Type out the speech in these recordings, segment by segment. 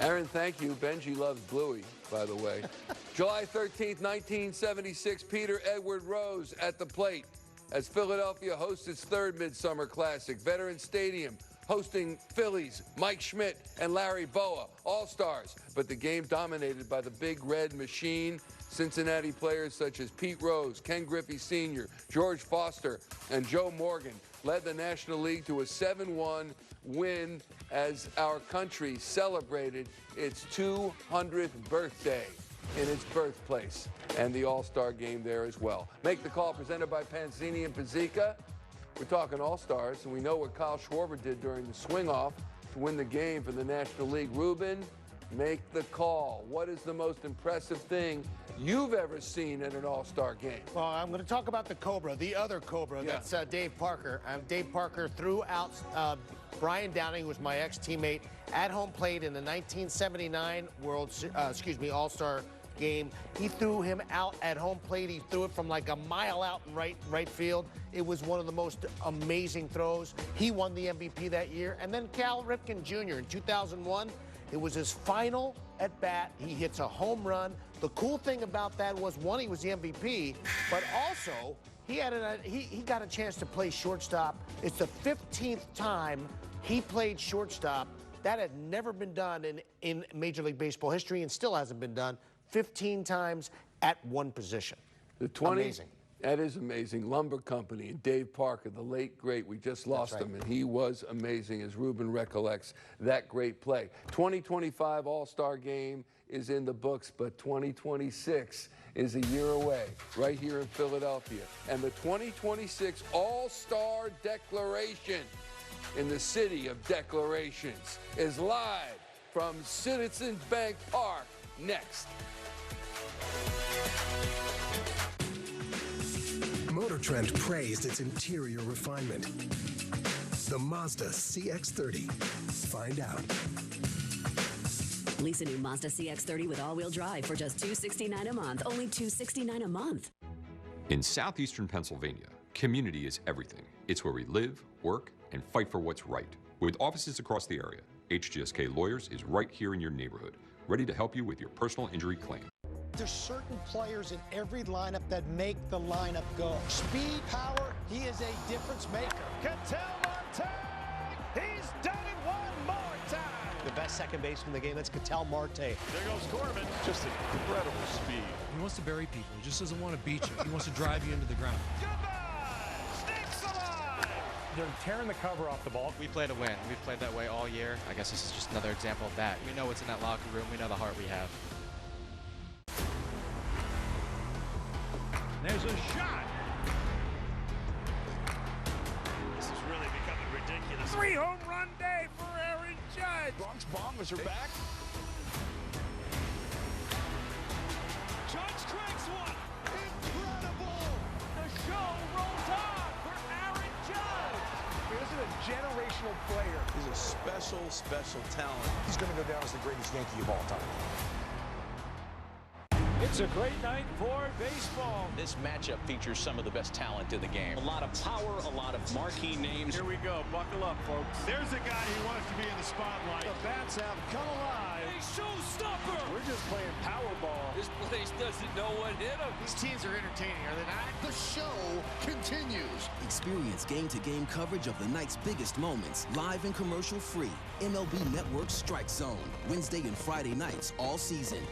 Aaron, thank you. Benji loves Bluey, by the way. July 13th, 1976, Peter Edward Rose at the plate as Philadelphia hosts its third Midsummer Classic. Veterans Stadium hosting Phillies, Mike Schmidt and Larry Boa, all-stars. But the game dominated by the Big Red Machine. Cincinnati players such as Pete Rose, Ken Griffey Sr., George Foster, and Joe Morgan led the National League to a 7-1 win as our country celebrated its 200th birthday in its birthplace, and the All-Star game there as well. Make the Call, presented by Panzini and Pizzica. We're talking All-Stars, and we know what Kyle Schwarber did during the swing-off to win the game for the National League. Ruben, make the call. What is the most impressive thing you've ever seen in an All-Star game? Well, I'm going to talk about the Cobra, the other Cobra. Yeah. That's Dave Parker. Dave Parker threw out Brian Downing, who was my ex-teammate, at home plate in the 1979 All-Star game. He threw him out at home plate. He threw it from like a mile out in right field. It was one of the most amazing throws. He won the MVP that year. And then Cal Ripken Jr. in 2001. It was his final at bat. He hits a home run. The cool thing about that was, one, he was the MVP, but also he got a chance to play shortstop. It's the 15th time he played shortstop. That had never been done in Major League Baseball history, and still hasn't been done. 15 times at one position. Amazing. That is amazing. Lumber Company and Dave Parker, the late great. We just lost him, and he was amazing, as Ruben recollects that great play. 2025 All-Star Game is in the books, but 2026 is a year away, right here in Philadelphia. And the 2026 All-Star Declaration in the City of Declarations is live from Citizens Bank Park next. Motor Trend praised its interior refinement. The Mazda CX-30. Find out. Lease a new Mazda CX-30 with all-wheel drive for just $269 a month. Only $269 a month. In southeastern Pennsylvania, community is everything. It's where we live, work, and fight for what's right. With offices across the area, HGSK Lawyers is right here in your neighborhood, ready to help you with your personal injury claim. There's certain players in every lineup that make the lineup go. Speed, power, he is a difference maker. Ketel Marte, he's done it one more time. The best second baseman in the game, that's Ketel Marte. There goes Corbin, just incredible speed. He wants to bury people, he just doesn't want to beat you. He wants to drive you into the ground. Goodbye, Snakes alive. They're tearing the cover off the ball. We play to win. We've played that way all year. I guess this is just another example of that. We know what's in that locker room. We know the heart we have. There's a shot. This is really becoming ridiculous. 3-home run day for Aaron Judge. Bronx Bombers are back. Judge cranks one. Incredible. The show rolls on for Aaron Judge. This is a generational player. He's a special talent. He's going to go down as the greatest Yankee of all time. It's a great night for baseball. This matchup features some of the best talent in the game. A lot of power, a lot of marquee names. Here we go. Buckle up, folks. There's a guy who wants to be in the spotlight. The bats have come alive. A showstopper. We're just playing Powerball. This place doesn't know what hit him. These teams are entertaining, are they not? The show continues. Experience game-to-game coverage of the night's biggest moments, live and commercial-free. MLB Network Strike Zone, Wednesday and Friday nights all season.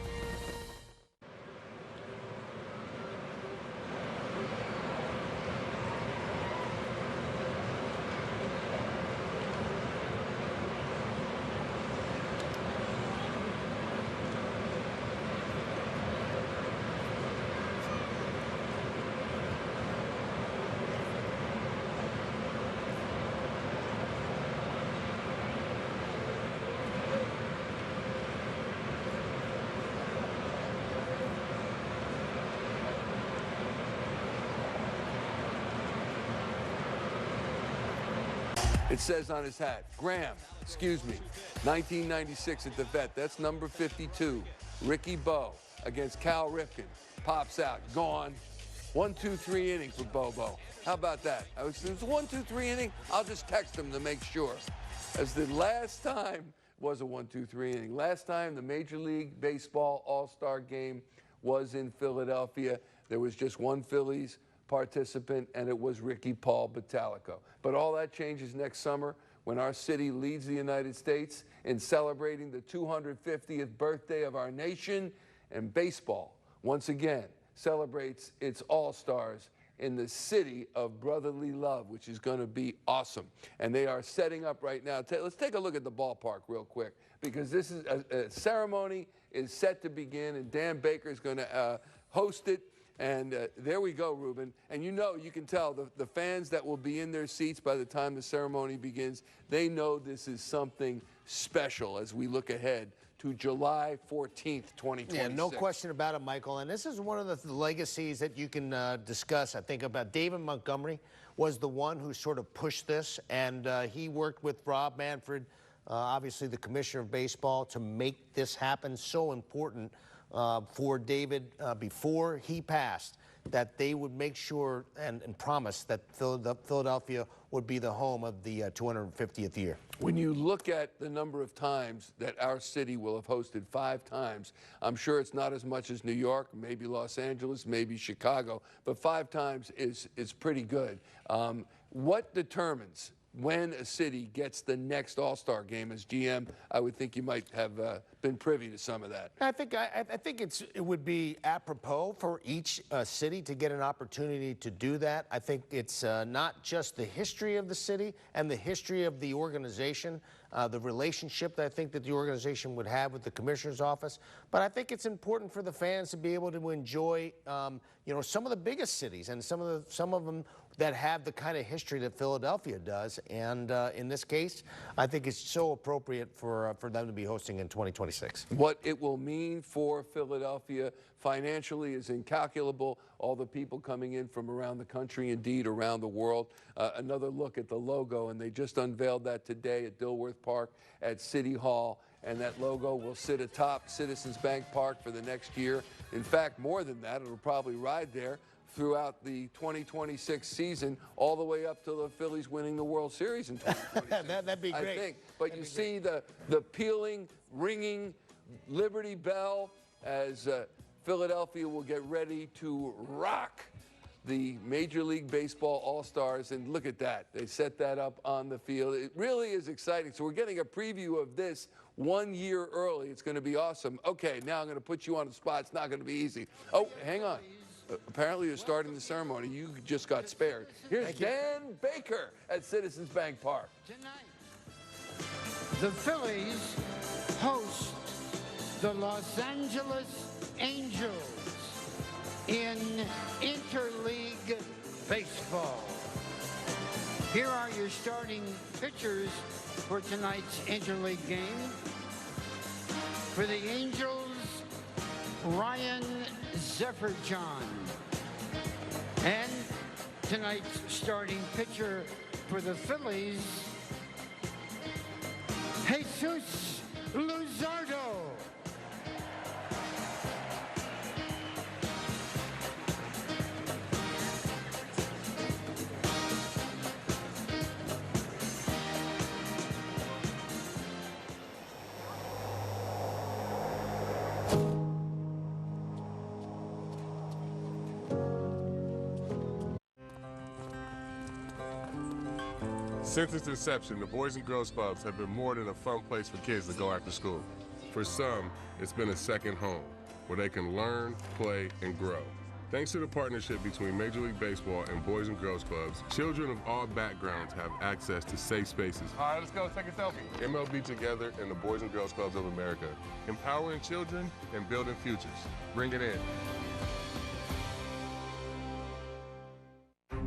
It says on his hat, Graham, 1996 at the Vet. That's number 52. Ricky Bo against Cal Ripken. Pops out, gone. 1-2-3 inning for Bobo. How about that? It was a 1-2-3 inning. I'll just text him to make sure. As the last time was a 1-2-3 inning. Last time the Major League Baseball All-Star Game was in Philadelphia, there was just one Phillies participant, and it was Ricky Paul Bottalico. But all that changes next summer when our city leads the United States in celebrating the 250th birthday of our nation, and baseball, once again, celebrates its all-stars in the city of brotherly love, which is going to be awesome. And they are setting up right now. Let's take a look at the ballpark real quick, because this is a ceremony is set to begin, and Dan Baker is going to host it. And there we go, Ruben. And you can tell the fans that will be in their seats by the time the ceremony begins, they know this is something special as we look ahead to July 14th, 2026. Yeah, no question about it, Michael. And this is one of the legacies that you can discuss. I think about David Montgomery was the one who sort of pushed this, and he worked with Rob Manfred, obviously the commissioner of baseball, to make this happen. So important for David before he passed, that they would make sure and promise that Philadelphia would be the home of the 250th year. When you look at the number of times that our city will have hosted, 5 times, I'm sure it's not as much as New York, maybe Los Angeles, maybe Chicago, but 5 times is pretty good. What determines when a city gets the next All-Star game? As GM, I would think you might have been privy to some of that. I think it would be apropos for each city to get an opportunity to do that. I think it's not just the history of the city and the history of the organization, the relationship that I think that the organization would have with the commissioner's office, but I think it's important for the fans to be able to enjoy, some of the biggest cities and some of them that have the kind of history that Philadelphia does. And in this case, I think it's so appropriate for them to be hosting in 2026. What it will mean for Philadelphia financially is incalculable. All the people coming in from around the country, indeed around the world. Another look at the logo, and they just unveiled that today at Dilworth Park at City Hall. And that logo will sit atop Citizens Bank Park for the next year. In fact, more than that, it'll probably ride there throughout the 2026 season, all the way up to the Phillies winning the World Series in 2026. That'd be great. I think. But you see the pealing, ringing Liberty Bell as Philadelphia will get ready to rock the Major League Baseball All-Stars. And look at that. They set that up on the field. It really is exciting. So we're getting a preview of this 1 year early. It's going to be awesome. Okay, now I'm going to put you on the spot. It's not going to be easy. Oh, hang on. Apparently you're starting the ceremony. You just got spared. Here's Dan Baker at Citizens Bank Park. Tonight, the Phillies host the Los Angeles Angels in Interleague Baseball. Here are your starting pitchers for tonight's Interleague game. For the Angels, Ryan Zeferjahn. And tonight's starting pitcher for the Phillies, Jesús Luzardo. Since its inception, the Boys and Girls Clubs have been more than a fun place for kids to go after school. For some, it's been a second home, where they can learn, play, and grow. Thanks to the partnership between Major League Baseball and Boys and Girls Clubs, children of all backgrounds have access to safe spaces. All right, let's go, take a selfie. MLB Together and the Boys and Girls Clubs of America, empowering children and building futures. Bring it in.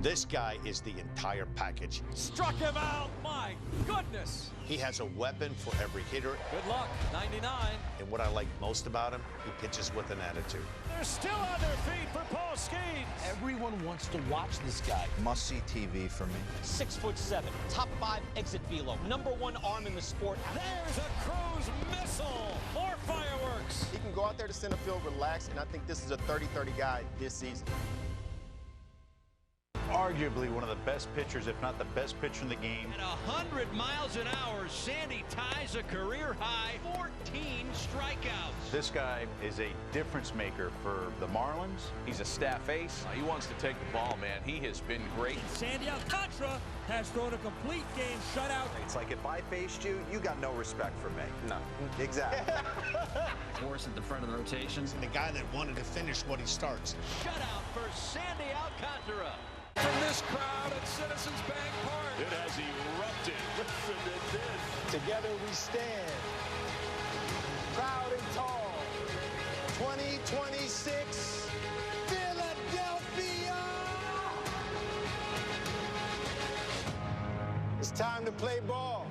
This guy is the entire package. Struck him out, my goodness. He has a weapon for every hitter. Good luck, 99. And what I like most about him, he pitches with an attitude. They're still on their feet for Postgame. Everyone wants to watch this guy. Must-see TV for me. 6'7", top 5 exit velo, #1 arm in the sport. There's a cruise missile. More fireworks. He can go out there to center field, relax, and I think this is a 30-30 guy this season. arguably one of the best pitchers, if not the best pitcher in the game. At 100 miles an hour, Sandy ties a career high 14 strikeouts. This guy is a difference maker for the Marlins. He's a staff ace. He wants to take the ball, man. He has been great. Sandy Alcantara has thrown a complete game shutout. It's like if I faced you, you got no respect for me. No. Exactly. Force at the front of the rotations. And the guy that wanted to finish what he starts. Shutout for Sandy Alcantara. From this crowd at Citizens Bank Park. It has erupted. Listen to this. Together we stand. Proud and tall. 2026. Philadelphia. It's time to play ball.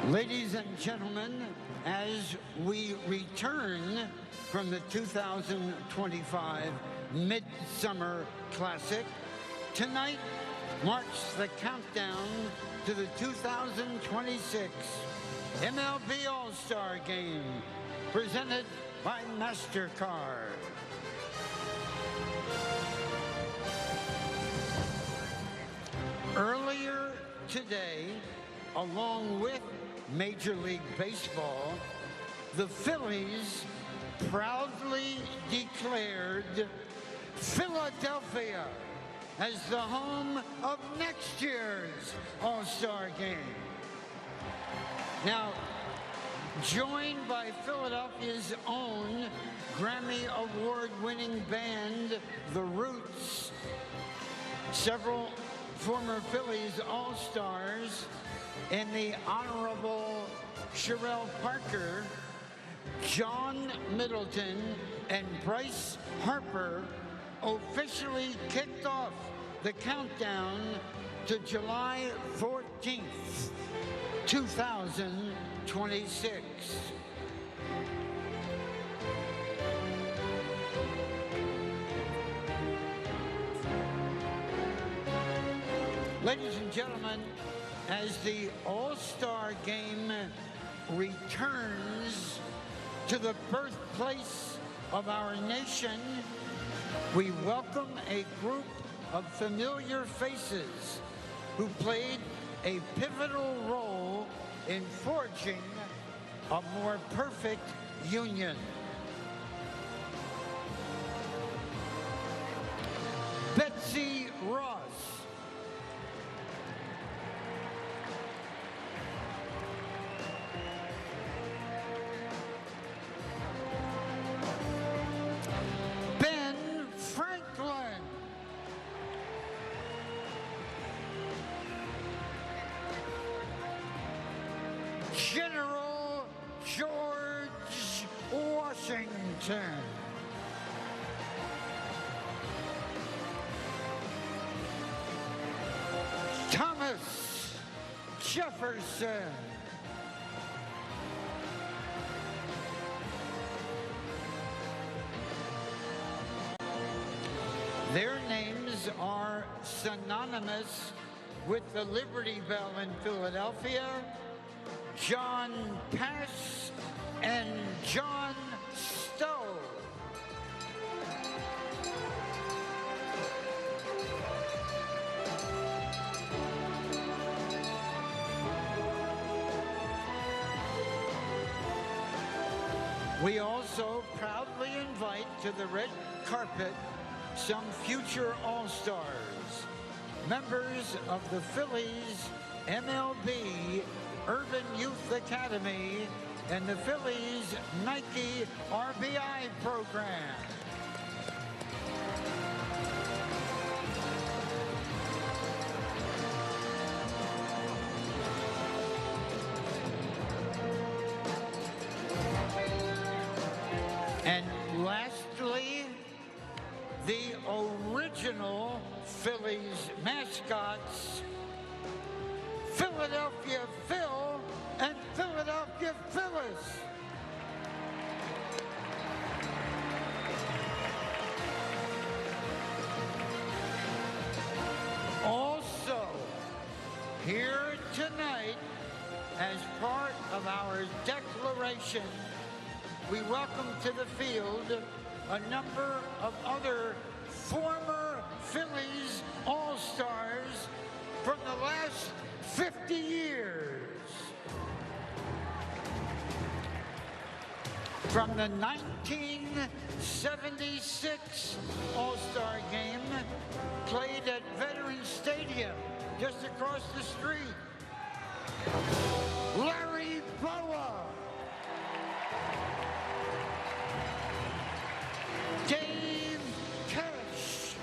Ladies and gentlemen, as we return from the 2025 Midsummer Classic, tonight marks the countdown to the 2026 MLB All-Star Game, presented by MasterCard. Earlier today, along with Major League Baseball, the Phillies proudly declared Philadelphia as the home of next year's All-Star Game. Now, joined by Philadelphia's own Grammy Award-winning band, The Roots, several former Phillies All-Stars, and the Honorable Sherelle Parker, John Middleton, and Bryce Harper officially kicked off the countdown to July 14th, 2026. Ladies and gentlemen, as the All-Star Game returns to the birthplace of our nation, we welcome a group of familiar faces who played a pivotal role in forging a more perfect union. Betsy Ross. General George Washington. Thomas Jefferson. Their names are synonymous with the Liberty Bell in Philadelphia, John Pass and John Stowe. We also proudly invite to the red carpet some future All-Stars, members of the Phillies MLB Urban Youth Academy and the Phillies Nike RBI program. And lastly, the original Phillies mascots, Philadelphia Phil and Philadelphia Phyllis. Also, here tonight as part of our declaration, we welcome to the field a number of other former Phillies All-Stars from the last 50 years. From the 1976 All-Star game played at Veterans Stadium just across the street, Larry Boa, Dave Kesh,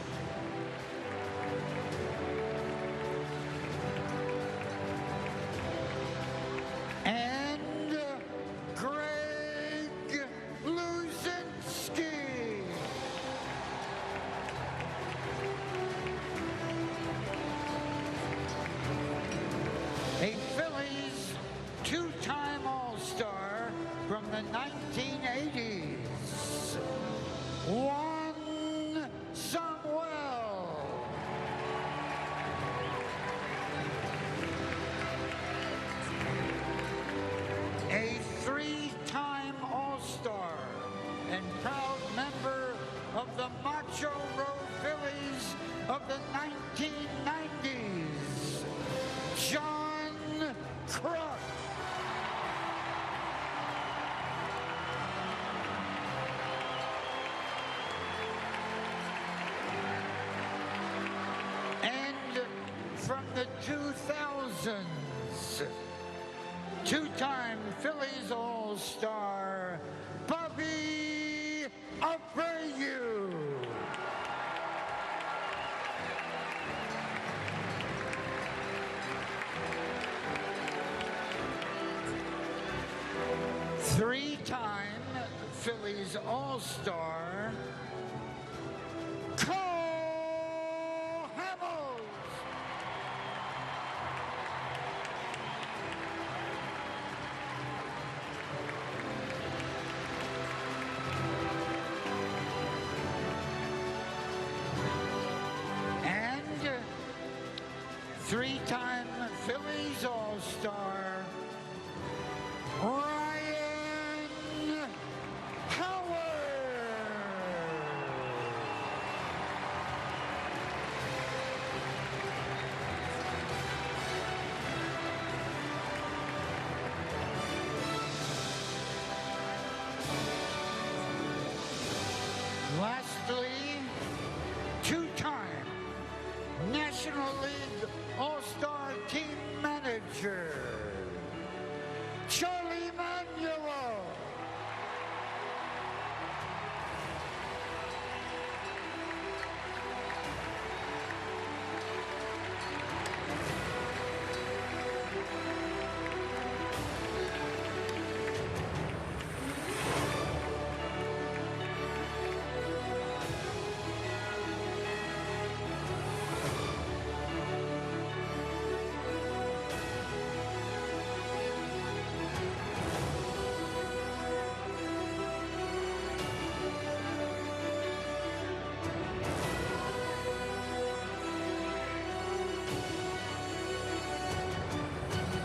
and Greg Luzinski. A Phillies two-time All-Star from the 1980s, Juan Samuel. A three-time All-Star and proud member of the Macho Road Phillies of the 1990s, John Kruk. And from the 2000s, two-time Phillies All-Star, Bobby Abreu. Three-time Phillies All-Star, Cole Hamels. And three-time Phillies All-Star, Ryan Howard. Lastly, two-time National League All-Star Team Manager, Charlie Manuel.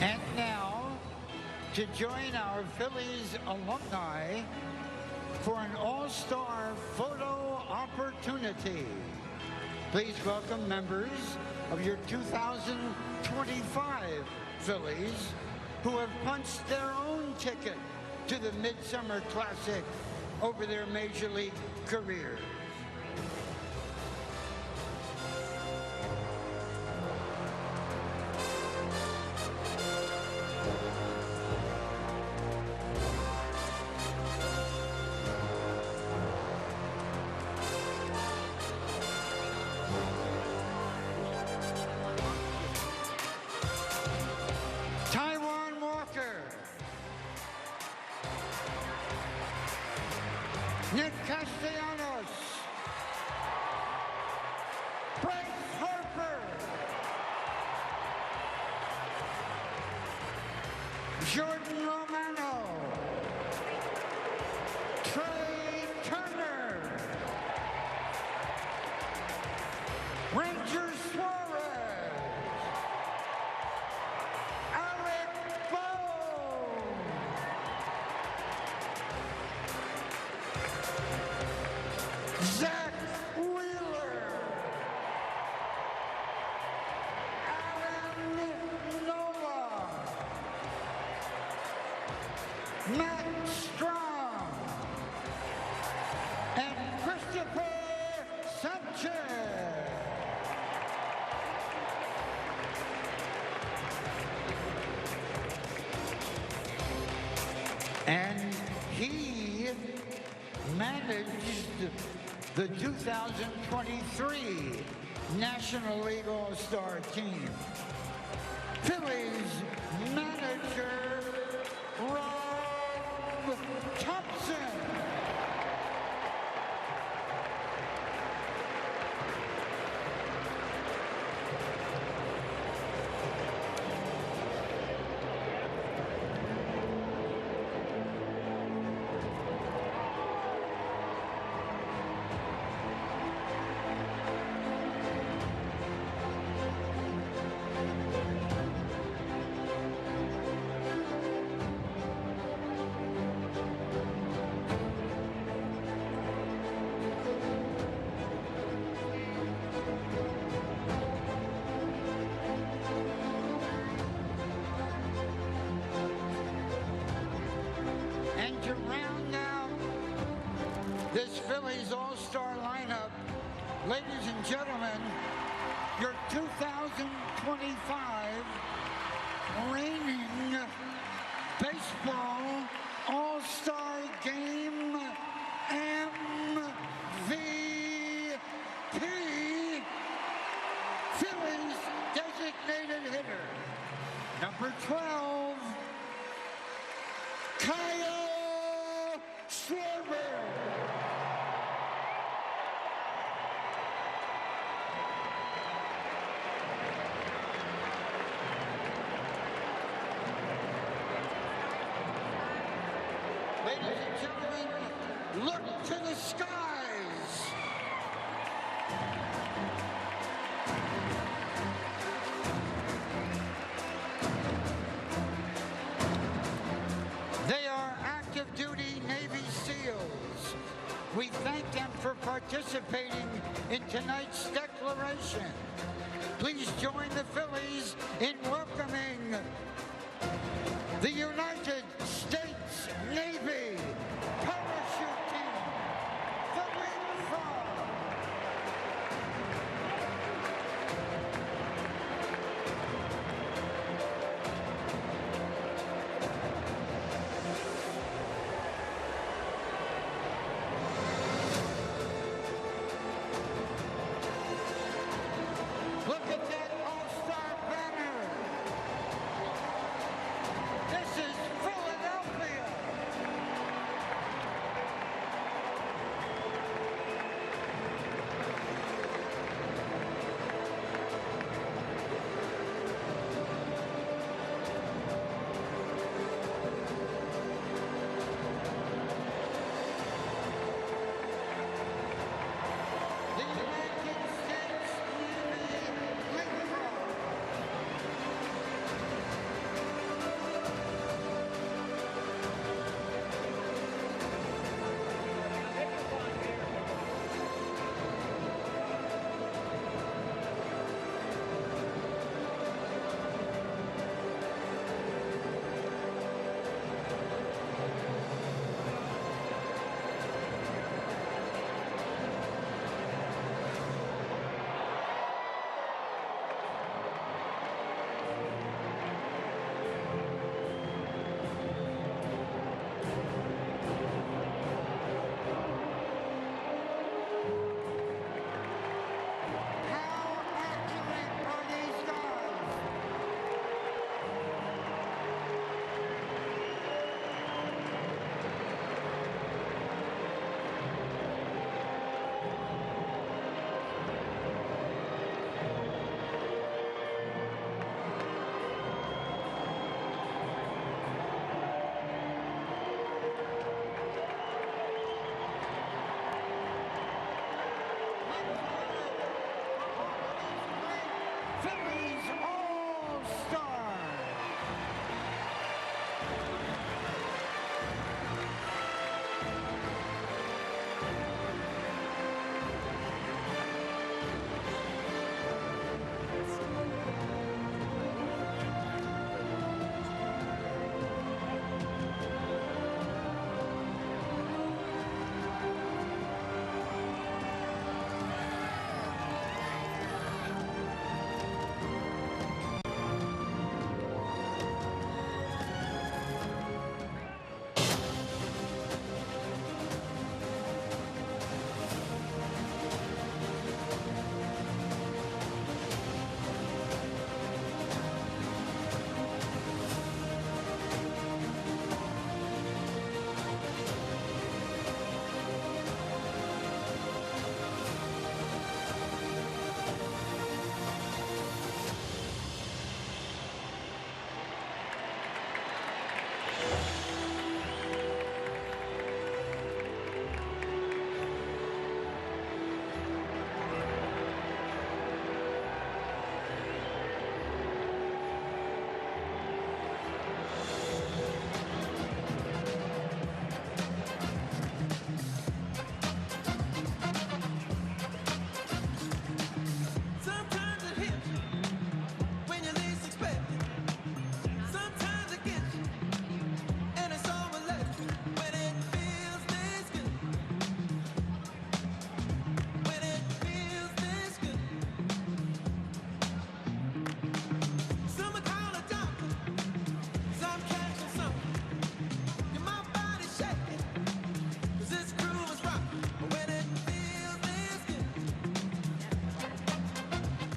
And now, to join our Phillies alumni for an all-star photo opportunity, please welcome members of your 2025 Phillies who have punched their own ticket to the Midsummer Classic over their Major League careers. Nick Castellanos, Bryce Harper, Jordan Romano, Trey Turner, Ranger Suarez, Alec Bowe. managed the 2023 National League All-Star team. Phillies manager Rob Thompson. And to round out this Phillies All-Star lineup, ladies and gentlemen, your 2025 reigning baseball All-Star Game MVP, Phillies designated hitter, number 12, Kyle Schwarber. Ladies and gentlemen, look to the skies. They are active duty Navy SEALs. We thank them for participating in tonight's declaration. Please join the Phillies in welcoming the United States Navy Parachute Team, the Wing Frog. Look at that All-Star banner. This is Philadelphia. The United States Navy Wing Frog. How accurate are these guys? Phillies All-Star.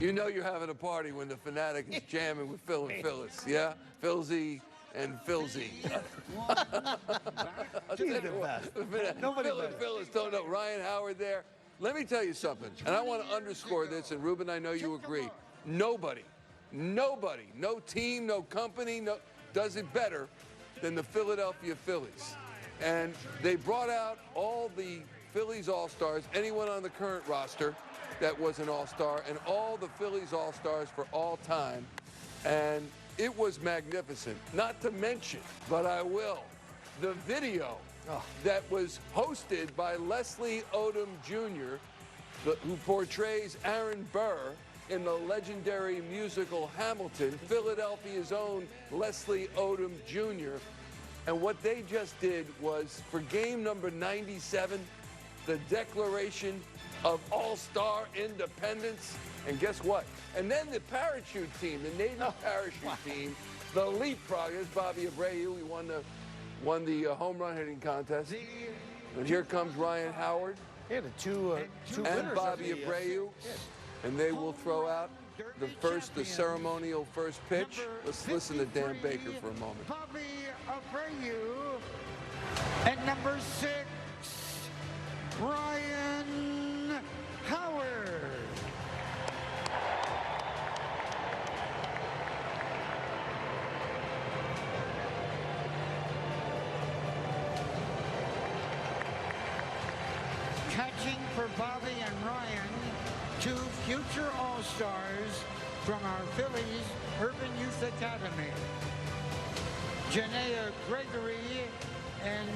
You know you're having a party when the Fanatic is jamming with Phil and Phyllis, yeah? Philzy and Philzy. Nobody Phil and Phyllis don't know. Ryan Howard there. Let me tell you something, and I want to underscore this, and Ruben, I know you agree. Nobody, no team, no company, does it better than the Philadelphia Phillies. And they brought out all the Phillies All-Stars, anyone on the current roster that was an All-Star, and all the Phillies All-Stars for all time. And it was magnificent. Not to mention, but I will, the video that was hosted by Leslie Odom Jr., who portrays Aaron Burr in the legendary musical Hamilton, Philadelphia's own Leslie Odom Jr. And what they just did was, for game number 97, the Declaration of All-Star Independence. And guess what? And then the parachute team, the Navy parachute team, the leapfrog, is Bobby Abreu. He won the home run hitting contest. And here comes Ryan Howard. Yeah, the two and Bobby Abreu. And they will throw out the ceremonial first pitch. Let's listen to Dan Baker for a moment. Bobby Abreu at number 6, Ryan Howard. Catching for Bobby and Ryan, 2 future All-Stars from our Phillies Urban Youth Academy. Janaea Gregory and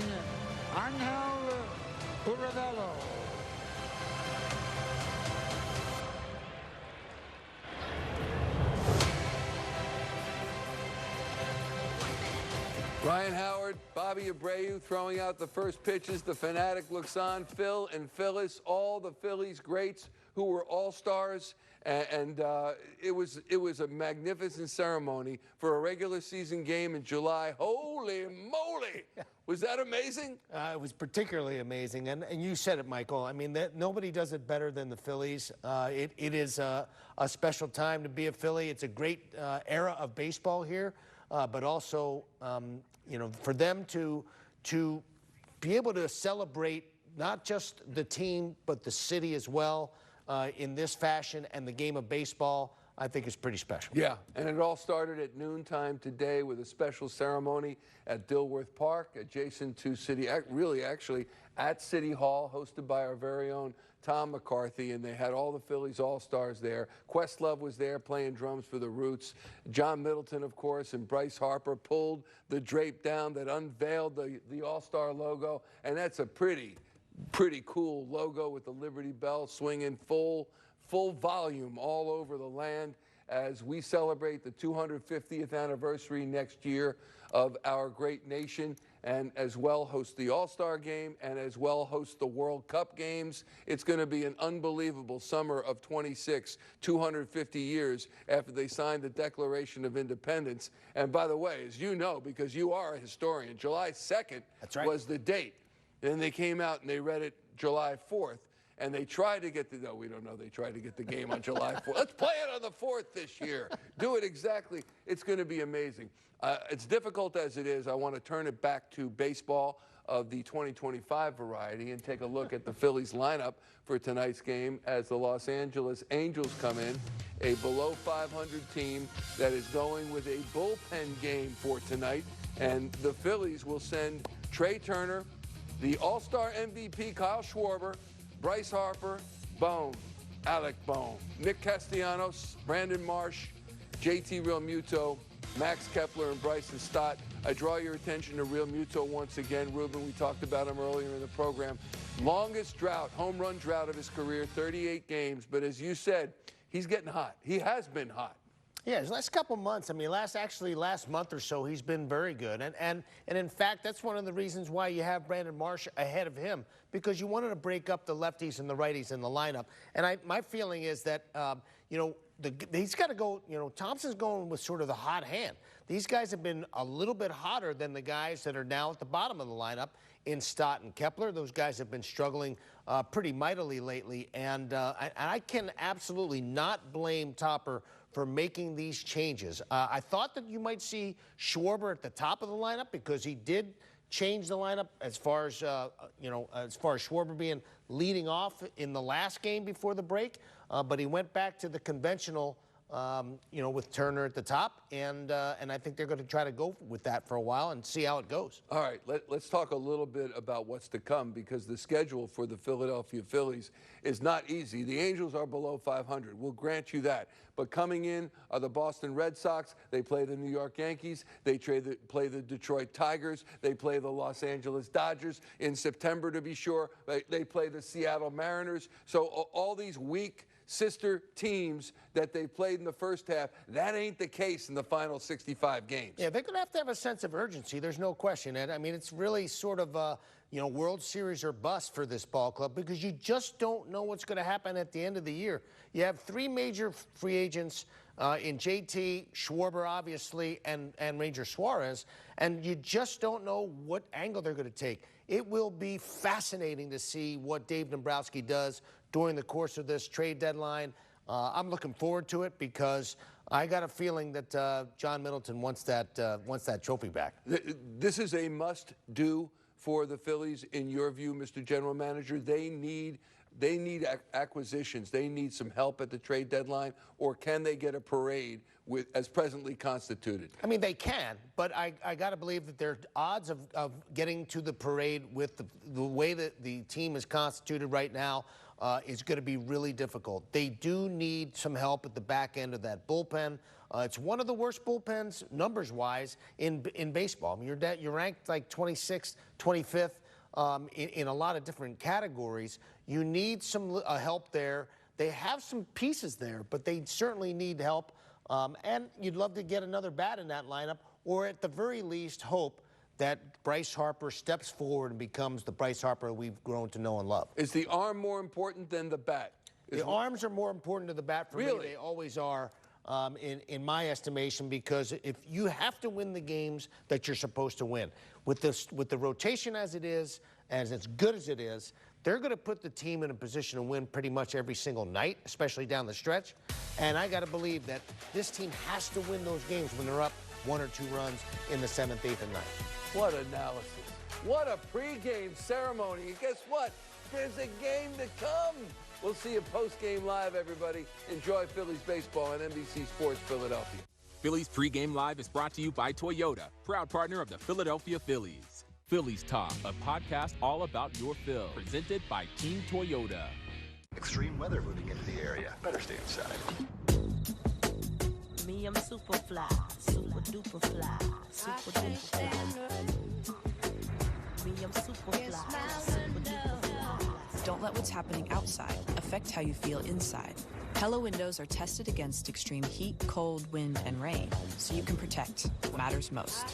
Angel Uravello. Ryan Howard, Bobby Abreu throwing out the first pitches. The Fanatic looks on. Phil and Phyllis, all the Phillies greats who were all-stars. And it was a magnificent ceremony for a regular season game in July. Holy moly! Was that amazing? It was particularly amazing. And you said it, Michael. I mean, nobody does it better than the Phillies. It is a special time to be a Philly. It's a great era of baseball here. But also, you know, for them to be able to celebrate not just the team, but the city as well in this fashion and the game of baseball, I think is pretty special. Yeah, and it all started at noontime today with a special ceremony at Dilworth Park, adjacent to actually at City Hall, hosted by our very own Tom McCarthy, and they had all the Phillies All-Stars there. Questlove was there playing drums for the Roots. John Middleton, of course, and Bryce Harper pulled the drape down that unveiled the All-Star logo, and that's a pretty cool logo with the Liberty Bell swinging full volume all over the land as we celebrate the 250th anniversary next year of our great nation, and as well host the All-Star Game and as well host the World Cup games. It's going to be an unbelievable summer of 26, 250 years after they signed the Declaration of Independence. And by the way, as you know, because you are a historian, July 2nd was the date. Then they came out and they read it July 4th. And they tried to get we don't know, they tried to get the game on July 4th. Let's play it on the 4th this year. Do it exactly. It's going to be amazing. It's difficult as it is. I want to turn it back to baseball of the 2025 variety and take a look at the Phillies lineup for tonight's game as the Los Angeles Angels come in, a below 500 team that is going with a bullpen game for tonight. And the Phillies will send Trey Turner, the All-Star MVP Kyle Schwarber, Bryce Harper, Bone, Alec Bone, Nick Castellanos, Brandon Marsh, JT Realmuto, Max Kepler, and Bryson Stott. I draw your attention to Realmuto once again. Ruben, we talked about him earlier in the program. Longest drought, home run drought of his career, 38 games. But as you said, he's getting hot. He has been hot. Yeah, his last couple months, I mean, last month or so, he's been very good. And in fact, that's one of the reasons why you have Brandon Marsh ahead of him, because you wanted to break up the lefties and the righties in the lineup. And my feeling is that, you know, he's got to go, you know, Thompson's going with sort of the hot hand. These guys have been a little bit hotter than the guys that are now at the bottom of the lineup in Stott and Kepler. Those guys have been struggling pretty mightily lately, and I can absolutely not blame Topper for making these changes. I thought that you might see Schwarber at the top of the lineup because he did change the lineup as far as, you know, as far as Schwarber being leading off in the last game before the break, but he went back to the conventional, you know, with Turner at the top, and I think they're going to try to go with that for a while and see how it goes. All right, let's talk a little bit about what's to come, because the schedule for the Philadelphia Phillies is not easy. The Angels are below 500. We'll grant you that. But coming in are the Boston Red Sox. They play the New York Yankees. They play the Detroit Tigers. They play the Los Angeles Dodgers in September, to be sure. They play the Seattle Mariners. So all these weak sister teams that they played in the first half, that ain't the case in the final 65 games. Yeah, they're going to have a sense of urgency. There's no question, Ed. I mean, it's really sort of a, you know, World Series or bust for this ball club because you just don't know what's going to happen at the end of the year. You have three major free agents in JT, Schwarber, obviously, and Ranger Suarez, and you just don't know what angle they're going to take. It will be fascinating to see what Dave Dombrowski does during the course of this trade deadline. I'm looking forward to it because I got a feeling that John Middleton wants that trophy back. This is a must-do for the Phillies, in your view, Mr. General Manager. They need acquisitions. They need some help at the trade deadline, or can they get a parade as presently constituted? I mean, they can, but I got to believe that their odds of getting to the parade with the way that the team is constituted right now is going to be really difficult. They do need some help at the back end of that bullpen. It's one of the worst bullpens, numbers-wise, in baseball. I mean, you're ranked like 26th, 25th in a lot of different categories. You need some help there. They have some pieces there, but they certainly need help. And you'd love to get another bat in that lineup, or at the very least hope that Bryce Harper steps forward and becomes the Bryce Harper we've grown to know and love. Is the arm more important than the bat? The arms are more important to the bat for me. They always are, in my estimation, because if you have to win the games that you're supposed to win, with the rotation as it is, as good as it is, they're going to put the team in a position to win pretty much every single night, especially down the stretch. And I got to believe that this team has to win those games when they're up 1 or 2 runs in the 7th, 8th, and 9th. What analysis. What a pregame ceremony. And guess what? There's a game to come. We'll see you post-game live, everybody. Enjoy Phillies baseball on NBC Sports Philadelphia. Phillies Pregame Live is brought to you by Toyota, proud partner of the Philadelphia Phillies. Phillies Talk, a podcast all about your Phil, presented by Team Toyota. Extreme weather moving into the area. Better stay inside. Me, I'm super fly, super duper fly, super duper fly. Me, I'm super fly, super duper fly. Don't let what's happening outside affect how you feel inside. Pella windows are tested against extreme heat, cold, wind, and rain, so you can protect what matters most.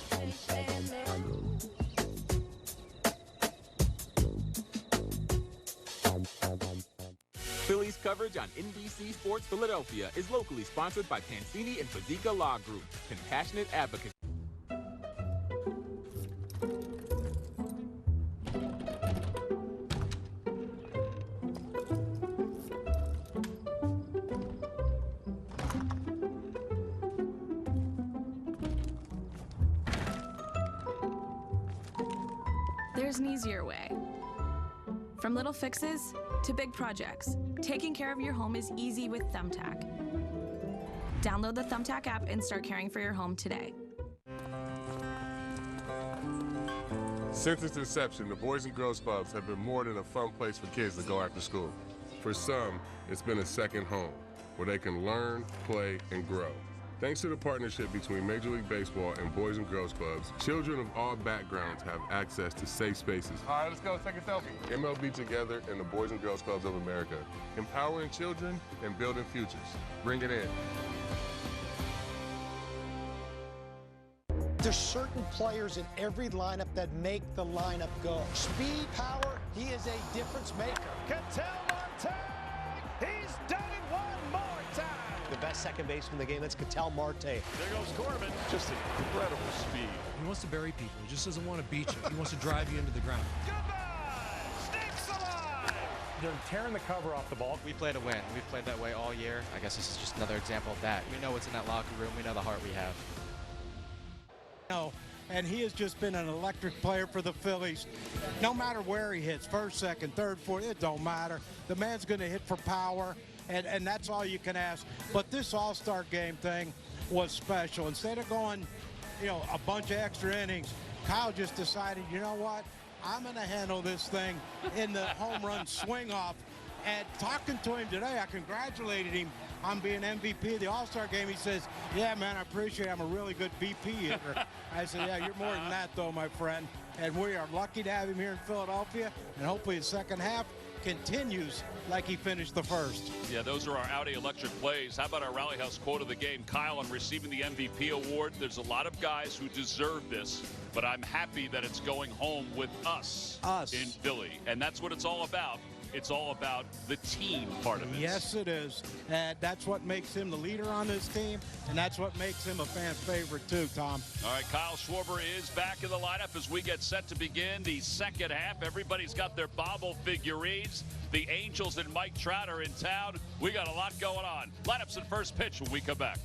Phillies coverage on NBC Sports Philadelphia is locally sponsored by Pansini and Fazika Law Group, compassionate advocacy. There's an easier way. From little fixes to big projects, taking care of your home is easy with Thumbtack. Download the Thumbtack app and start caring for your home today. Since its inception, the Boys and Girls Clubs have been more than a fun place for kids to go after school. For some, it's been a second home, where they can learn, play, and grow. Thanks to the partnership between Major League Baseball and Boys and Girls Clubs, children of all backgrounds have access to safe spaces. All right, let's go take a selfie. MLB Together and the Boys and Girls Clubs of America, empowering children and building futures. Bring it in. There's certain players in every lineup that make the lineup go. Speed, power, he is a difference maker. Ketel Marte, he's done it one more time. best second baseman in the game. That's Ketel Marte. There goes Corbin. Just incredible speed. He wants to bury people. He just doesn't want to beat you. He wants to drive you into the ground. They're tearing the cover off the ball. We play to win. We've played that way all year. I guess this is just another example of that. We know what's in that locker room. We know the heart we have. No, and he has just been an electric player for the Phillies. No matter where he hits, first, second, third, fourth, it don't matter. The man's going to hit for power, and that's all you can ask. But this All-Star game thing was special. Instead of going, a bunch of extra innings, Kyle just decided, you know what? I'm going to handle this thing in the home run swing-off. And talking to him today, I congratulated him on being MVP of the All-Star game. He says, yeah, man, I appreciate it. I'm a really good BP hitter. I said, yeah, you're more than that, though, my friend. And we are lucky to have him here in Philadelphia. And hopefully the second half continues like he finished the first. Yeah, those are our Audi electric plays. How about our Rally House quote of the game? Kyle, on receiving the MVP award, there's a lot of guys who deserve this, but I'm happy that it's going home with us. In Philly. And that's what it's all about. It's all about the team part of it. Yes, it is. And that's what makes him the leader on this team, and that's what makes him a fan favorite too, Tom. All right, Kyle Schwarber is back in the lineup as we get set to begin the second half. Everybody's got their bobble figurines. The Angels and Mike Trout are in town. We got a lot going on. Lineups and first pitch when we come back.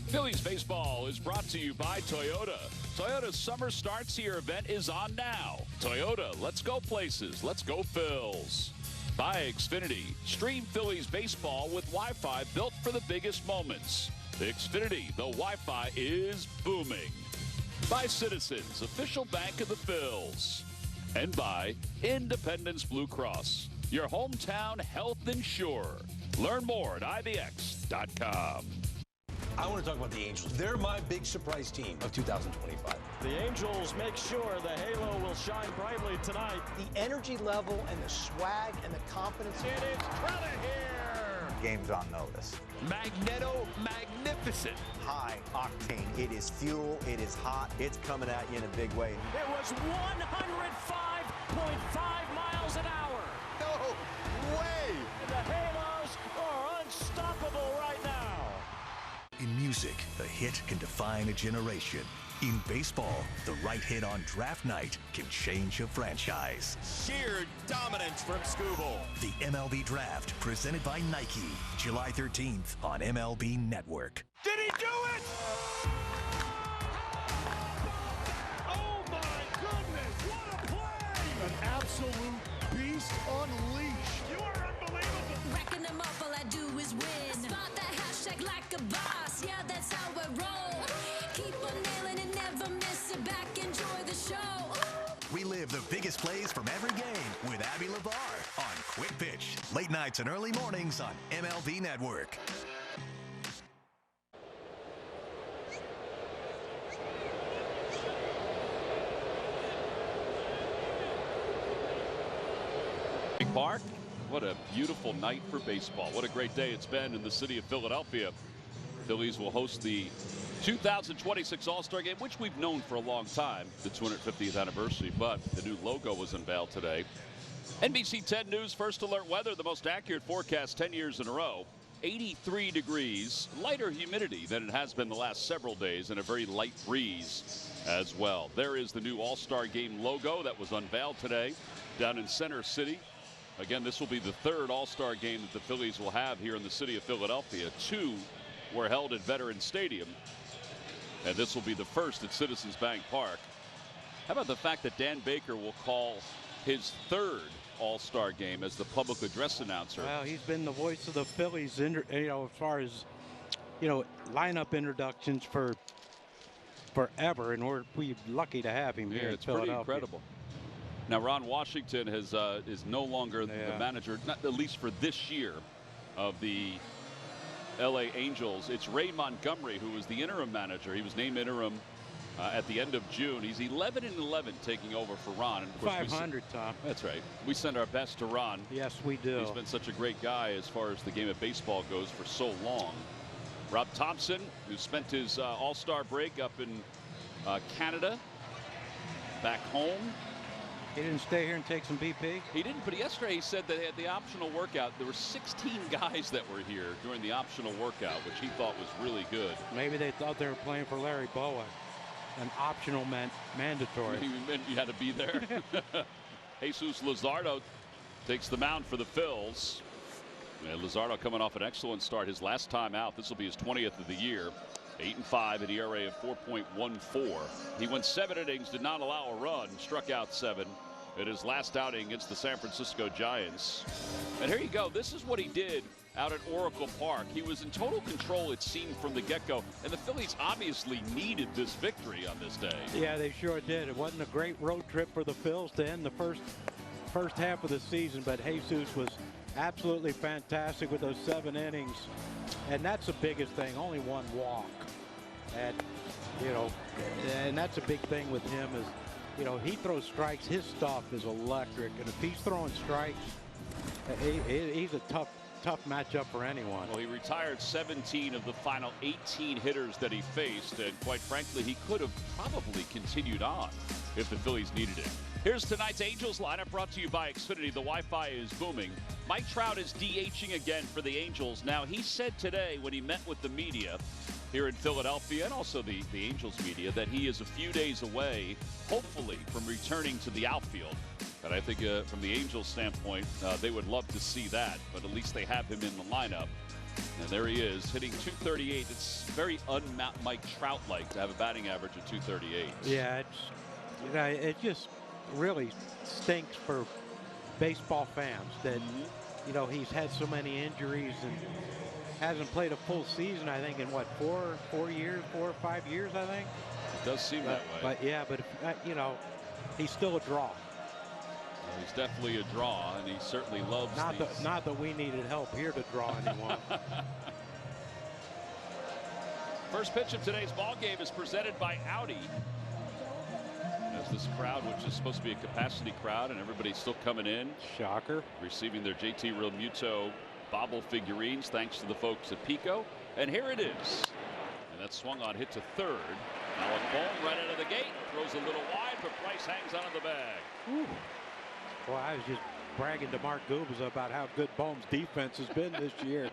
Phillies baseball is brought to you by Toyota. Toyota's Summer Starts Here event is on now. Toyota, let's go places. Let's go Phils. By Xfinity, stream Phillies baseball with Wi-Fi built for the biggest moments. The Xfinity, the Wi-Fi is booming. By Citizens, official bank of the Phils. And by Independence Blue Cross, your hometown health insurer. Learn more at IBX.com. I want to talk about the Angels. They're my big surprise team of 2025. The Angels make sure the halo will shine brightly tonight. The energy level and the swag and the confidence. It is Trevor here. Game's on notice. Magneto magnificent. High octane. It is fuel. It is hot. It's coming at you in a big way. It was 105.5 miles an hour. No way. The Halos are unstoppable right now. In music, a hit can define a generation. In baseball, the right hit on draft night can change a franchise. Sheer dominance from Scooble. The MLB Draft, presented by Nike, July 13th on MLB Network. Did he do it? Oh my goodness, what a play! An absolute beast unleashed. You are unbelievable. Racking them up, all I do is win. Spot that hashtag like a boss, yeah, that's how I roll. Keep on nailing it, never miss it back, enjoy the show. Relive the biggest plays from every game with Abby LeVar on Quick Pitch. Late nights and early mornings on MLB Network. Park. What a beautiful night for baseball. What a great day it's been in the city of Philadelphia. Phillies will host the 2026 All-Star Game, which we've known for a long time, the 250th anniversary, but the new logo was unveiled today. NBC 10 News First Alert Weather, the most accurate forecast 10 years in a row. 83 degrees, lighter humidity than it has been the last several days, and a very light breeze as well. There is the new All-Star Game logo that was unveiled today down in Center City. Again, this will be the third All-Star game that the Phillies will have here in the city of Philadelphia. 2 were held at Veterans Stadium, and this will be the first at Citizens Bank Park. How about the fact that Dan Baker will call his third All-Star game as the public address announcer? Well, he's been the voice of the Phillies, as far as, lineup introductions for forever, and we're lucky to have him here in Philadelphia. It's pretty incredible. Now, Ron Washington is no longer the manager, not at least for this year, of the LA Angels. It's Ray Montgomery who was the interim manager. He was named interim at the end of June. He's 11-11 taking over for Ron. And of course 500, Tom. That's right. We send our best to Ron. Yes, we do. He's been such a great guy as far as the game of baseball goes for so long. Rob Thompson, who spent his All-Star break up in Canada, back home. He didn't stay here and take some BP? He didn't, but yesterday he said that they had the optional workout. There were 16 guys that were here during the optional workout, which he thought was really good. Maybe they thought they were playing for Larry Bowen. An optional meant mandatory. He meant you had to be there. Jesús Luzardo takes the mound for the Phils. And Luzardo coming off an excellent start his last time out. This will be his 20th of the year. 8-5, an ERA of 4.14. He went 7 innings, did not allow a run, struck out 7 in his last outing against the San Francisco Giants. And here you go. This is what he did out at Oracle Park. He was in total control, it seemed, from the get-go. And the Phillies obviously needed this victory on this day. Yeah, they sure did. It wasn't a great road trip for the Phils to end the first half of the season, but Jesús was absolutely fantastic with those 7 innings. And that's the biggest thing, only 1 walk. And, you know, and that's a big thing with him is, you know, he throws strikes. His stuff is electric. And if he's throwing strikes, he's a tough matchup for anyone. Well, he retired 17 of the final 18 hitters that he faced. And quite frankly, he could have probably continued on if the Phillies needed it. Here's tonight's Angels lineup brought to you by Xfinity. The Wi-Fi is booming. Mike Trout is DHing again for the Angels. Now, he said today when he met with the media here in Philadelphia and also the Angels media that he is a few days away, hopefully, from returning to the outfield. And I think from the Angels standpoint, they would love to see that, but at least they have him in the lineup. And there he is, hitting .238. It's very un-Mike Trout-like to have a batting average of .238. Yeah, you know, it just really stinks for baseball fans that, you know, he's had so many injuries and hasn't played a full season, I think, in what, 4 or 5 years, I think? It does seem that way. But yeah, but, you know, he's still a draw. Well, he's definitely a draw, and he certainly loves Not that we needed help here to draw anyone. First pitch of today's ball game is presented by Audi. As this crowd, which is supposed to be a capacity crowd, and everybody's still coming in. Shocker. Receiving their JT Real Muto bobble figurines thanks to the folks at Pico. And here it is. And that swung on, hit to third. Now a ball right out of the gate. Throws a little wide, but Price hangs on the bag. Whew. Well, I was just bragging to Mark Gubas about how good Bohm's defense has been this year.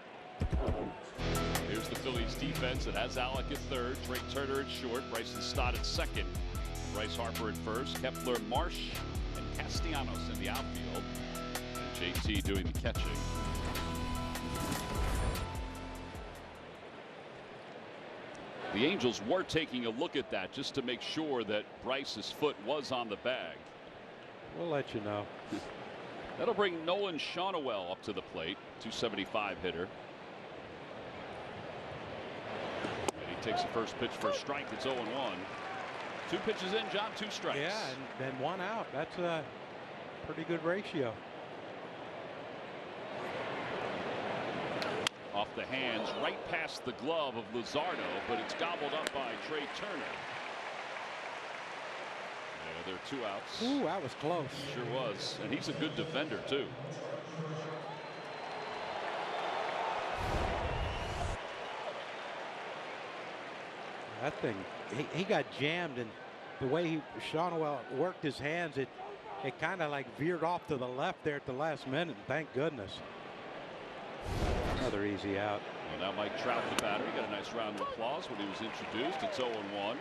Here's the Phillies defense. It has Alec at third, Trey Turner at short, Bryson Stott at second, Bryce Harper at first, Kepler, Marsh, and Castellanos in the outfield. And JT doing the catching. The Angels were taking a look at that just to make sure that Bryce's foot was on the bag. We'll let you know. That'll bring Nolan Shaunawell up to the plate, .275 hitter. And he takes the first pitch for a strike. It's 0-1. 2 pitches in, John, 2 strikes. Yeah, and then 1 out. That's a pretty good ratio. Off the hands, right past the glove of Luzardo, but it's gobbled up by Trey Turner. Yeah, there are 2 outs. Ooh, that was close. Sure was, and he's a good defender too. That thing, he got jammed, and the way Shaunawell worked his hands, it kind of like veered off to the left there at the last minute. Thank goodness. Another easy out. Well, now Mike Trout, the batter, he got a nice round of applause when he was introduced. It's 0-1.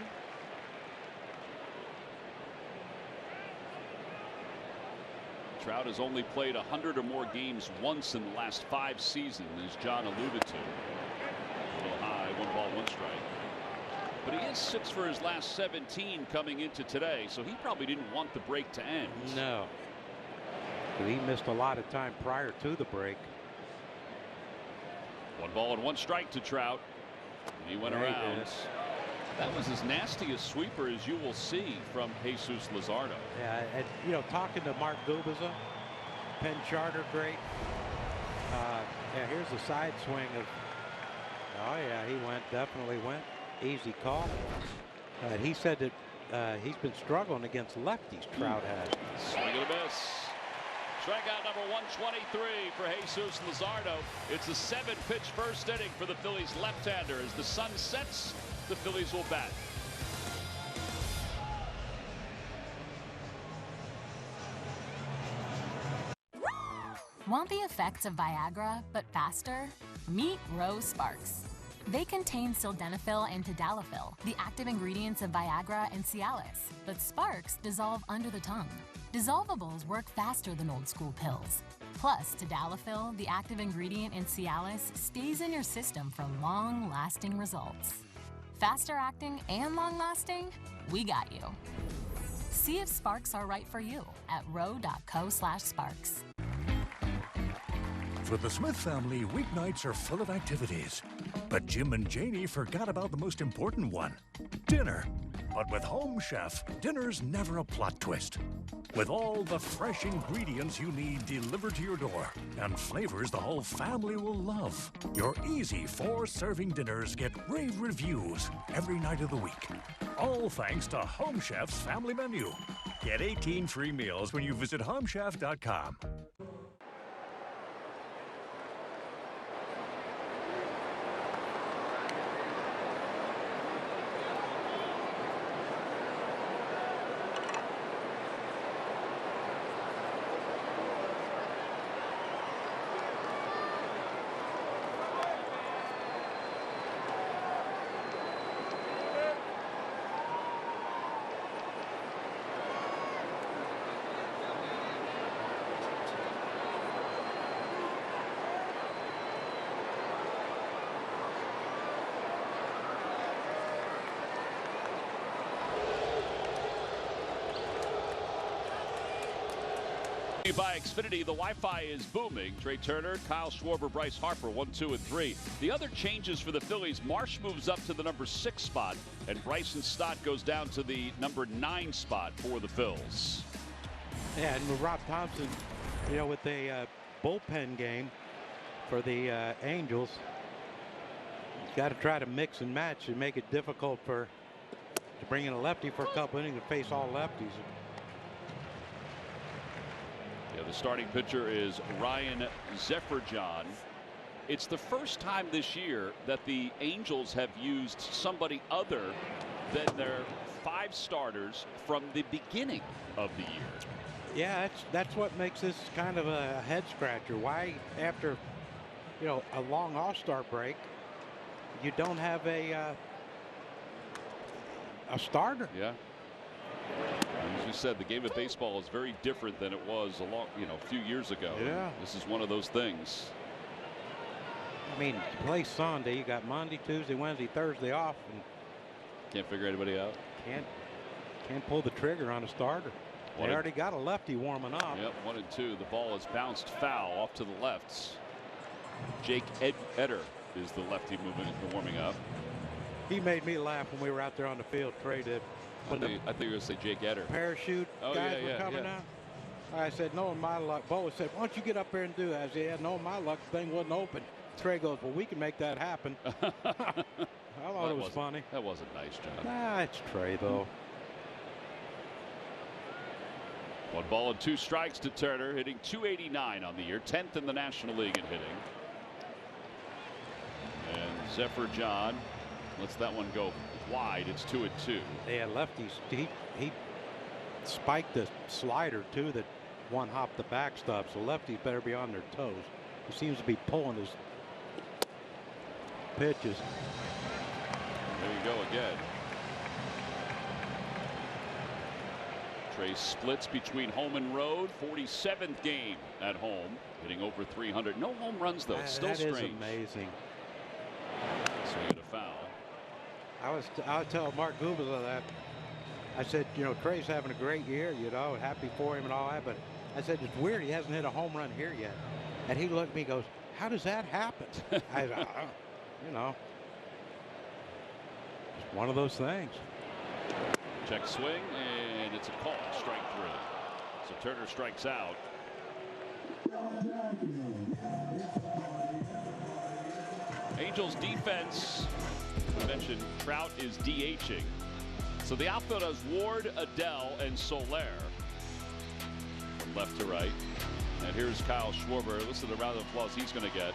Trout has only played 100 or more games once in the last 5 seasons, as John alluded to. A little high, 1 ball, 1 strike. But he is 6 for his last 17 coming into today, so he probably didn't want the break to end. No. But he missed a lot of time prior to the break. 1 ball and 1 strike to Trout. And he went around. That was as nasty a sweeper as you will see from Jesús Luzardo. Yeah, and you know, talking to Mark Gubas, Penn Charter, great. Yeah, here's the side swing of. Oh yeah, he definitely went. Easy call. He said that he's been struggling against lefties. Trout has. Swing and a miss. Strikeout number 123 for Jesús Luzardo. It's a 7-pitch first inning for the Phillies left-hander. As the sun sets, the Phillies will bat. Want the effects of Viagra, but faster? Meet Rose Sparks. They contain sildenafil and tadalafil, the active ingredients of Viagra and Cialis, but Sparks dissolve under the tongue. Dissolvables work faster than old school pills. Plus, tadalafil, the active ingredient in Cialis, stays in your system for long-lasting results. Faster acting and long-lasting? We got you. See if Sparks are right for you at ro.co/sparks. For the Smith family, weeknights are full of activities. But Jim and Janie forgot about the most important one, dinner. But with Home Chef, dinner's never a plot twist. With all the fresh ingredients you need delivered to your door and flavors the whole family will love. Your easy 4-serving dinners get rave reviews every night of the week. All thanks to Home Chef's family menu. Get 18 free meals when you visit homechef.com. By Xfinity, the Wi-Fi is booming. Trey Turner, Kyle Schwarber, Bryce Harper, 1, 2, and 3. The other changes for the Phillies, Marsh moves up to the number 6 spot, and Bryson Stott goes down to the number 9 spot for the Phils. Yeah, and with Rob Thompson, you know, with the bullpen game for the Angels, you got to try to mix and match and make it difficult to bring in a lefty for a couple innings and face all lefties. Yeah, the starting pitcher is Ryan Zeferjahn. It's the first time this year that the Angels have used somebody other than their 5 starters from the beginning of the year. Yeah, that's what makes this kind of a head scratcher. Why, after a long All-Star break, you don't have a starter? Yeah. As you said, the game of baseball is very different than it was a few years ago. Yeah. This is one of those things. I mean, to play Sunday, you got Monday, Tuesday, Wednesday, Thursday off, and can't figure anybody out. Can't pull the trigger on a starter. They already got a lefty warming up. Yep, 1 and 2. The ball is bounced foul off to the left. Jake Eder is the lefty warming up. He made me laugh when we were out there on the field. Trey did. I think you were going to say Jake Eder. Parachute guys were coming out. I said, knowing my luck. Bo said, why don't you get up there and do that? I said, yeah, knowing my luck, the thing wasn't open. Trey goes, well, we can make that happen. I thought it was funny. That wasn't nice, John. Nah, it's Trey, though. 1 ball and 2 strikes to Turner, hitting .289 on the year, 10th in the National League in hitting. And Zeferjahn lets that one go wide. It's 2 and 2. Yeah, lefties. He spiked the slider too that one hopped the backstop. So lefties better be on their toes. He seems to be pulling his pitches. There you go again. Trey splits between home and road. 47th game at home, hitting over 300. No home runs though. It's still strange. That is amazing. Swing and a foul. I was telling Mark Gubala that. I said, Trey's having a great year, happy for him and all that. But I said, it's weird he hasn't hit a home run here yet. And he looked at me and goes, how does that happen? I it's one of those things. Check swing, and it's a call. Strike 3. So Turner strikes out. Angels defense. I mentioned Trout is DHing. So the outfield has Ward, Adele, and Soler. From left to right. And here's Kyle Schwarber. Listen to the round of applause he's going to get.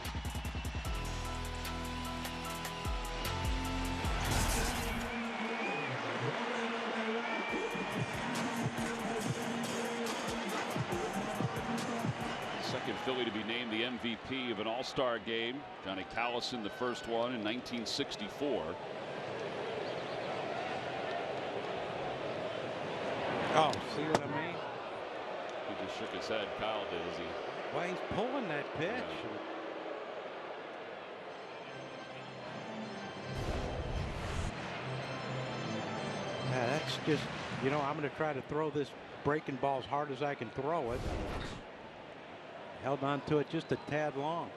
Second Philly to be MVP of an All-Star game. Johnny Callison, the first one in 1964. Oh, see what I mean? He just shook his head. Kyle did, as he. Well, he's pulling that pitch. Yeah, that's just, you know, I'm going to try to throw this breaking ball as hard as I can throw it. Held on to it just a tad long.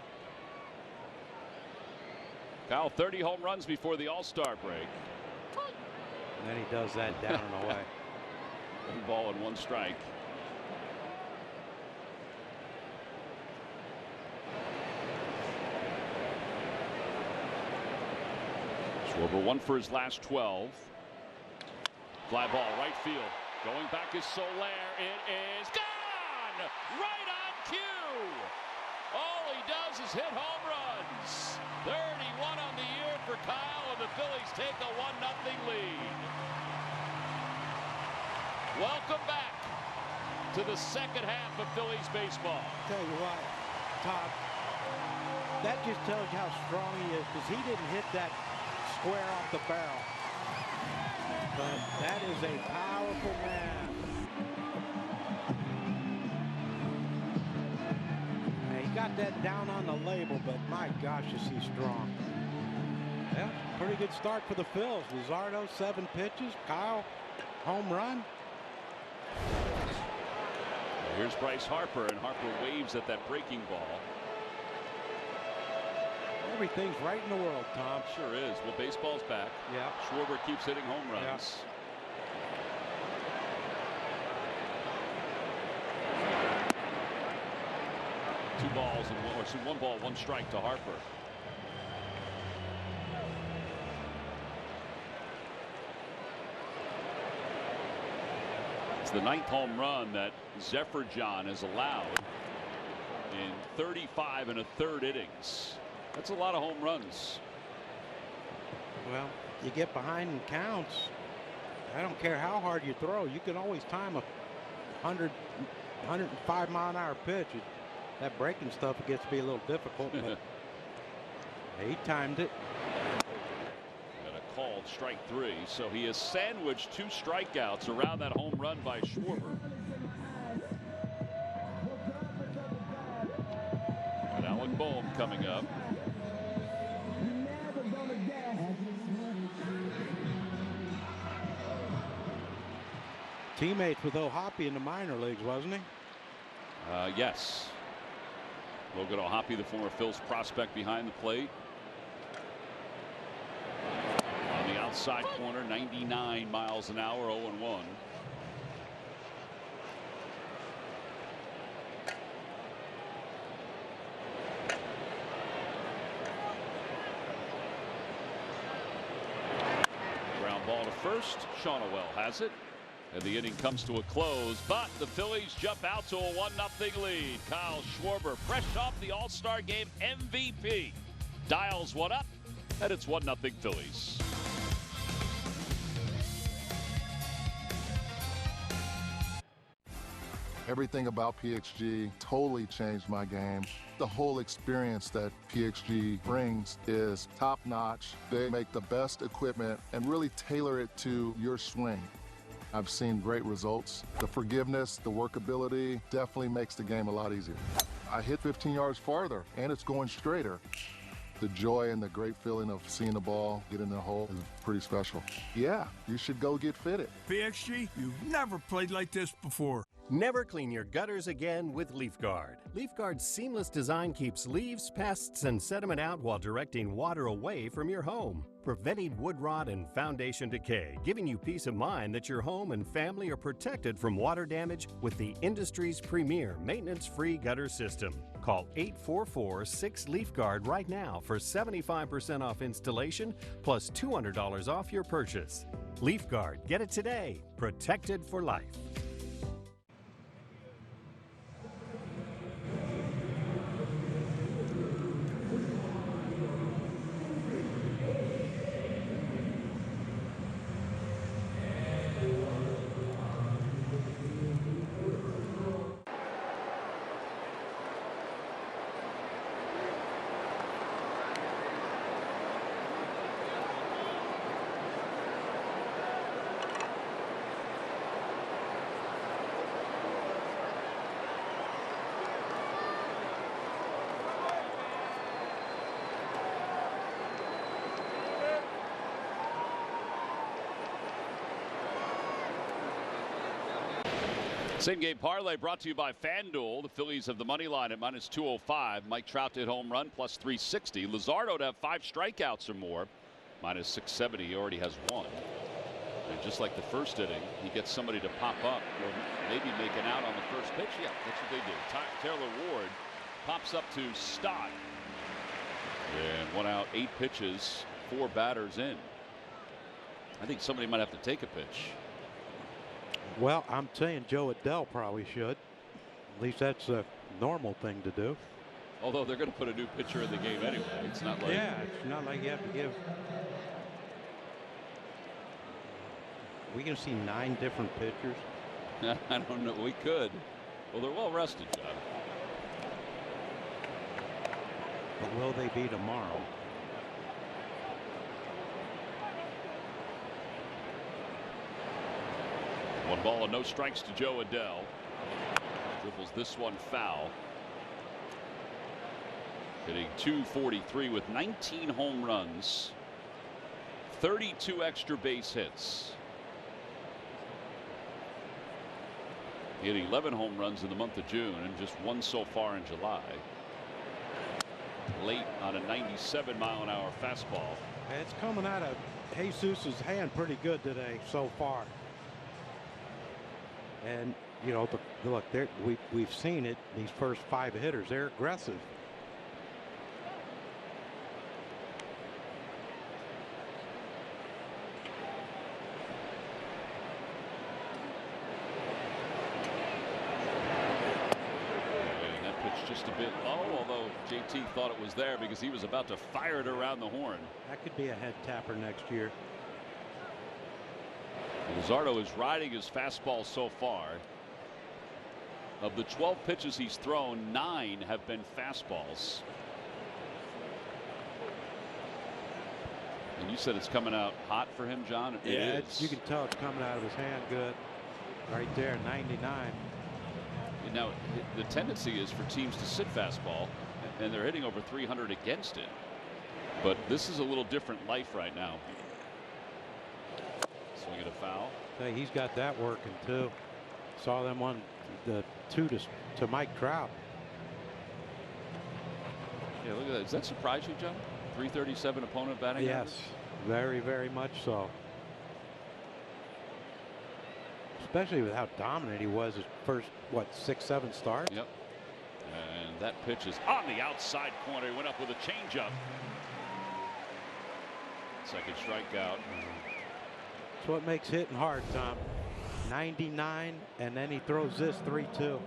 Kyle, 30 home runs before the All-Star break. And then he does that down and away. 1 ball and 1 strike. Schwarber 1 for his last 12. Fly ball right field. Going back is Soler. It is gone! Right on cue! All he does is hit home runs. 31 on the year for Kyle, and the Phillies take a 1-0 lead. Welcome back to the second half of Phillies baseball. Tell you what, Todd, that just tells you how strong he is, because he didn't hit that square off the barrel. But that is a powerful man. He got that down on the label, but my gosh, is he strong. Yeah, pretty good start for the Phils. Luzardo, 7 pitches. Kyle, home run. Here's Bryce Harper, and Harper waves at that breaking ball. Everything's right in the world, Tom. Sure is. Well, baseball's back. Yeah. Schwarber keeps hitting home runs. Yeah. 2 balls and 1 ball, 1 strike to Harper. It's the 9th home run that Zeferjahn has allowed in 35 1/3 innings. That's a lot of home runs. Well, you get behind in counts. I don't care how hard you throw. You can always time a 105 mile-an-hour pitch. That breaking stuff, it gets to be a little difficult, but he timed it. Got a called strike 3, so he has sandwiched 2 strikeouts around that home run by Schwarber. And Alec Boehm coming up. Teammates with O'Hoppe in the minor leagues, wasn't he? Yes. Logan O'Hoppe, the former Phil's prospect behind the plate. On the outside corner, 99 miles an hour, 0-1. Ground ball to first. Shonowell has it. And the inning comes to a close, but the Phillies jump out to a 1-0 lead. Kyle Schwarber, fresh off the All-Star Game MVP, dials one up, and it's 1-0 Phillies. Everything about PXG totally changed my game. The whole experience that PXG brings is top-notch. They make the best equipment and really tailor it to your swing. I've seen great results. The forgiveness, the workability definitely makes the game a lot easier. I hit 15 yards farther, and it's going straighter. The joy and the great feeling of seeing the ball get in the hole is pretty special. Yeah, you should go get fitted. PXG, you've never played like this before. Never clean your gutters again with LeafGuard. LeafGuard's seamless design keeps leaves, pests, and sediment out while directing water away from your home, preventing wood rot and foundation decay, giving you peace of mind that your home and family are protected from water damage with the industry's premier maintenance-free gutter system. Call 844-6LeafGuard right now for 75% off installation plus $200 off your purchase. LeafGuard, get it today. Protected for life. Same game parlay brought to you by FanDuel. The Phillies have the money line at -205. Mike Trout did home run +360. Luzardo to have 5 strikeouts or more -670. He already has 1. And just like the first inning, he gets somebody to pop up or maybe make an out on the first pitch. Yeah, that's what they do. Taylor Ward pops up to Stott. And 1 out, 8 pitches, 4 batters in. I think somebody might have to take a pitch. Well, I'm saying Joe Adell probably should. At least that's a normal thing to do. Although they're going to put a new pitcher in the game anyway. It's not like. Yeah, it's not like you have to give. We can see 9 different pitchers. I don't know. We could. Well, they're well rested, John. But will they be tomorrow? One ball and no strikes to Joe Adell. Dribbles this one foul. Hitting .243 with 19 home runs, 32 extra base hits. He had 11 home runs in the month of June and just 1 so far in July. Late on a 97-mile-an-hour fastball. It's coming out of Jesus's hand pretty good today so far. And you know, look, we've seen it. These first 5 hitters, they're aggressive. And that pitch just a bit low, although JT thought it was there because he was about to fire it around the horn. That could be a head tapper next year. Luzardo is riding his fastball so far. Of the 12 pitches he's thrown, 9 have been fastballs. And you said it's coming out hot for him, John. It is. You can tell it's coming out of his hand good. Right there, 99. And now the tendency is for teams to sit fastball, and they're hitting over 300 against it. But this is a little different life right now. Swing at a foul. Hey, he's got that working too. Saw them on the 2 to Mike Trout. Yeah, look at that. Does that surprise you, John? 337 opponent batting average? Yes, very, very much so. Especially with how dominant he was his first, what, 6-7 starts? Yep. And that pitch is on the outside corner. He went up with a changeup. Second strikeout. That's what makes hitting hard, Tom. 99, and then he throws this 3-2.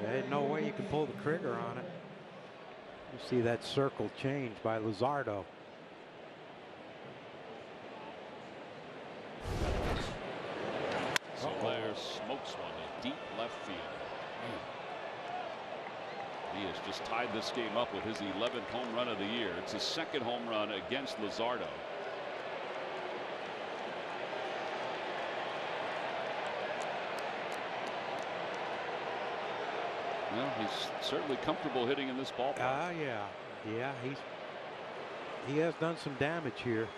There ain't no way you can pull the trigger on it. You see that circle change by Luzardo. Soler smokes one to deep left field. He has just tied this game up with his 11th home run of the year. It's his 2nd home run against Luzardo. Well, he's certainly comfortable hitting in this ballpark. Yeah, he has done some damage here.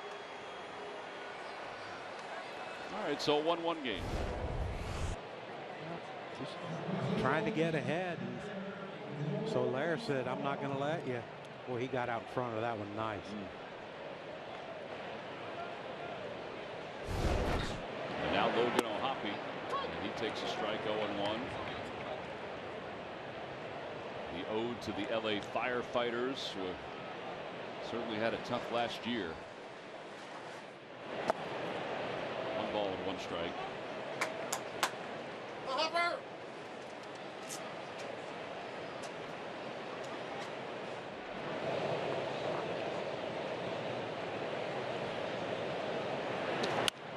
All right, so 1-1 game. Just trying to get ahead, and Soler said, "I'm not going to let you." Well, he got out in front of that one nice. And now Logan O'Hoppe, and he takes a strike 0-1. The ode to the LA Firefighters, who certainly had it tough last year. 1 ball and 1 strike.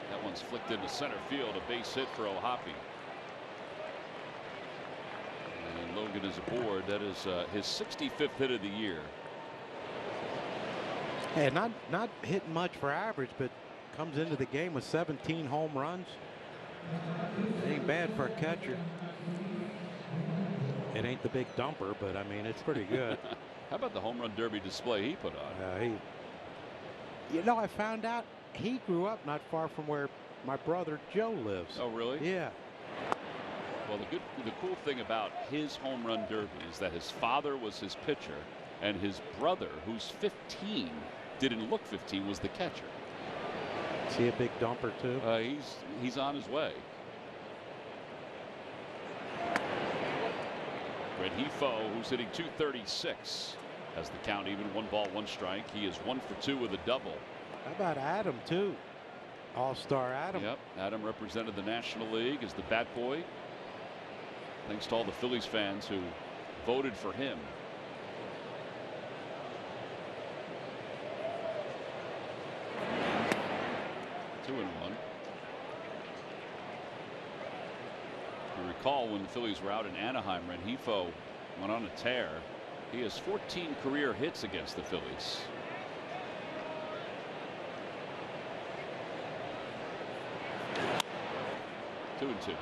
That one's flicked into center field, a base hit for O'Hoppe. And Logan is aboard. That is his 65th hit of the year. Hey, not hitting much for average, but comes into the game with 17 home runs. It ain't bad for a catcher. It ain't the big dumper, but I mean, it's pretty good. How about the home run derby display he put on? You know, I found out he grew up not far from where my brother Joe lives. Oh, really? Yeah. Well, the cool thing about his home run derby is that his father was his pitcher, and his brother, who's 15, didn't look 15, was the catcher. Is he a big dumper too? He's on his way. Rengifo, who's hitting .236, has the count even. 1 ball, 1 strike. He is 1 for 2 with a double. How about Adam too? All-star Adam. Yep, Adam represented the National League as the bat boy. Thanks to all the Phillies fans who voted for him. Two and one. You recall when the Phillies were out in Anaheim, Rengifo went on a tear. He has 14 career hits against the Phillies. Two and two.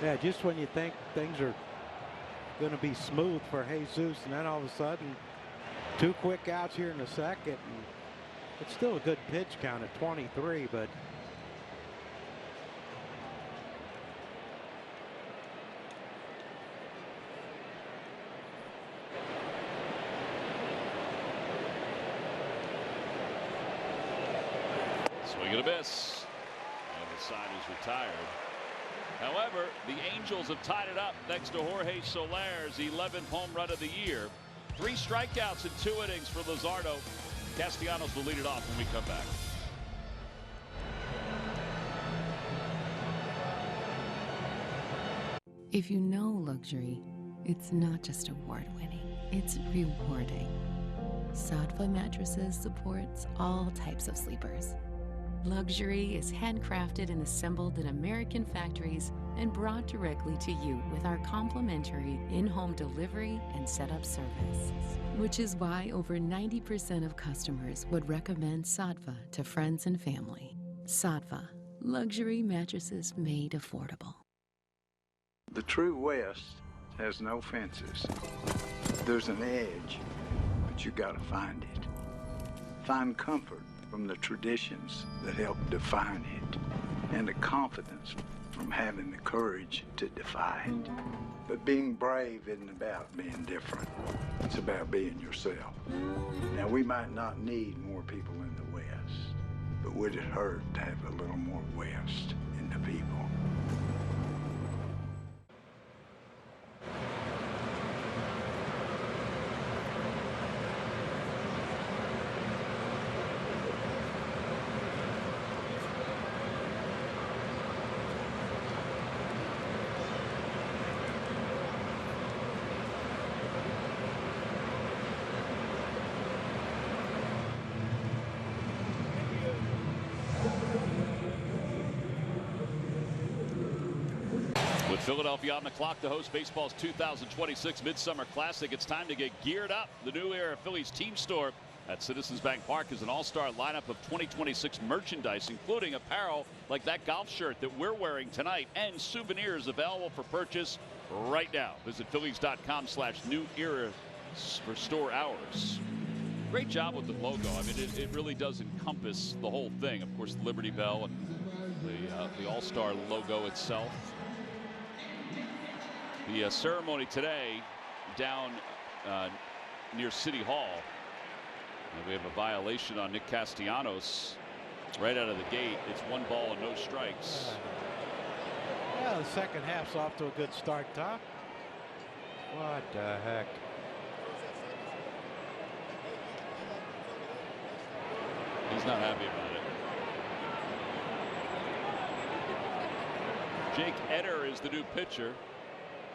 Yeah, just when you think things are going to be smooth for Jesus, and then all of a sudden 2 quick outs here in the second. And it's still a good pitch count at 23, but swing and a miss. And the side is retired. However, the Angels have tied it up thanks to Jorge Soler's 11th home run of the year. 3 strikeouts in 2 innings for Luzardo. Castellanos will lead it off when we come back. If you know luxury, it's not just award-winning, it's rewarding. Sadva Mattresses supports all types of sleepers. Luxury is handcrafted and assembled in American factories and brought directly to you with our complimentary in-home delivery and setup service. Which is why over 90% of customers would recommend Sadva to friends and family. Sadva, luxury mattresses made affordable. The true West has no fences. There's an edge, but you gotta find it. Find comfort from the traditions that help define it, and the confidence from having the courage to defy it. But being brave isn't about being different. It's about being yourself. Now, we might not need more people in the West, but would it hurt to have a little more West in the people? Philadelphia on the clock to host baseball's 2026 Midsummer Classic. It's time to get geared up. The new era Phillies team store at Citizens Bank Park is an all-star lineup of 2026 merchandise, including apparel like that golf shirt that we're wearing tonight, and souvenirs available for purchase right now. Visit Phillies.com/new era for store hours. Great job with the logo. I mean, it really does encompass the whole thing. Of course, the Liberty Bell and the all-star logo itself. The ceremony today down near City Hall. And we have a violation on Nick Castellanos right out of the gate. It's 1 ball and no strikes. Yeah, the second half's off to a good start, Tom. What the heck? He's not happy about it. Jake Eder is the new pitcher.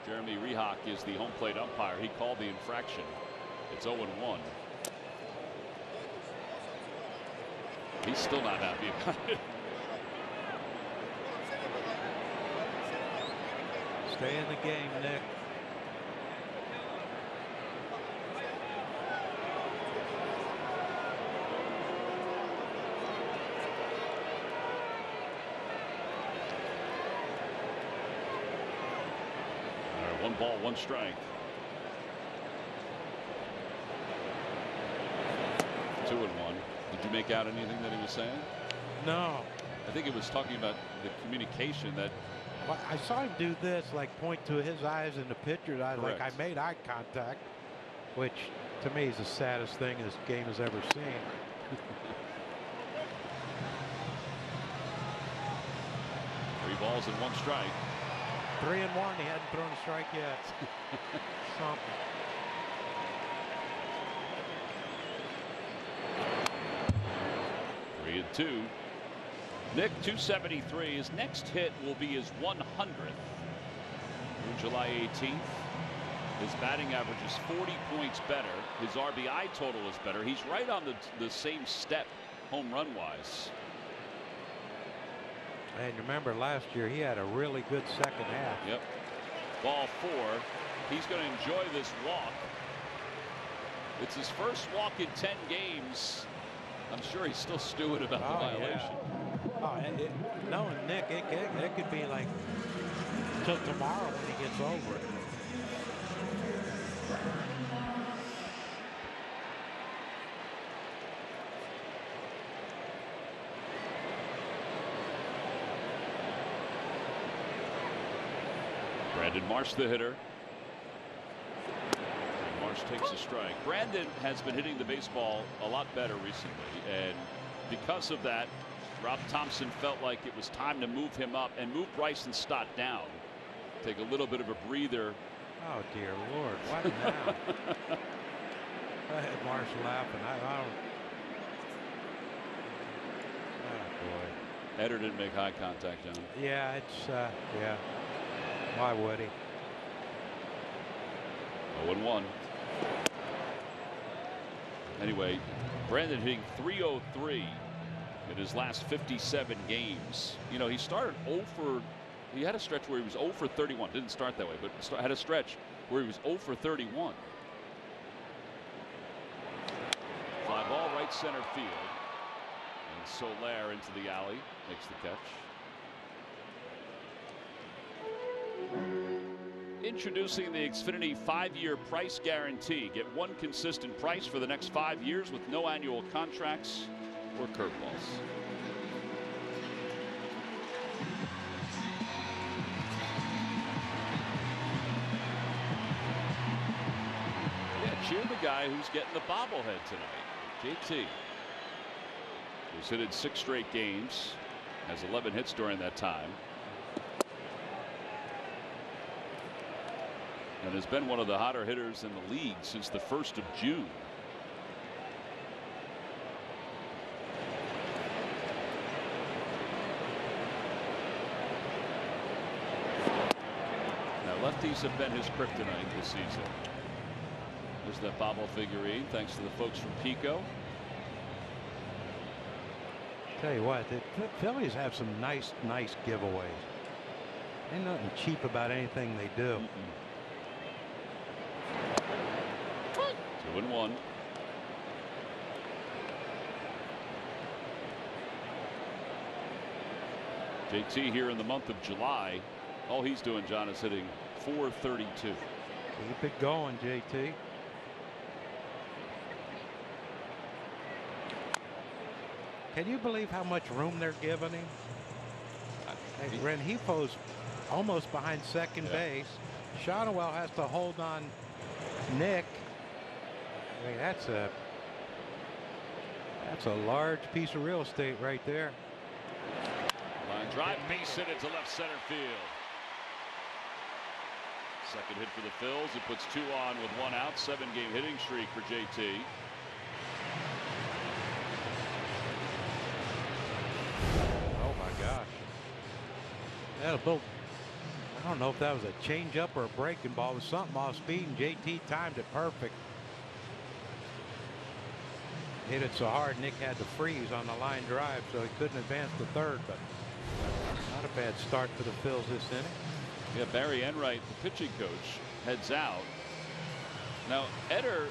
Jeremy Rehak is the home plate umpire. He called the infraction. It's 0-1. He's still not happy about it. Stay in the game, Nick. All right, 1 ball, 1 strike. 2-1. Did you make out anything that he was saying? No. I think it was talking about the communication that. Well, I saw him do this, like point to his eyes and the pitcher's eyes, Correct. like I made eye contact, which to me is the saddest thing this game has ever seen. 3 balls and 1 strike. 3-1. He hadn't thrown a strike yet. Something. Three and 2. Nick, 273. His next hit will be his 100th through July 18th. His batting average is 40 points better. His RBI total is better. He's right on the same step home run wise. And remember last year he had a really good second half. Yep. Ball 4. He's going to enjoy this walk. It's his first walk in 10 games. I'm sure he's still stewing about the violation. Yeah. Knowing Nick, it could be like till tomorrow when he gets over it. Brandon Marsh, the hitter. Marsh takes a strike. Brandon has been hitting the baseball a lot better recently, and because of that, Rob Thompson felt like it was time to move him up and move Bryson Stott down. Take a little bit of a breather. Oh dear Lord, what now? I had Marsh laughing. I don't. Oh boy. Eder didn't make eye contact, John. Yeah, it's yeah. Why would he? 0-1. Anyway, Brandon hitting .303 in his last 57 games. You know, he started 0 for. He had a stretch where he was 0 for 31. Didn't start that way, but had a stretch where he was 0 for 31. Fly ball right center field. And Soler into the alley makes the catch. Introducing the Xfinity 5-year price guarantee. Get one consistent price for the next 5 years with no annual contracts or curveballs. Yeah, cheer the guy who's getting the bobblehead tonight. JT, who's hit in 6 straight games, has 11 hits during that time. And has been one of the hotter hitters in the league since the 1st of June. Now lefties have been his kryptonite this season. There's that bobble figurine thanks to the folks from Pico. Tell you what, the Phillies have some nice giveaways. Ain't nothing cheap about anything they do. 2-1. JT here in the month of July. All he's doing, John, is hitting .432. Keep it going, JT. Can you believe how much room they're giving him? Renjifo's almost behind second base. Shotwell has to hold on Nick. I mean, that's a large piece of real estate right there. Line drive, base hit into left center field. Second hit for the Phils. It puts 2 on with 1 out. 7-game hitting streak for JT. Oh my gosh. That a little, I don't know if that was a changeup or a breaking ball. It was something off speed, and JT timed it perfect. Hit it so hard Nick had to freeze on the line drive, so he couldn't advance to third, but not a bad start for the Phils this inning. Yeah, Barry Enright, the pitching coach, heads out. Now, Eder,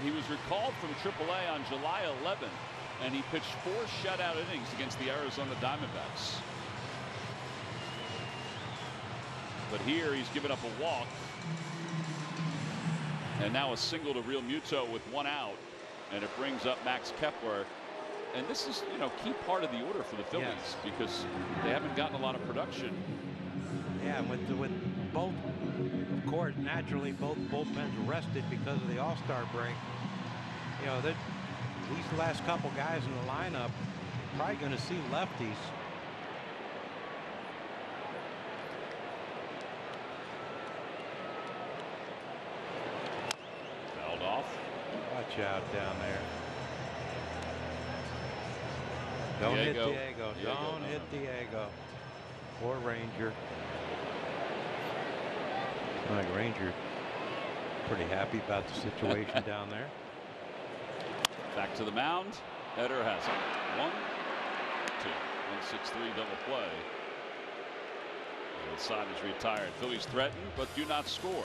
he was recalled from AAA on July 11th, and he pitched 4 shutout innings against the Arizona Diamondbacks. But here he's given up a walk, and now a single to Real Muto with 1 out. And it brings up Max Kepler And this is, key part of the order for the Phillies because they haven't gotten a lot of production. Yeah, with both, of course, naturally both bullpens rested because of the All-Star break. These last couple guys in the lineup probably going to see lefties. Fouled off. Watch out down there. Don't hit Diego. Don't hit Diego. Or Ranger. Like Ranger, pretty happy about the situation down there. Back to the mound. Header has it. 1, 2, 1-6-3 double play. The side is retired. Phillies threaten but do not score.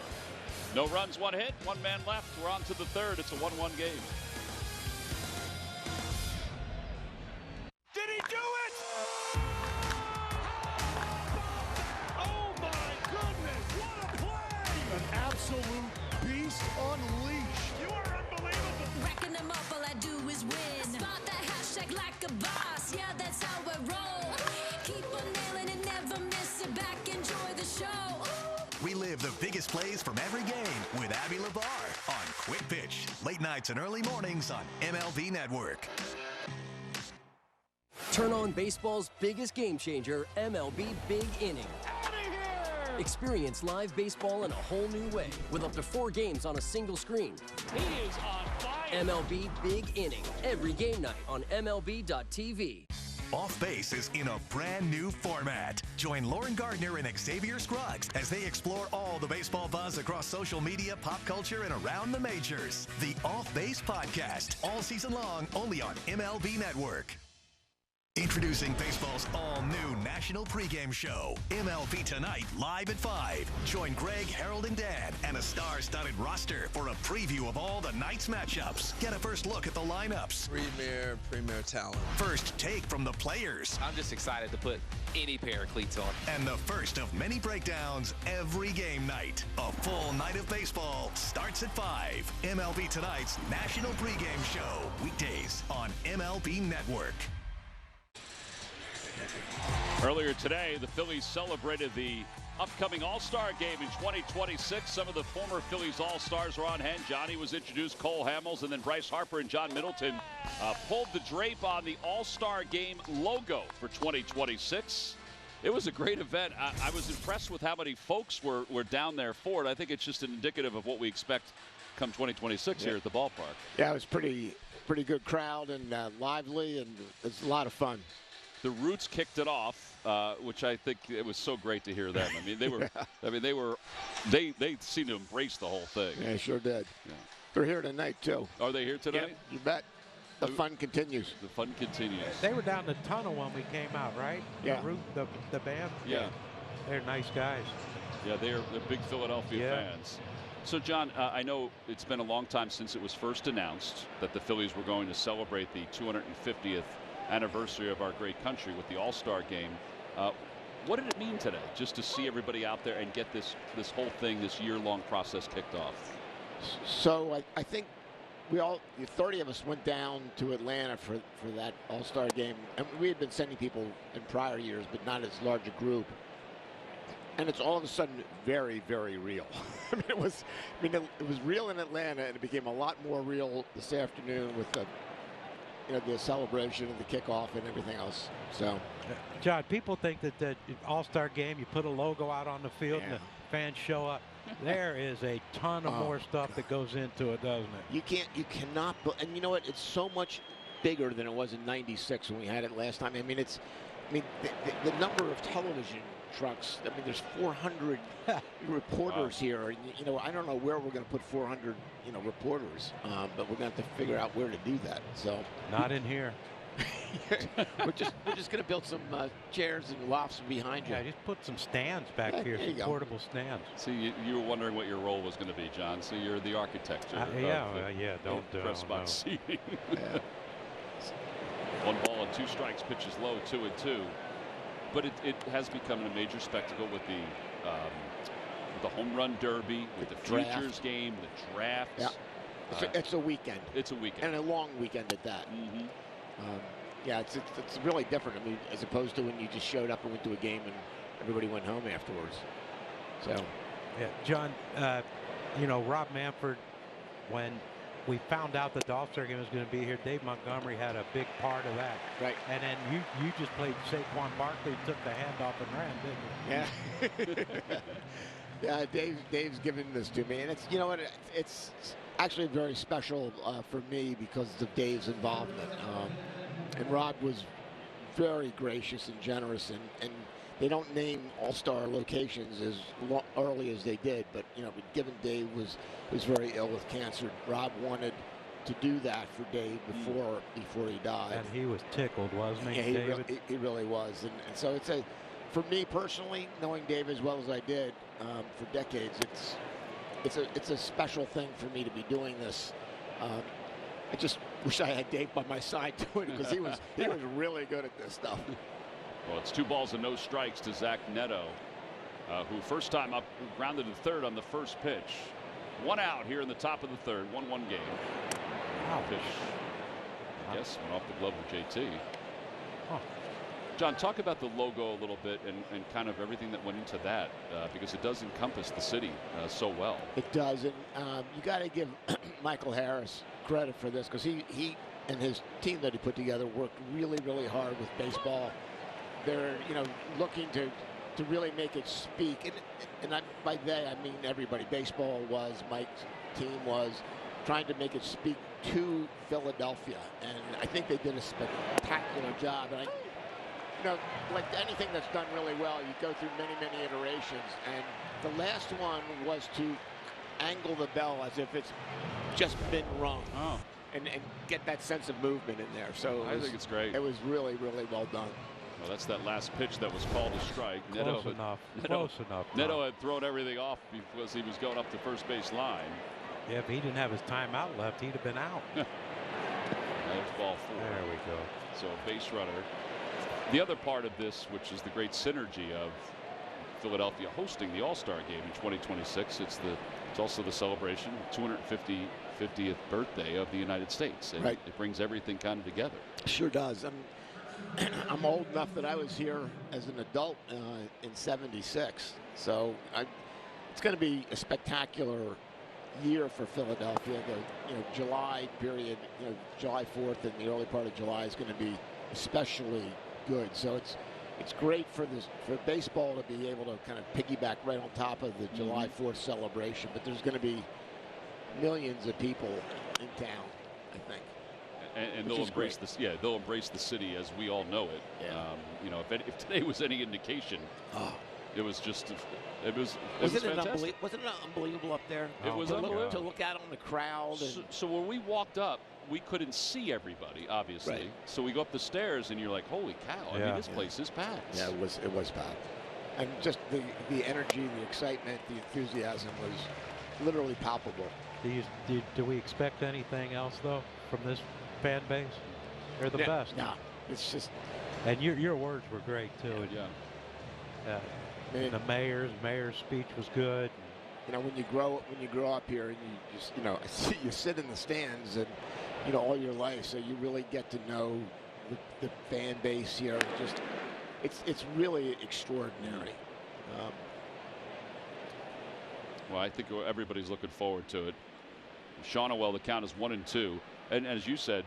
No runs, 1 hit, 1 man left. We're on to the third. It's a 1-1 game. Did he do it? Oh my goodness, what a play! An absolute beast unleashed. You are unbelievable. Racking them up, all I do is win. Spot that hashtag like a boss. Yeah, that's how I roll. Keep on nailing it, never miss it. Back, enjoy the show. Relive the biggest plays from every game with Abby LeVar on Quick Pitch. Late nights and early mornings on MLB Network. Turn on baseball's biggest game changer, MLB Big Inning. Experience live baseball in a whole new way with up to 4 games on a single screen. He is on fire. MLB Big Inning, every game night on MLB.tv. Off Base is in a brand new format. Join Lauren Gardner and Xavier Scruggs as they explore all the baseball buzz across social media, pop culture, and around the majors. The Off Base Podcast, all season long, only on MLB Network. Introducing baseball's all-new national pregame show, MLB Tonight, live at 5. Join Greg, Harold, and Dan, and a star-studded roster for a preview of all the night's matchups. Get a first look at the lineups. Premier talent. First take from the players. I'm just excited to put any pair of cleats on. And the first of many breakdowns every game night. A full night of baseball starts at 5. MLB Tonight's national pregame show, weekdays on MLB Network. Earlier today, the Phillies celebrated the upcoming All-Star game in 2026. Some of the former Phillies All-Stars were on hand. Johnny was introduced, Cole Hamels, and then Bryce Harper and John Middleton pulled the drape on the All-Star game logo for 2026. It was a great event. I was impressed with how many folks were down there for it. I think it's just indicative of what we expect come 2026 here at the ballpark. Yeah, it was pretty good crowd and lively, and it's a lot of fun. The Roots kicked it off, which I think it was so great to hear them. I mean, they were, they seemed to embrace the whole thing. Yeah, sure did. Yeah. They're here tonight too. Are they here tonight? Yeah, you bet. The fun continues. The fun continues. They were down the tunnel when we came out, right? Yeah. The band. Yeah. They're nice guys. Yeah, they're big Philadelphia fans. So, John, I know it's been a long time since it was first announced that the Phillies were going to celebrate the 250th anniversary of our great country with the All-Star game. What did it mean today, just to see everybody out there and get this whole thing, this year-long process kicked off? So I think the 30 of us went down to Atlanta for that All-Star game. And we had been sending people in prior years, but not as large a group. And it's all of a sudden very, very real. It was real in Atlanta, and it became a lot more real this afternoon with the celebration and the kickoff and everything else. So, John, people think that the All-Star game, you put a logo out on the field and the fans show up. There is a ton of more stuff that goes into it, doesn't it? You cannot, and you know what? It's so much bigger than it was in '96 when we had it last time. The number of television trucks. There's 400 reporters here. I don't know where we're going to put 400, reporters, but we're going to have to figure out where to do that. So not in here. we're just going to build some chairs and lofts behind you. Yeah, just put some stands back here, some portable stands. See, you were wondering what your role was going to be, John. So you're the architect. Don't press box seating. Yeah. 1 ball and 2 strikes. Pitches low, 2-2. But it has become a major spectacle with the home run derby, with the futures game, the draft. Yeah. It's a weekend. It's a weekend. And a long weekend at that. Mm-hmm. Yeah, it's really different. I mean, as opposed to when you just showed up and went to a game and everybody went home afterwards. So, yeah, John, you know, Rob Manfred, when we found out that the All-Star game was going to be here, Dave Montgomery had a big part of that. Right. And then you just played Saquon Barkley, took the handoff and ran, didn't you? Yeah. Yeah, Dave's giving this to me, and it's, you know what, it's actually very special for me because of Dave's involvement. And Rob was very gracious and generous, and they don't name all-star locations as early as they did, but you know, given Dave was very ill with cancer, Rob wanted to do that for Dave before he died. And he was tickled, wasn't he, Yeah, David? he really was, and so it's for me personally, knowing Dave as well as I did for decades, it's a special thing for me to be doing this. I just wish I had Dave by my side doing it because he was really good at this stuff. Well, it's 2 balls and no strikes to Zach Neto, who first time up grounded to third on the first pitch. 1 out here in the top of the third, 1-1 game. Wow. Pitch, I guess, went off the glove of JT. Huh. John, talk about the logo a little bit and kind of everything that went into that, because it does encompass the city so well. It does, and you got to give Michael Harris credit for this because he and his team that he put together worked really, really hard with baseball. They're, you know, looking to really make it speak, and by they I mean everybody. Baseball was, Mike's team was trying to make it speak to Philadelphia, and I think they did a spectacular job. And you know, like anything that's done really well, you go through many, many iterations, and the last one was to angle the bell as if it's just been rung. Oh. And get that sense of movement in there. So I think it's great. It was really, really well done. Well, that's that last pitch that was called a strike. Close enough. Neto had thrown everything off because he was going up the first base line. Yeah, if he didn't have his timeout left, he'd have been out. There's ball 4. There we go. So base runner. The other part of this, which is the great synergy of Philadelphia hosting the All-Star game in 2026, it's also the celebration, 250th birthday of the United States. And right. It brings everything kind of together. Sure does. I'm old enough that I was here as an adult in '76, so it's going to be a spectacular year for Philadelphia. The July period, July 4th and the early part of July is going to be especially good. So it's great for baseball to be able to kind of piggyback right on top of the July 4th celebration. But there's going to be millions of people in town, I think. And they'll embrace this. Yeah, they'll embrace the city as we all know it. Yeah. If today was any indication, it was just. Wasn't it unbelievable up there? It was unbelievable to look out on the crowd. So when we walked up, we couldn't see everybody, obviously. Right. So we go up the stairs, and you're like, "Holy cow! I mean, this place is packed." Yeah, it was packed, and just the energy, the excitement, the enthusiasm was literally palpable. Do we expect anything else though from this fan base? They're the best. No, it's just. And your words were great too. Yeah. The mayor's speech was good. When you grow up here and you just you sit in the stands and all your life, so you really get to know the fan base here. It's really extraordinary. Well, I think everybody's looking forward to it. Shawneewell, the count is 1-2, and as you said,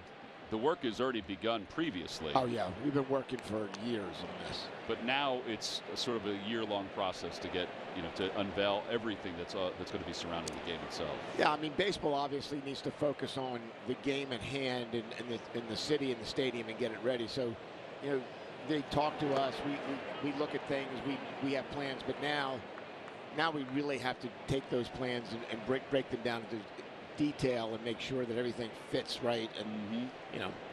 the work has already begun previously. Oh yeah, we've been working for years on this. But now it's sort of a year-long process to get, to unveil everything that's going to be surrounding the game itself. Yeah, I mean, baseball obviously needs to focus on the game at hand in the city and the stadium and get it ready. So, they talk to us. We look at things. We have plans, but now we really have to take those plans and break them down into detail and make sure that everything fits right, and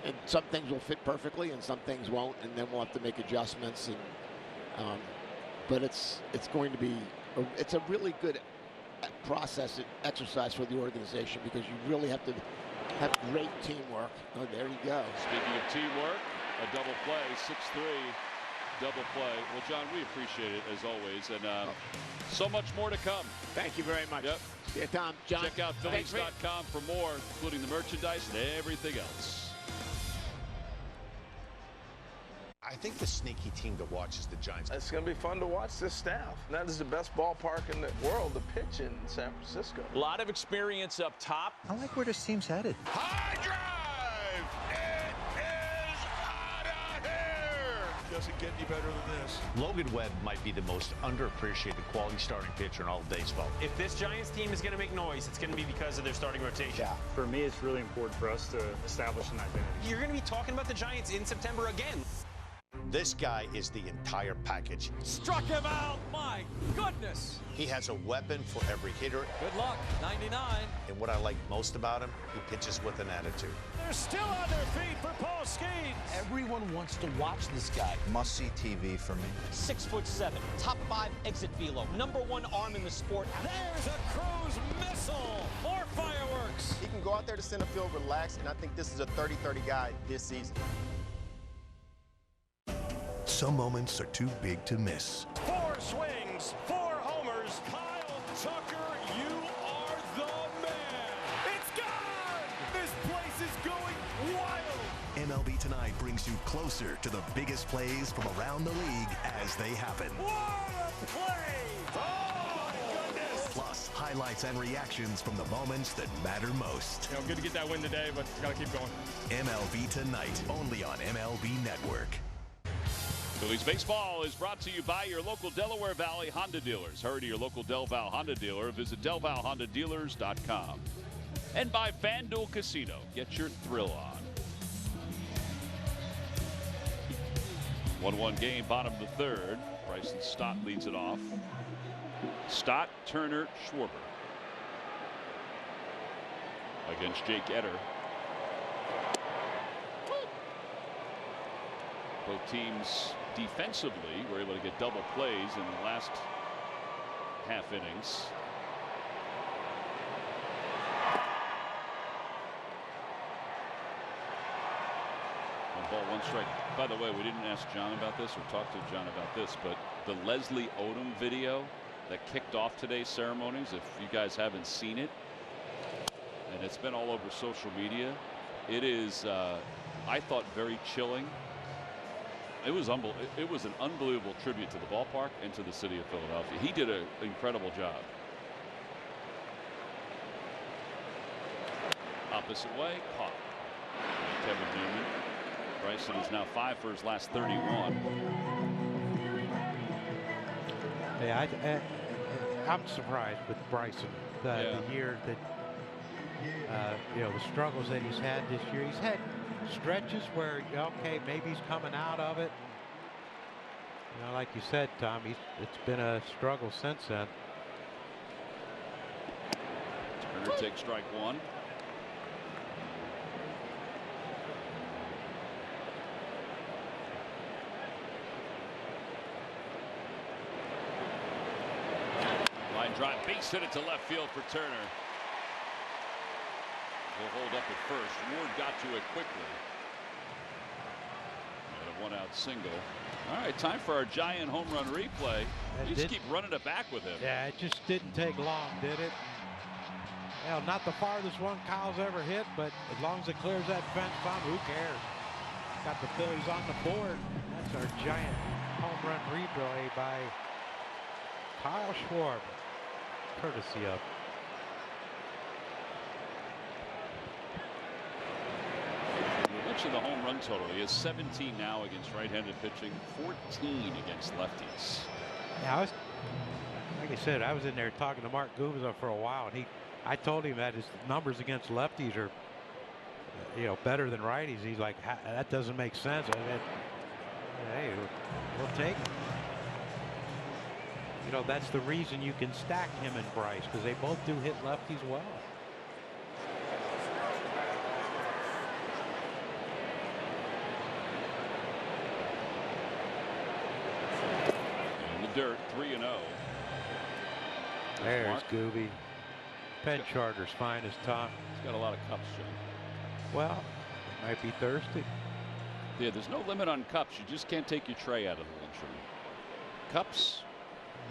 and some things will fit perfectly and some things won't, and then we'll have to make adjustments. And but it's going to be it's a really good process, exercise for the organization, because you really have to have great teamwork. Oh, there you go. Speaking of teamwork, a double play, 6-3 double play. Well, John, we appreciate it as always, and so much more to come. Thank you very much. Yep. See you, Tom. John. Check out Phillies.com for more, including the merchandise and everything else. I think the sneaky team to watch is the Giants. It's going to be fun to watch this staff. That is the best ballpark in the world to pitch in San Francisco. A lot of experience up top. I like where this team's headed. High drive! It is out of here! Doesn't get any better than this. Logan Webb might be the most underappreciated quality starting pitcher in all of baseball. If this Giants team is going to make noise, it's going to be because of their starting rotation. Yeah. For me, it's really important for us to establish an identity. You're going to be talking about the Giants in September again. This guy is the entire package. Struck him out, my goodness. He has a weapon for every hitter. Good luck, 99. And what I like most about him, he pitches with an attitude. They're still on their feet for Postgame. Everyone wants to watch this guy. Must-see TV for me. 6'7", top 5 exit velo, #1 arm in the sport. There's a cruise missile. More fireworks. He can go out there to center field, relax, and I think this is a 30-30 guy this season. Some moments are too big to miss. 4 swings, 4 homers. Kyle Tucker, you are the man. It's gone! This place is going wild. MLB Tonight brings you closer to the biggest plays from around the league as they happen. What a play! Oh, my goodness! Plus, highlights and reactions from the moments that matter most. You know, good to get that win today, but got to keep going. MLB Tonight, only on MLB Network. Phillies baseball is brought to you by your local Delaware Valley Honda dealers. Hurry to your local Del Val Honda dealer. Visit DelValHondaDealers.com. And by FanDuel Casino. Get your thrill on. 1-1 game, bottom of the third. Bryson Stott leads it off. Stott, Turner, Schwarber. Against Jake Etter. Both teams defensively were able to get double plays in the last half innings. One ball, 1 strike. By the way, we didn't ask John about this or talk to John about this, but the Leslie Odom video that kicked off today's ceremonies, if you guys haven't seen it, and it's been all over social media, it is, I thought, very chilling. It was an unbelievable tribute to the ballpark and to the city of Philadelphia. He did an incredible job. Opposite way, caught. Kevin Newman. Bryson is now 5 for his last 31. Yeah, I'm surprised with Bryson. The year that, you know, the struggles that he's had this year. He's had stretches where, okay, maybe he's coming out of it. You know, like you said, Tom, it's been a struggle since then. Turner takes strike 1. Line drive, base hit it to left field for Turner. Will hold up at first. Ward got to it quickly. And a 1-out single. All right, time for our Giant home run replay. You just keep running it back with him. Yeah, it just didn't take long, did it? Well, not the farthest one Kyle's ever hit, but as long as it clears that fence, who cares? Got the Phillies on the board. That's our Giant home run replay by Kyle Schwarber, courtesy of The home run total. He has 17 now against right-handed pitching, 14 against lefties. Yeah, like I said, I was in there talking to Mark Gubza for a while, and I told him that his numbers against lefties are, you know, better than righties. He's like, that doesn't make sense. I mean, hey, we'll take him. You know, that's the reason you can stack him and Bryce, because they both do hit lefties well. Dirt, 3-0. There's Gooby. Penn Charter's finest, Tom. He's got a lot of cups, John. Well, might be thirsty. Yeah, there's no limit on cups. You just can't take your tray out of the lunchroom. Cups?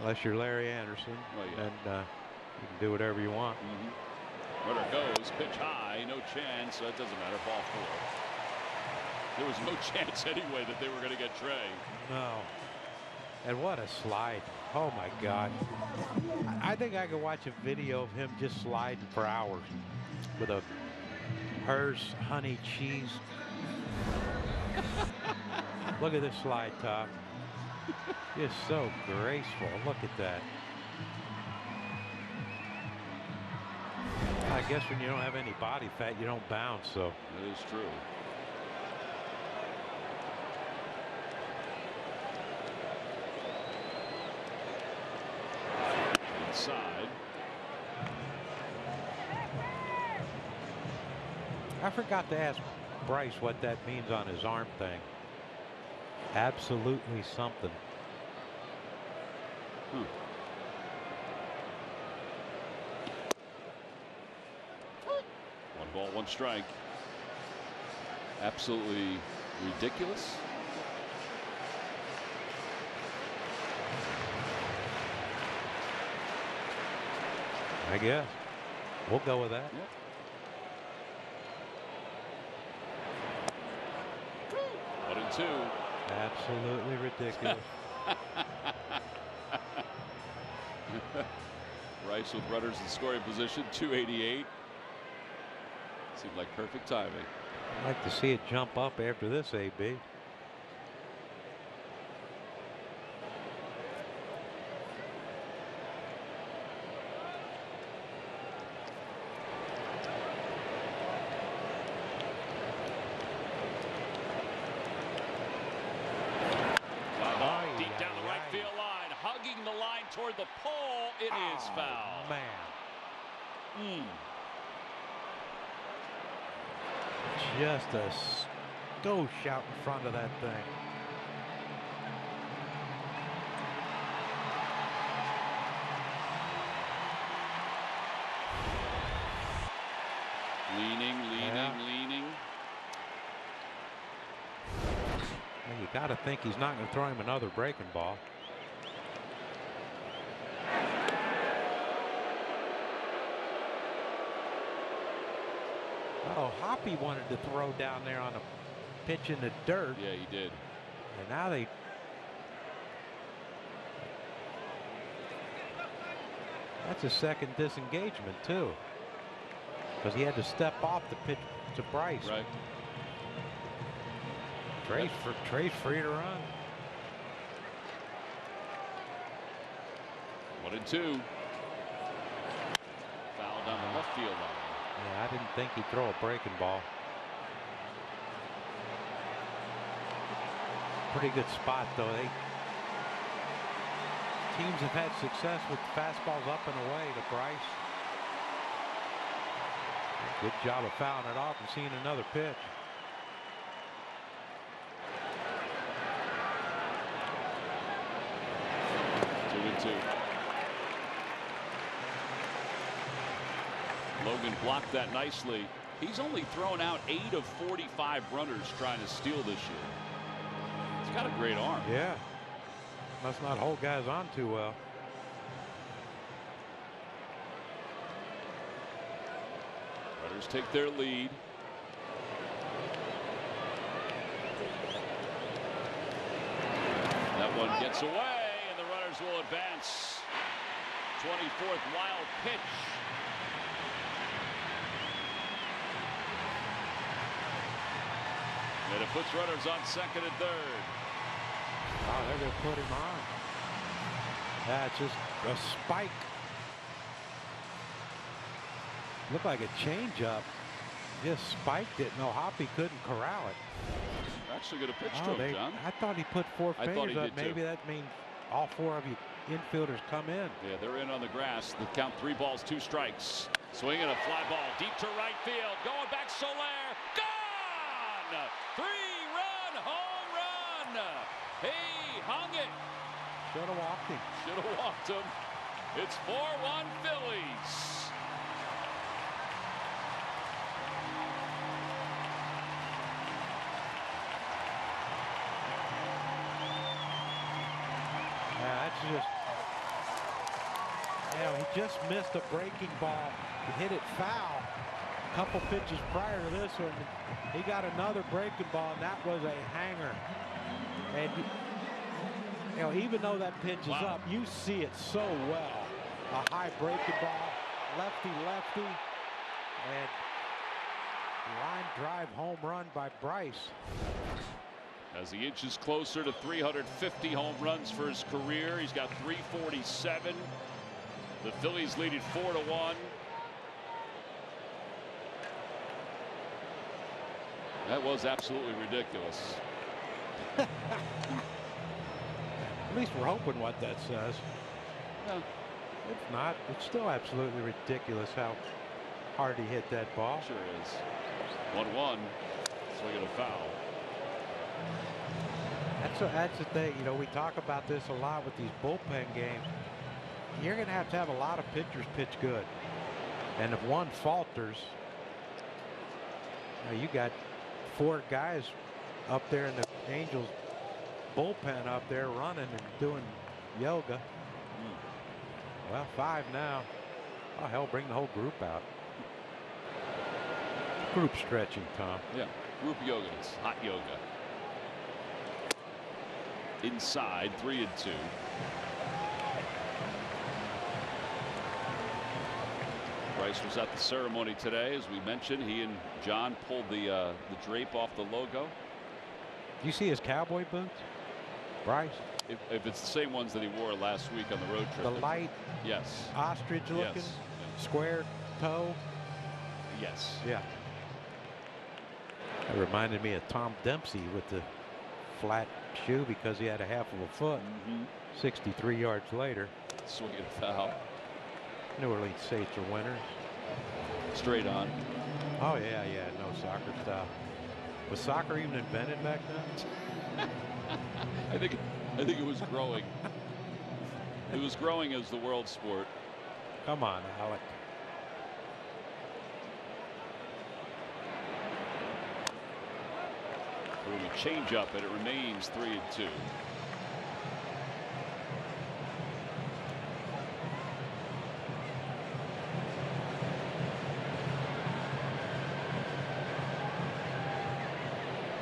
Unless you're Larry Anderson, and you can do whatever you want. Runner goes, pitch high, no chance. So that doesn't matter. Ball 4. There was no chance anyway that they were going to get Trey. No. And what a slide. Oh, my God. I think I could watch a video of him just sliding for hours with a Hers honey cheese. Look at this slide, Top. Just so graceful. Look at that. I guess when you don't have any body fat, you don't bounce, so. That is true. Inside. I forgot to ask Bryce what that means on his arm thing. Absolutely something. Hmm. One ball, one strike. Absolutely ridiculous. I guess. We'll go with that. Yep. 1-2. Absolutely ridiculous. Rice with runners in scoring position, 288. Seemed like perfect timing. I'd like to see it jump up after this, AB. Toward the pole, it is foul. Man. Just a skosh out in front of that thing. Leaning. Well, you got to think he's not going to throw him another breaking ball. Oh, Hoppy wanted to throw down there on a pitch in the dirt. Yeah, he did. And now they. That's a second disengagement, too. Because he had to step off the pitch to Bryce. Right. Trey's free to run. 1-2. Foul down the left field line. Yeah, I didn't think he'd throw a breaking ball. Pretty good spot, though. Teams have had success with fastballs up and away to Bryce. Good job of fouling it off and seeing another pitch. Two. Logan blocked that nicely. He's only thrown out 8 of 45 runners trying to steal this year. He's got a great arm. Yeah. Must not hold guys on too well. Runners take their lead. That one gets away, and the runners will advance. 24th wild pitch. And it puts runners on second and third. Oh, they're going to put him on. That's just a spike. Looked like a changeup. Just spiked it. No, Hoppy couldn't corral it. Actually going to pitch to him, John. I thought he put 4 fingers thought he up. did Maybe too. that means all 4 of you infielders come in. Yeah, they're in on the grass. The count 3 balls, 2 strikes. Swinging a fly ball deep to right field. Going back Soler. Gone! 3-run home run. He hung it. Should have walked him. Should have walked him. It's 4-1 Phillies. That's just, he just missed a breaking ball. He hit it foul. couple pitches prior to this one, he got another breaking ball, and that was a hanger. And you know, even though that pitch is up, you see it so well. A high breaking ball, lefty, and line drive home run by Bryce. As he inches closer to 350 home runs for his career, he's got 347. The Phillies lead it 4-1. That was absolutely ridiculous. At least we're hoping what that says. No. If not, it's still absolutely ridiculous how hard he hit that ball. Sure is. 1-1. Swinging a foul. That's the thing. You know, we talk about this a lot with these bullpen games. You're going to have a lot of pitchers pitch good. And if one falters, you got 4 guys up there in the Angels bullpen up there running and doing yoga. Well, 5 now. Oh, hell, bring the whole group out. Group stretching, Tom. Yeah, group yoga. It's hot yoga. Inside, 3-2. Bryce was at the ceremony today. As we mentioned, he and John pulled the drape off the logo. Do you see his cowboy boots, Bryce? If it's the same ones that he wore last week on the road trip. The light, yes, ostrich looking, square toe. Yes. Yeah. It reminded me of Tom Dempsey with the flat shoe because he had a half of a foot. 63 yards later. Swinging a foul. New Orleans Saints are winners. Straight on. Oh yeah, no soccer style. Was soccer even invented back then? I think it was growing. It was growing as the world sport. Come on, Alec. Through a changeup, and it remains 3-2.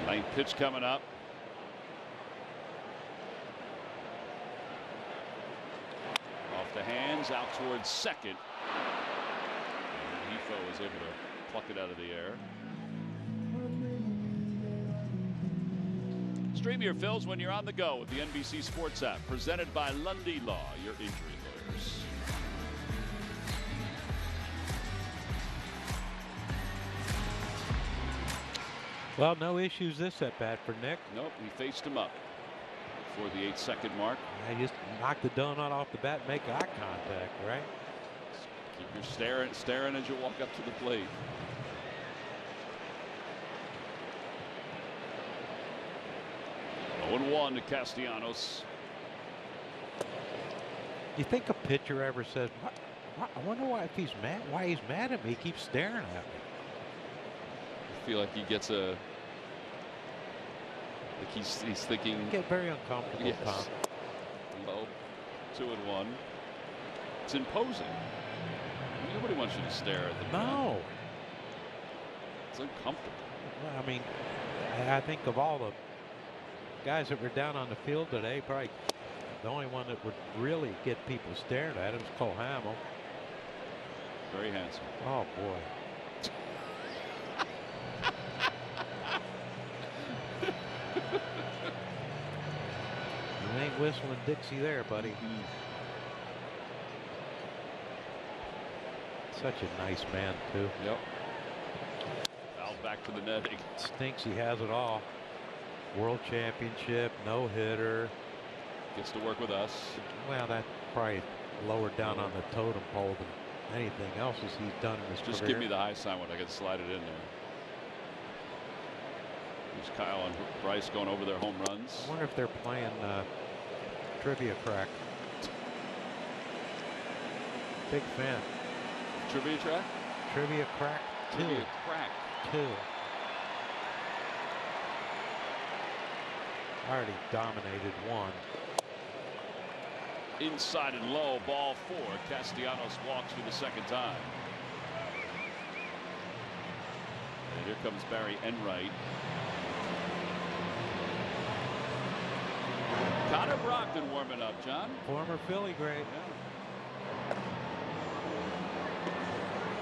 Ninth pitch coming up. Off the hands, out towards second. And Hefo is able to pluck it out of the air. Stream your Phils when you're on the go with the NBC Sports app, presented by Lundy Law, your injury lawyers. Well, no issues this at bat for Nick. Nope, he faced him up for the 8-second mark. I just knocked the donut off the bat, make eye contact, right? Keep your staring as you walk up to the plate. Oh, 1 to Castellanos. You think a pitcher ever says, I wonder why, if he's mad, why he's mad at me? He keeps staring at me. I feel like he gets like he's thinking. You get very uncomfortable, yes. Tom. Low, 2-1. It's imposing. Nobody wants you to stare at them. No. It's uncomfortable. Well, I mean, I think of all the guys that were down on the field today, probably the only one that would really get people staring at him is Cole Hamill. Very handsome. Oh boy. You ain't whistling Dixie there, buddy. Such a nice man, too. Yep. Foul back to the netting. Thinks he has it all. World championship, no hitter. Gets to work with us. Well, that's probably lower down on the totem pole than anything else as he's done in his Just career. give me the high sign when I can slide it in there. There's Kyle and Bryce going over their home runs. I wonder if they're playing Trivia Crack. Big fan. Trivia track? Trivia Crack 2. Trivia Crack 2. Already dominated 1. Inside and low, ball 4. Castellanos walks for the second time. Here comes Barry Enright. Connor Brogdon warming up, John. Former Philly great. Yeah.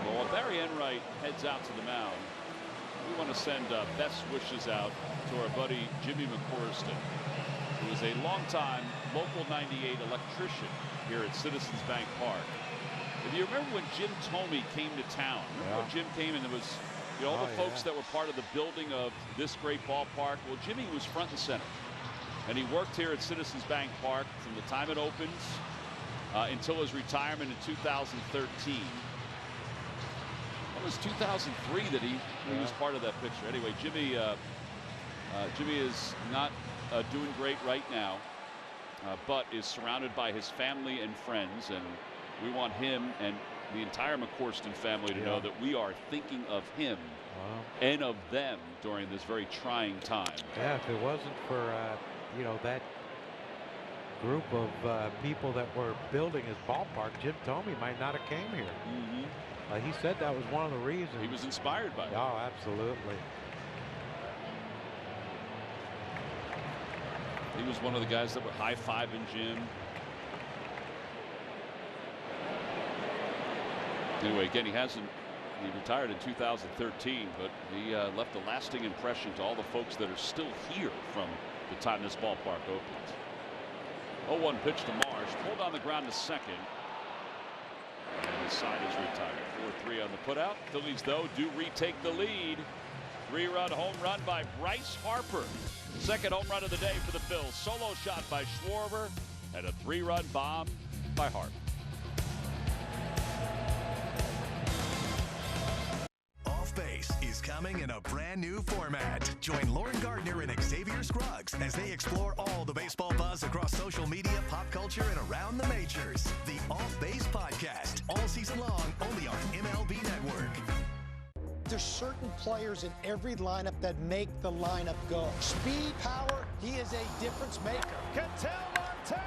Well, while Barry Enright heads out to the mound, we want to send best wishes out to our buddy Jimmy McCourston, who is a longtime local 98 electrician here at Citizens Bank Park. If you remember when Jim Thome came to town, remember when Jim came and there was all the folks that were part of the building of this great ballpark? Well, Jimmy was front and center. And he worked here at Citizens Bank Park from the time it opens until his retirement in 2013. It was 2003 that he was part of that picture. Anyway, Jimmy is not doing great right now, but is surrounded by his family and friends, and we want him and the entire McCourston family to know that we are thinking of him and of them during this very trying time. Yeah, if it wasn't for that group of people that were building his ballpark, Jim Thome might not have came here. He said that was one of the reasons. He was inspired by it. Oh, absolutely. He was one of the guys that were high-fiving Jim. Anyway, again, he retired in 2013, but he left a lasting impression to all the folks that are still here from the time this ballpark opened. 0-1 pitch to Marsh, pulled on the ground to second. And his side is retired. 4-3 on the putout. Phillies, though, do retake the lead. 3-run home run by Bryce Harper. Second home run of the day for the Phils. Solo shot by Schwarber and a 3-run bomb by Harper. Off Base is coming in a brand new format. Join Lauren Gardner and Xavier Scruggs as they explore all the baseball buzz across social media, pop culture, and around the majors. The Off Base Podcast, all season long, only on MLB Network. There's certain players in every lineup that make the lineup go. Speed, power, he is a difference maker. Ketel Marte,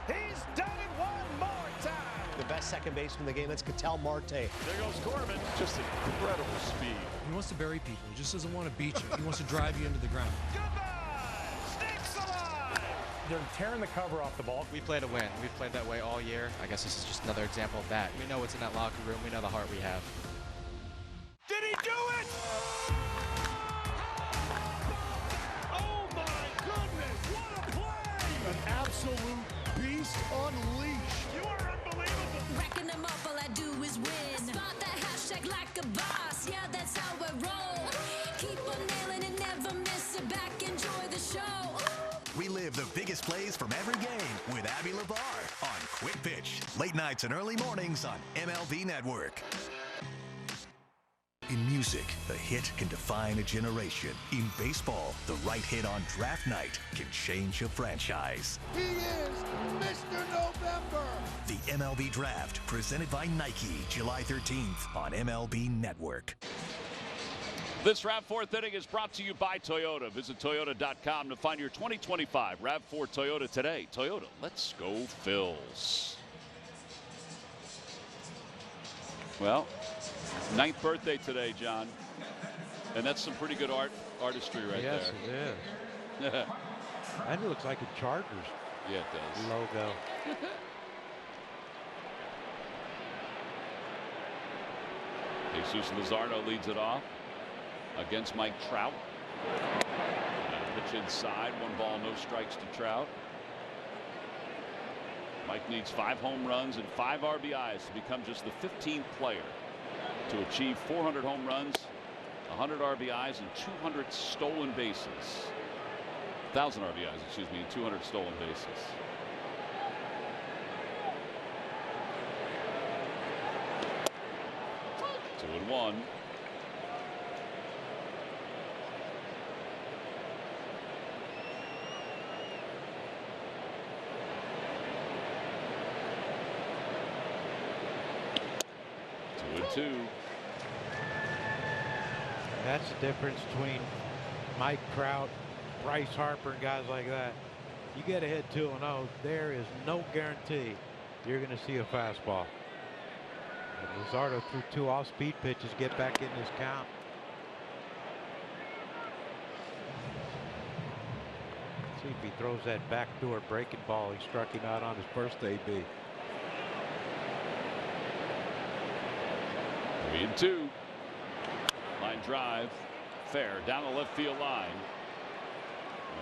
he's done it one more time. The best second baseman in the game, that's Ketel Marte. There goes Corbin, just incredible speed. He wants to bury people. He just doesn't want to beat you. He wants to drive you into the ground. They're tearing the cover off the ball. We play to win. We've played that way all year. I guess this is just another example of that. We know what's in that locker room. We know the heart we have. Did he do it? Oh my goodness, what a play! An absolute beast unleashed. You are unbelievable. Racking them up, all I do is win. Spot that hashtag like a boss. Yeah, that's how I roll. Keep on nailing and never miss it back. Enjoy the show. Relive the biggest plays from every game with Abby LeBar on Quick Pitch. Late nights and early mornings on MLB Network. In music, a hit can define a generation. In baseball, the right hit on draft night can change a franchise. He is Mr. November. The MLB Draft, presented by Nike, July 13th on MLB Network. This RAV4 inning is brought to you by Toyota. Visit Toyota.com to find your 2025 RAV4 Toyota today. Toyota, let's go Phils. Well, 9th birthday today, John. And that's some pretty good artistry right there. Yes, it is. And it looks like a Chargers yeah, it does. logo. Jesus Luzardo leads it off against Mike Trout. Pitch inside, 1 ball, no strikes to Trout. Mike needs 5 home runs and 5 RBIs to become just the 15th player to achieve 400 home runs, 100 RBIs, and 200 stolen bases. 1,000 RBIs, excuse me, and 200 stolen bases. Two and one. Two. That's the difference between Mike Trout, Bryce Harper, and guys like that. You get a hit 2-0, there is no guarantee you're going to see a fastball. And Luzardo threw 2 off-speed pitches, get back in this count. See if he throws that backdoor breaking ball. He struck him out on his first AB. 3-2. Line drive. Fair down the left field line.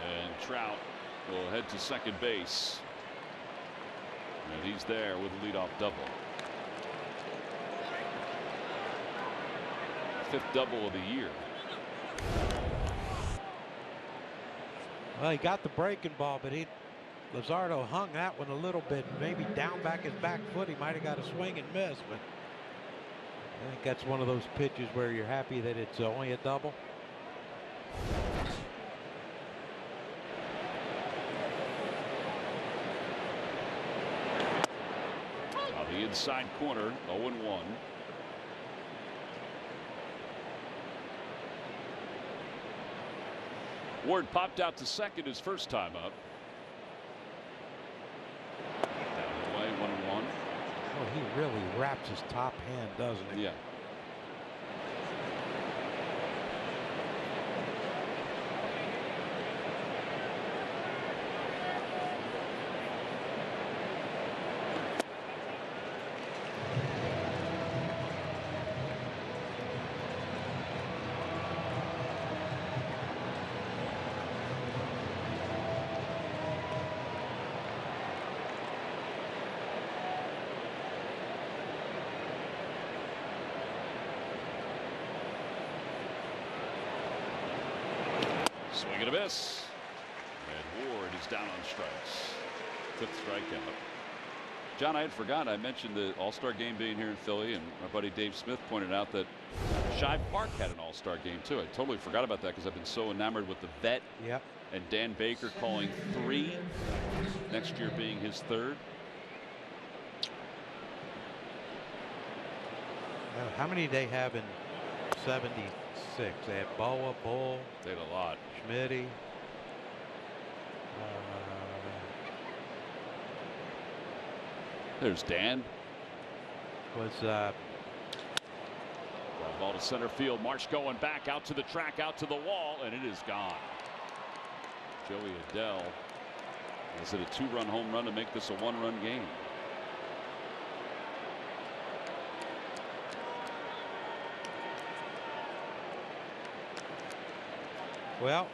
And Trout will head to second base. And he's there with a leadoff double. 5th double of the year. Well, he got the breaking ball, but Luzardo hung that one a little bit. Maybe down back his back foot. He might have got a swing and miss, but I think that's one of those pitches where you're happy that it's only a double. The inside corner, 0-1. Ward popped out to second his first time up. Down the way, 1-1. Oh, he really wraps his top hand, doesn't he? Yeah. Swing and a miss. And Ward is down on strikes. 5th strikeout. John, I had forgotten. I mentioned the All-Star game being here in Philly, and my buddy Dave Smith pointed out that Shive Park had an All-Star game too. I totally forgot about that because I've been so enamored with the vet. Yep. And Dan Baker calling 3, next year being his 3rd. How many did they have in 76? They had Boa, Bull. They had a lot. Schmitty. There's Dan. Was Fly ball to center field. Marsh going back out to the track, out to the wall, and it is gone. Joey Adele. Is it a 2-run home run to make this a 1-run game? Well,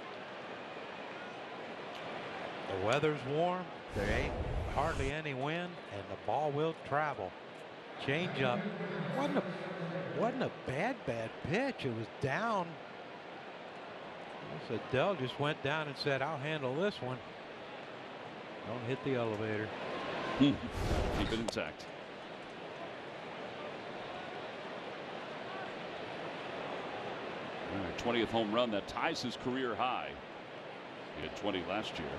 the weather's warm. There ain't hardly any wind, and the ball will travel. Change up. Wasn't a bad pitch. It was down. So Dell just went down and said, "I'll handle this one. Don't hit the elevator." Keep it intact. All right, 20th home run. That ties his career high. He had 20 last year.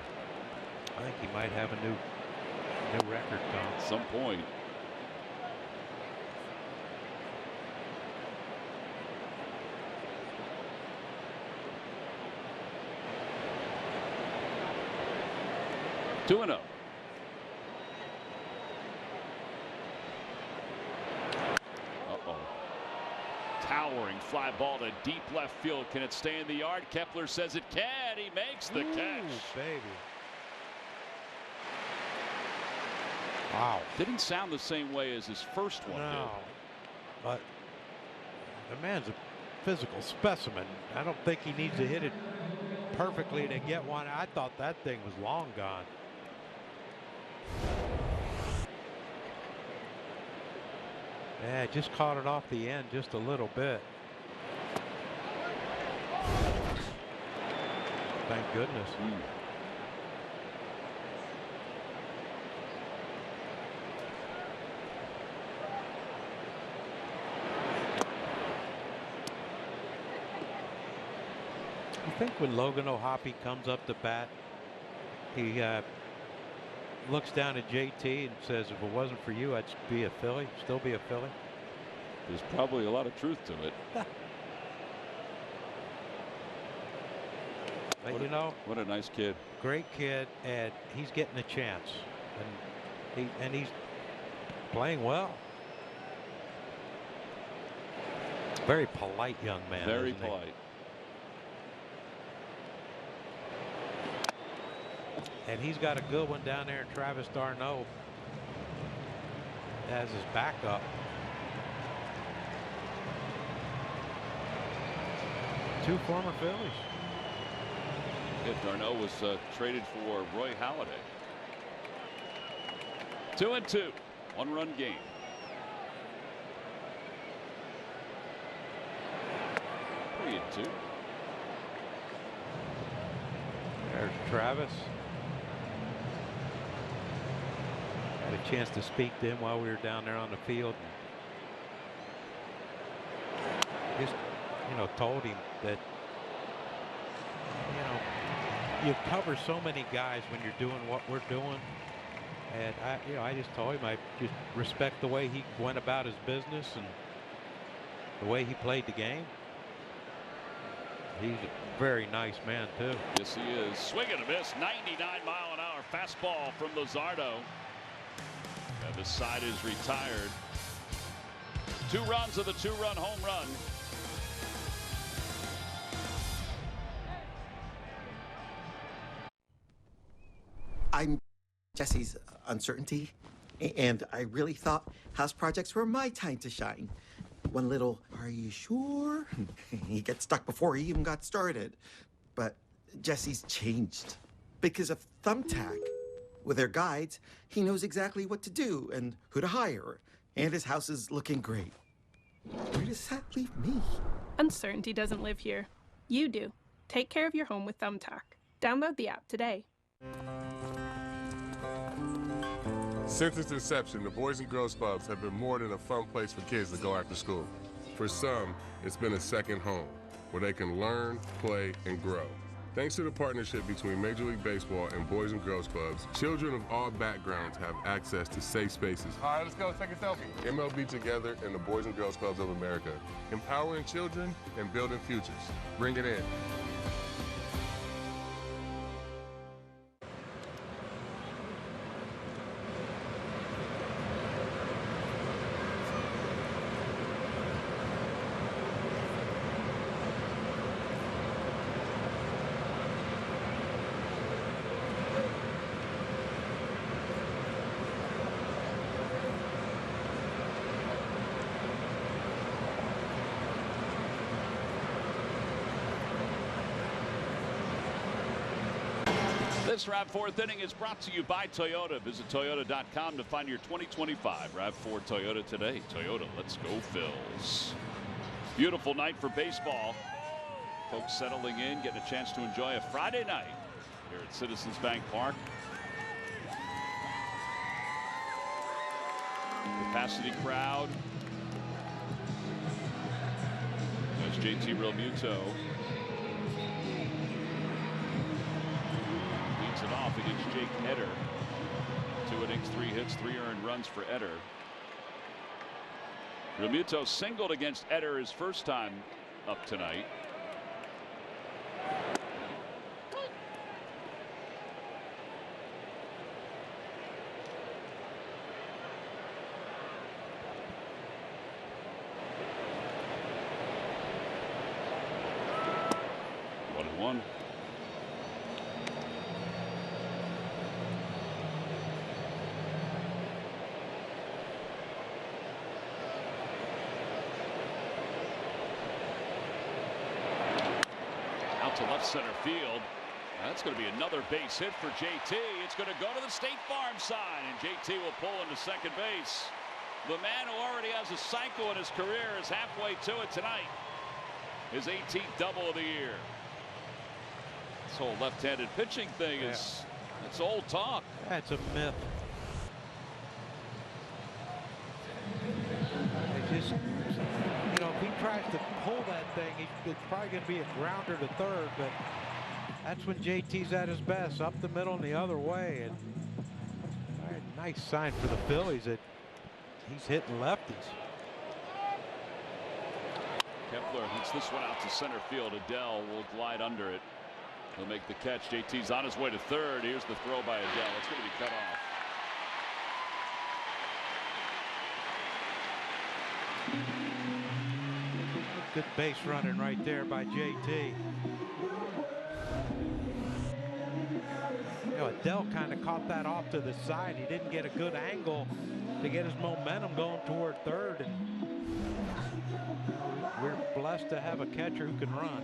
I think he might have a new record, Tom. At some point. Two and 0. Towering fly ball to deep left field. Can it stay in the yard? Kepler says it can. He makes the catch. Baby. Wow. Didn't sound the same way as his first one did. But the man's a physical specimen. I don't think he needs to hit it perfectly to get one. I thought that thing was long gone. Yeah, just caught it off the end just a little bit. Thank goodness. I think when Logan O'Hoppe comes up to bat, he looks down at JT and says, "If it wasn't for you, I'd be a Philly, still be a Philly." There's probably a lot of truth to it. But you know, what a nice kid. Great kid, and he's getting a chance, and he's playing well. Very polite young man. Very polite. And he's got a good one down there, Travis d'Arnaud as his backup. Two former Phillies. Yeah, d'Arnaud was traded for Roy Halladay. 2-2, 1-run game. Period 2. There's Travis. Had a chance to speak to him while we were down there on the field. Just, told him that, you cover so many guys when you're doing what we're doing. And I just told him I just respect the way he went about his business and the way he played the game. He's a very nice man, too. Yes, he is. Swing and a miss. 99-mile-an-hour fastball from Luzardo. And this side is retired. 2 runs of the 2-run home run. I'm Jesse's uncertainty, and I really thought house projects were my time to shine. One little, "Are you sure?" He gets stuck before he even got started. But Jesse's changed because of Thumbtack. With their guides, he knows exactly what to do and who to hire, and his house is looking great. Where does that leave me? Uncertainty doesn't live here. You do. Take care of your home with Thumbtack. Download the app today. Since its inception, the Boys and Girls Clubs have been more than a fun place for kids to go after school. For some, it's been a second home, where they can learn, play, and grow. Thanks to the partnership between Major League Baseball and Boys and Girls Clubs, children of all backgrounds have access to safe spaces. All right, let's go take a selfie. MLB Together and the Boys and Girls Clubs of America, empowering children and building futures. Bring it in. This RAV4th inning is brought to you by Toyota. Visit Toyota.com to find your 2025 RAV4 Toyota today. Toyota, let's go Phils. Beautiful night for baseball. Folks settling in, getting a chance to enjoy a Friday night here at Citizens Bank Park. Capacity crowd. There's JT Realmuto. Leads it off against Jake Eder. 2 innings, 3 hits, 3 earned runs for Eder. Realmuto singled against Eder his first time up tonight. One. Out to left center field. That's going to be another base hit for JT. It's going to go to the State Farm side, and JT will pull into second base. The man who already has a cycle in his career is halfway to it tonight. His 18th double of the year. This whole left-handed pitching thing is, it's old talk. That's a myth. It just, if he tries to pull that thing, it's probably going to be a grounder to third, but that's when JT's at his best, up the middle and the other way. And all right, nice sign for the Phillies that he's hitting lefties. Kepler hits this one out to center field. Adele will glide under it. He'll make the catch. JT's on his way to third. Here's the throw by Adele. It's going to be cut off. Good base running right there by JT. Dell kind of caught that off to the side. He didn't get a good angle to get his momentum going toward third. And we're blessed to have a catcher who can run.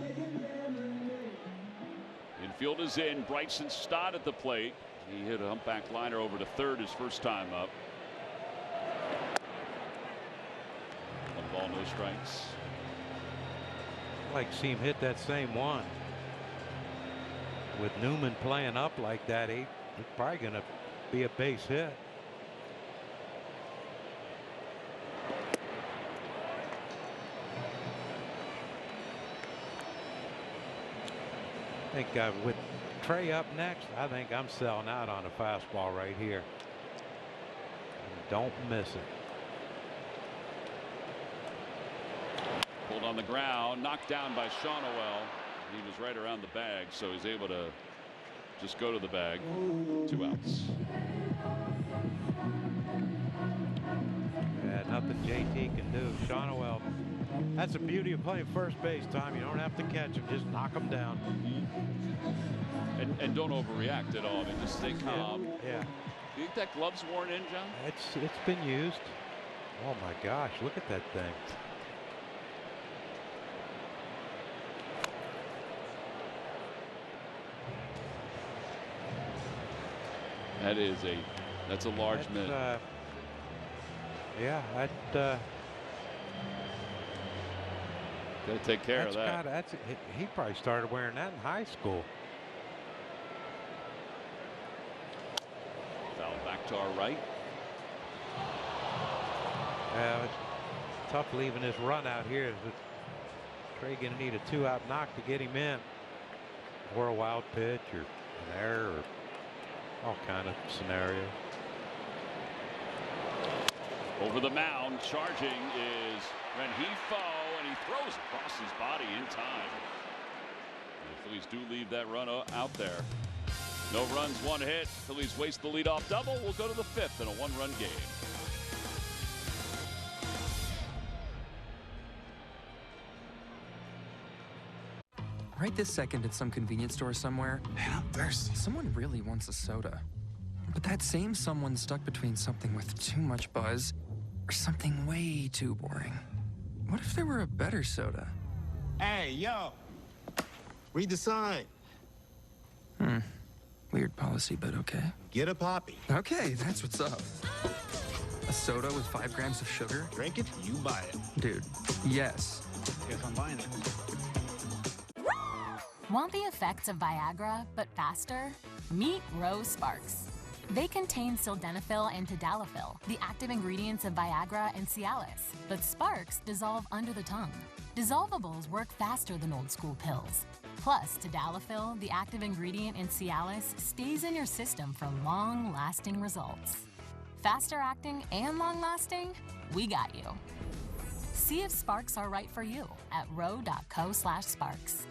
Infield is in. Bryson Stott at the plate. He hit a humpback liner over to third his first time up. 1 ball, no strikes. I'd like to see him hit that same one. With Newman playing up like that, he's probably going to be a base hit. I think with Trey up next, I think I'm selling out on a fastball right here. And don't miss it. Pulled on the ground, knocked down by Shawnoel. He was right around the bag, so he's able to just go to the bag. 2 outs. Yeah, nothing JT can do. Shawnoel, that's the beauty of playing first base, Tom. You don't have to catch him, just knock him down. And don't overreact at all. I mean, just stay calm. Yeah. Do you think that glove's worn in, John? It's been used. Oh my gosh, look at that thing. That's a large mitt. Yeah, Gotta take care of that. He probably started wearing that in high school. Foul back to our right. It's tough leaving this run out here. Trey gonna need a 2-out knock to get him in, or a wild pitch, or an error, or all kind of scenarios. Over the mound, charging is Rengifo, and he throws across his body in time. The Phillies do leave that run out there. No runs, 1 hit. Phillies waste the leadoff double. We'll go to the 5th in a 1-run game. Right this second at some convenience store somewhere, man, I'm thirsty. Someone really wants a soda. But that same someone's stuck between something with too much buzz or something way too boring. What if there were a better soda? Hey, yo! Read the sign. Weird policy, but okay. Get a poppy. Okay, that's what's up. A soda with 5 grams of sugar? Drink it, you buy it. Dude, yes. Guess I'm buying it. Want the effects of Viagra, but faster? Meet Rose Sparks. They contain sildenafil and tadalafil, the active ingredients of Viagra and Cialis. But Sparks dissolve under the tongue. Dissolvables work faster than old school pills. Plus, tadalafil, the active ingredient in Cialis, stays in your system for long-lasting results. Faster acting and long-lasting? We got you. See if Sparks are right for you at ro.co/sparks.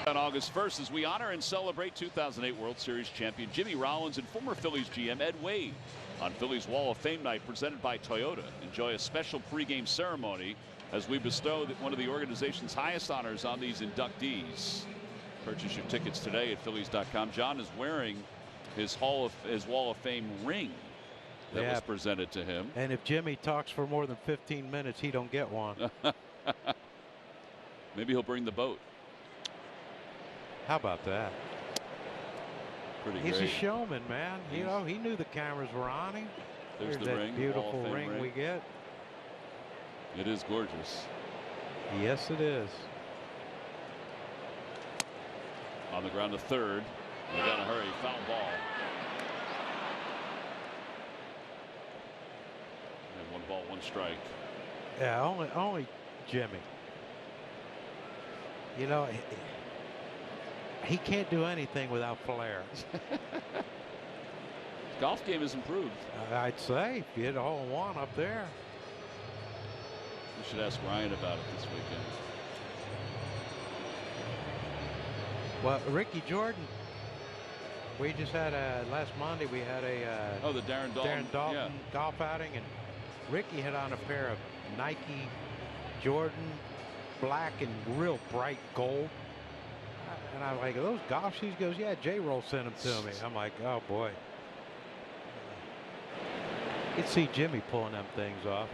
On August 1st, as we honor and celebrate 2008 World Series champion Jimmy Rollins and former Phillies GM Ed Wade on Phillies Wall of Fame night presented by Toyota. Enjoy a special pregame ceremony as we bestow one of the organization's highest honors on these inductees. Purchase your tickets today at Phillies.com. John is wearing his Wall of Fame ring that was presented to him. And if Jimmy talks for more than 15 minutes, he don't get one. Maybe he'll bring the boat. How about that? He's great. A showman, man. You know, he knew the cameras were on him. There's the that ring, beautiful ring we get. It is gorgeous. Yes, it is. On the ground to third. They got to hurry. Foul ball. ball, 1 strike. Yeah, only Jimmy. You know, he can't do anything without flair. His golf game has improved. I'd say if you hit a hole-in-one up there. We should ask Ryan about it this weekend. Well, Ricky Jordan, we just had last Monday we had a the Darren Dalton golf outing, and Ricky hit on a pair of Nike Jordan black and real bright gold. And I'm like, are those golf shoes? He goes, yeah, J-Roll sent them to me. I'm like, oh boy. You can see Jimmy pulling them things off.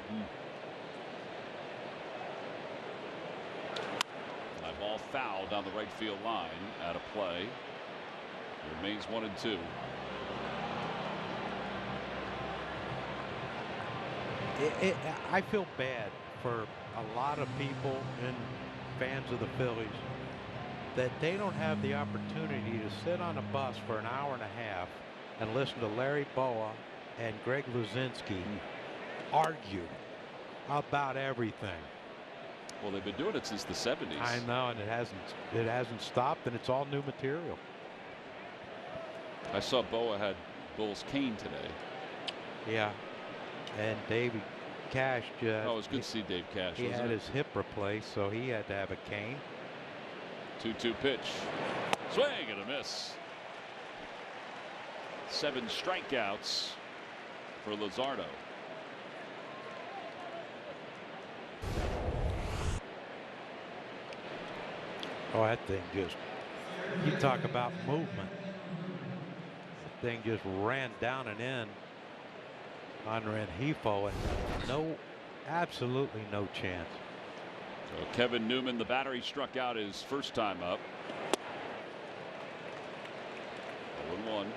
Fly ball foul down the right field line, out of play. It remains 1-2. I feel bad for a lot of people and fans of the Phillies that they don't have the opportunity to sit on a bus for an hour and a half and listen to Larry Boa and Greg Luzinski argue about everything. Well, they've been doing it since the 70s. I know, and it hasn't stopped, and it's all new material. I saw Boa had Bull's cane today. Yeah, and Davey Cash just. Oh, it was good to see Dave Cash. He had his hip replaced, so he had to have a cane. 2-2 pitch. Swing and a miss. 7 strikeouts for Luzardo. Oh, that thing just, you talk about movement. That thing just ran down and in on Rengifo, and absolutely no chance. So Kevin Newman, the batter, he struck out his first time up. 0-1.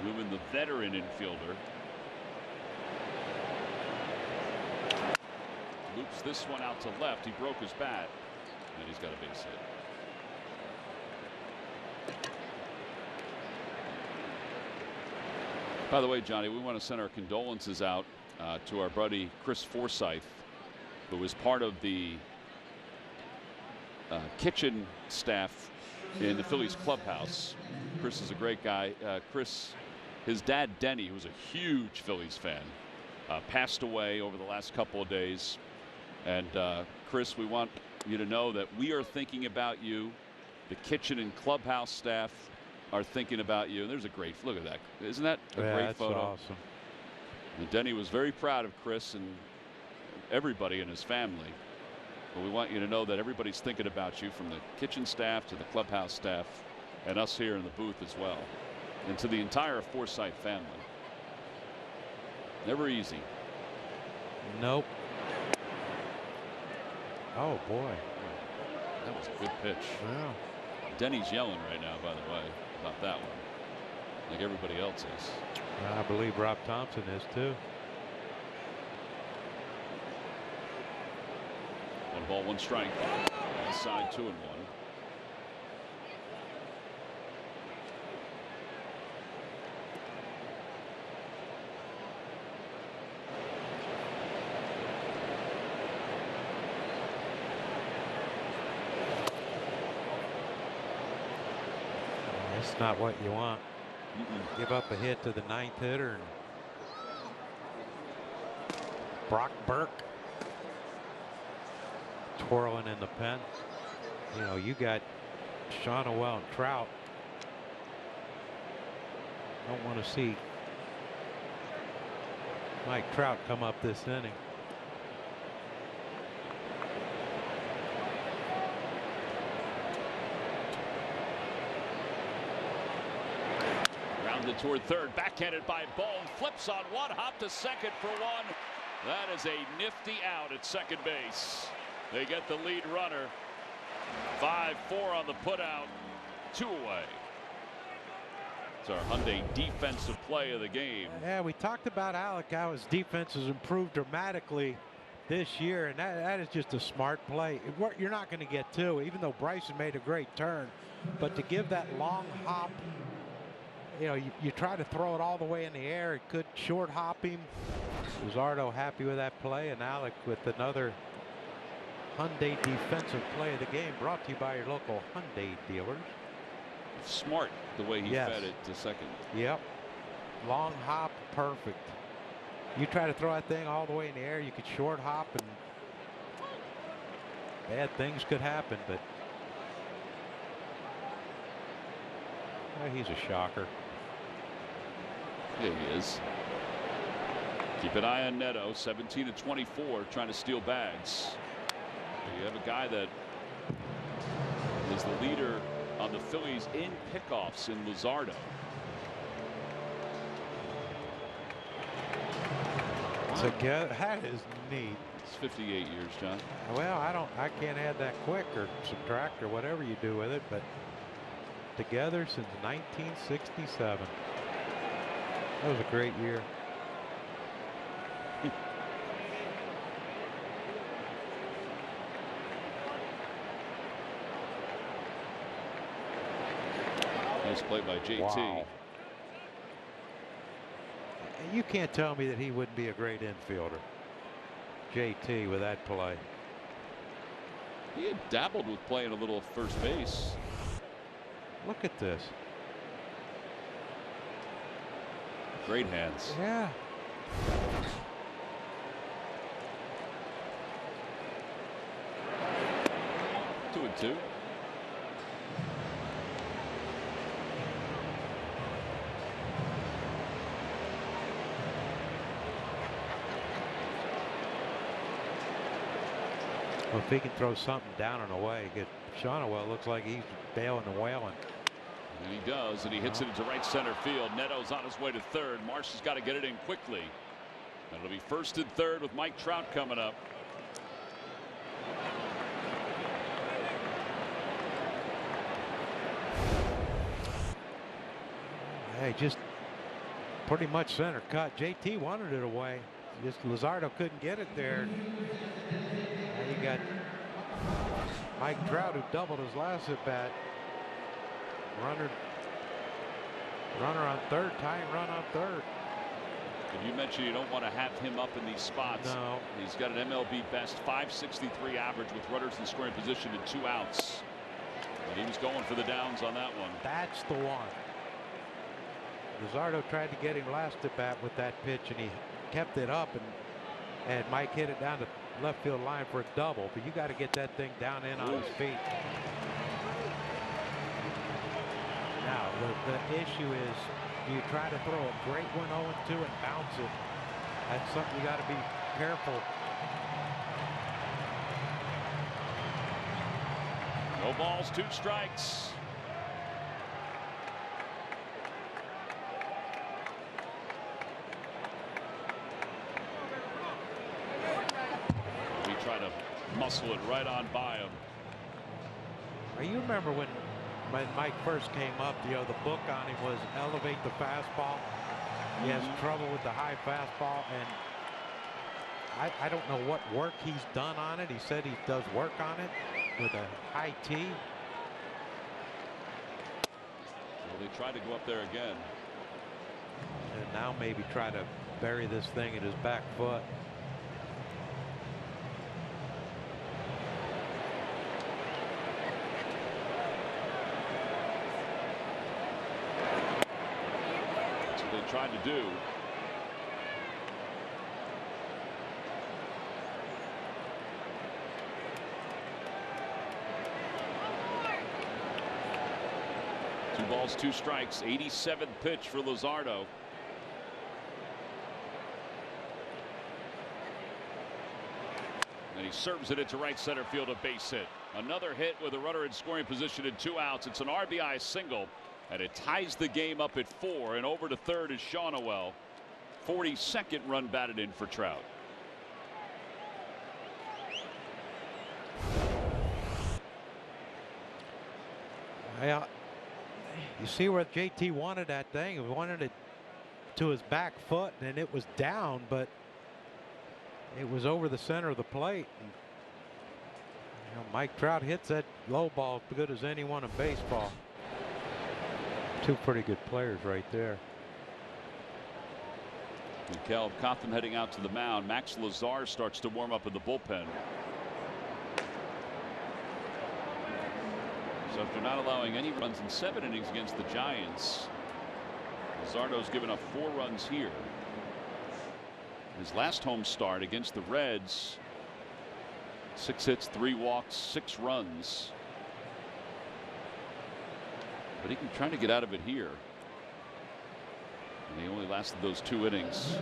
Newman, the veteran infielder. Loops this one out to left. He broke his bat, and he's got a base hit. By the way, Johnny, we want to send our condolences out to our buddy Chris Forsyth, who was part of the kitchen staff in the Phillies clubhouse. Chris is a great guy. Chris, his dad Denny, who was a huge Phillies fan, passed away over the last couple of days. And Chris, we want you to know that we are thinking about you. The kitchen and clubhouse staff are thinking about you. And there's a great look at that. Isn't that a great photo? Awesome. And Denny was very proud of Chris and everybody in his family. But we want you to know that everybody's thinking about you, from the kitchen staff to the clubhouse staff and us here in the booth as well. And to the entire Forsyth family. Never easy. Nope. Oh boy. That was a good pitch. Yeah. Denny's yelling right now, by the way, about that one. Like everybody else is. I believe Rob Thompson is too. 1 ball, 1 strike. Inside 2-1. That's not what you want. Give up a hit to the 9th hitter. And Brock Burke twirling in the pen. You know, you got Shonowell and Trout. Don't want to see Mike Trout come up this inning. Rounded toward third, backhanded by Ball, flips on one, hop to second for one. That is a nifty out at second base. They get the lead runner. 5-4 on the putout, 2 away. It's our Hyundai defensive play of the game. Yeah, we talked about Alec, how his defense has improved dramatically this year, and that is just a smart play. You're not going to get 2, even though Bryson made a great turn, but to give that long hop you know, you try to throw it all the way in the air. It could short hop him. Luzardo happy with that play, and Alec with another Hyundai defensive play of the game, brought to you by your local Hyundai dealers. Smart the way he fed it to second. Yep. Long hop, perfect. You try to throw that thing all the way in the air, you could short hop and bad things could happen, but well, he's a shocker. Yeah, he is. Keep an eye on Neto, 17 of 24, trying to steal bags. You have a guy that is the leader on the Phillies in pickoffs in Luzardo. Together, that is neat. It's 58 years, John. Well, I can't add that quick or subtract or whatever you do with it, but together since 1967. That was a great year. Nice play by JT. Wow. You can't tell me that he wouldn't be a great infielder. JT with that play. He had dabbled with playing a little first base. Look at this. Great hands. Yeah. Two and two. Well, if he can throw something down and away, Shonawell looks like he's bailing and wailing. And he does, and he hits it into right center field. Neto's on his way to third. Marsh has got to get it in quickly. And it'll be first and third with Mike Trout coming up. Hey, just pretty much center cut. JT wanted it away. Just Luzardo couldn't get it there. Now you got Mike Trout, who doubled his last at bat. Runner on third, tying run on third. And you mentioned you don't want to have him up in these spots. No. He's got an MLB best .563 average with runners in scoring position and 2 outs. And he was going for the downs on that one. That's the one. Luzardo tried to get him last at bat with that pitch, and he kept it up, and Mike hit it down the left field line for a double. But you got to get that thing down in on his feet. Now the issue is, you try to throw a great one 0-2 and bounce it. That's something you got to be careful. No balls, 2 strikes. Try to muscle it right on by him. You remember when Mike first came up, the book on him was elevate the fastball. He has trouble with the high fastball, and I don't know what work he's done on it. He said he does work on it with a high T. Well, they tried to go up there again. And now maybe try to bury this thing at his back foot. Tried to do. Two balls, 2 strikes. 87th pitch for Luzardo. And he serves it into right center field, a base hit. Another hit with a runner in scoring position and 2 outs. It's an RBI single. And it ties the game up at 4, and over to third is Shonawell. 42nd run batted in for Trout. Well, you see where JT wanted that thing. He wanted it to his back foot, and it was down, but it was over the center of the plate. And, Mike Trout hits that low ball as good as anyone in baseball. Two pretty good players right there. Mikel Cotham heading out to the mound. Max Lazar starts to warm up in the bullpen. So after not allowing any runs in 7 innings against the Giants, Luzardo's given up 4 runs here. His last home start against the Reds, 6 hits, 3 walks, 6 runs. But he can try to get out of it here. And he only lasted those 2 innings.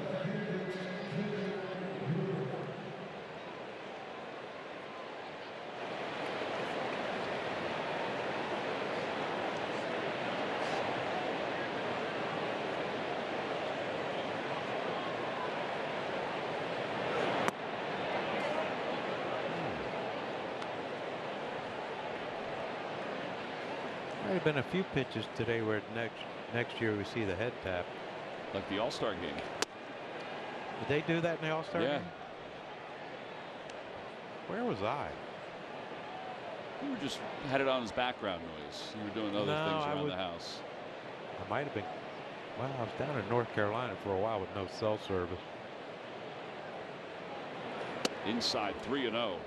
There have been a few pitches today where next year we see the head tap. Like the All-Star game. Did they do that in the All-Star Yeah. game? Where was I? You were just had it on as background noise. You were doing other things around the house. I might have been. Well, I was down in North Carolina for a while with no cell service. Inside 3-0.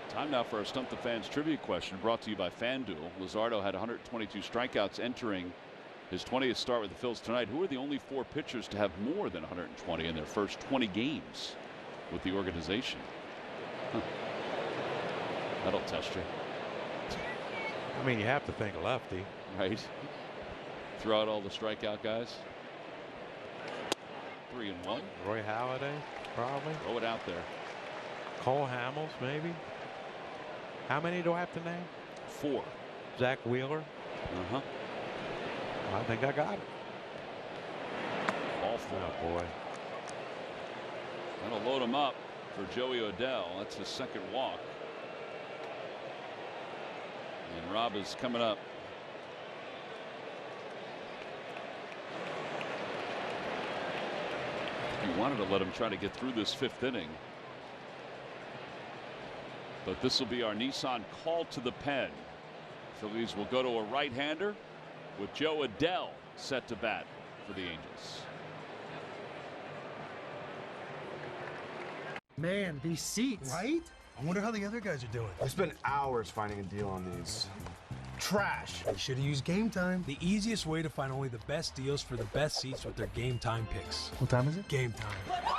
Time now for our Stump the Fans trivia question brought to you by FanDuel. Luzardo had 122 strikeouts entering his 20th start with the Phillies tonight. Who are the only 4 pitchers to have more than 120 in their first 20 games with the organization? Huh. That'll test you. I mean, you have to think lefty. Right. Throw out all the strikeout guys. 3-1. Roy Halladay, probably. Throw it out there. Cole Hamels, maybe. How many do I have to name? 4. Zach Wheeler. Uh-huh. I think I got it. All 4. Oh, boy. That'll load him up for Joey Odell. That's his 2nd walk. And Rob is coming up. You wanted to let him try to get through this 5th inning. But this will be our Nissan call to the pen. Phillies will go to a right-hander with Joe Adell set to bat for the Angels. Man, these seats. Right? I wonder how the other guys are doing. I spent hours finding a deal on these. Trash. You should have used Game Time. The easiest way to find only the best deals for the best seats with their Game Time picks. What time is it? Game Time.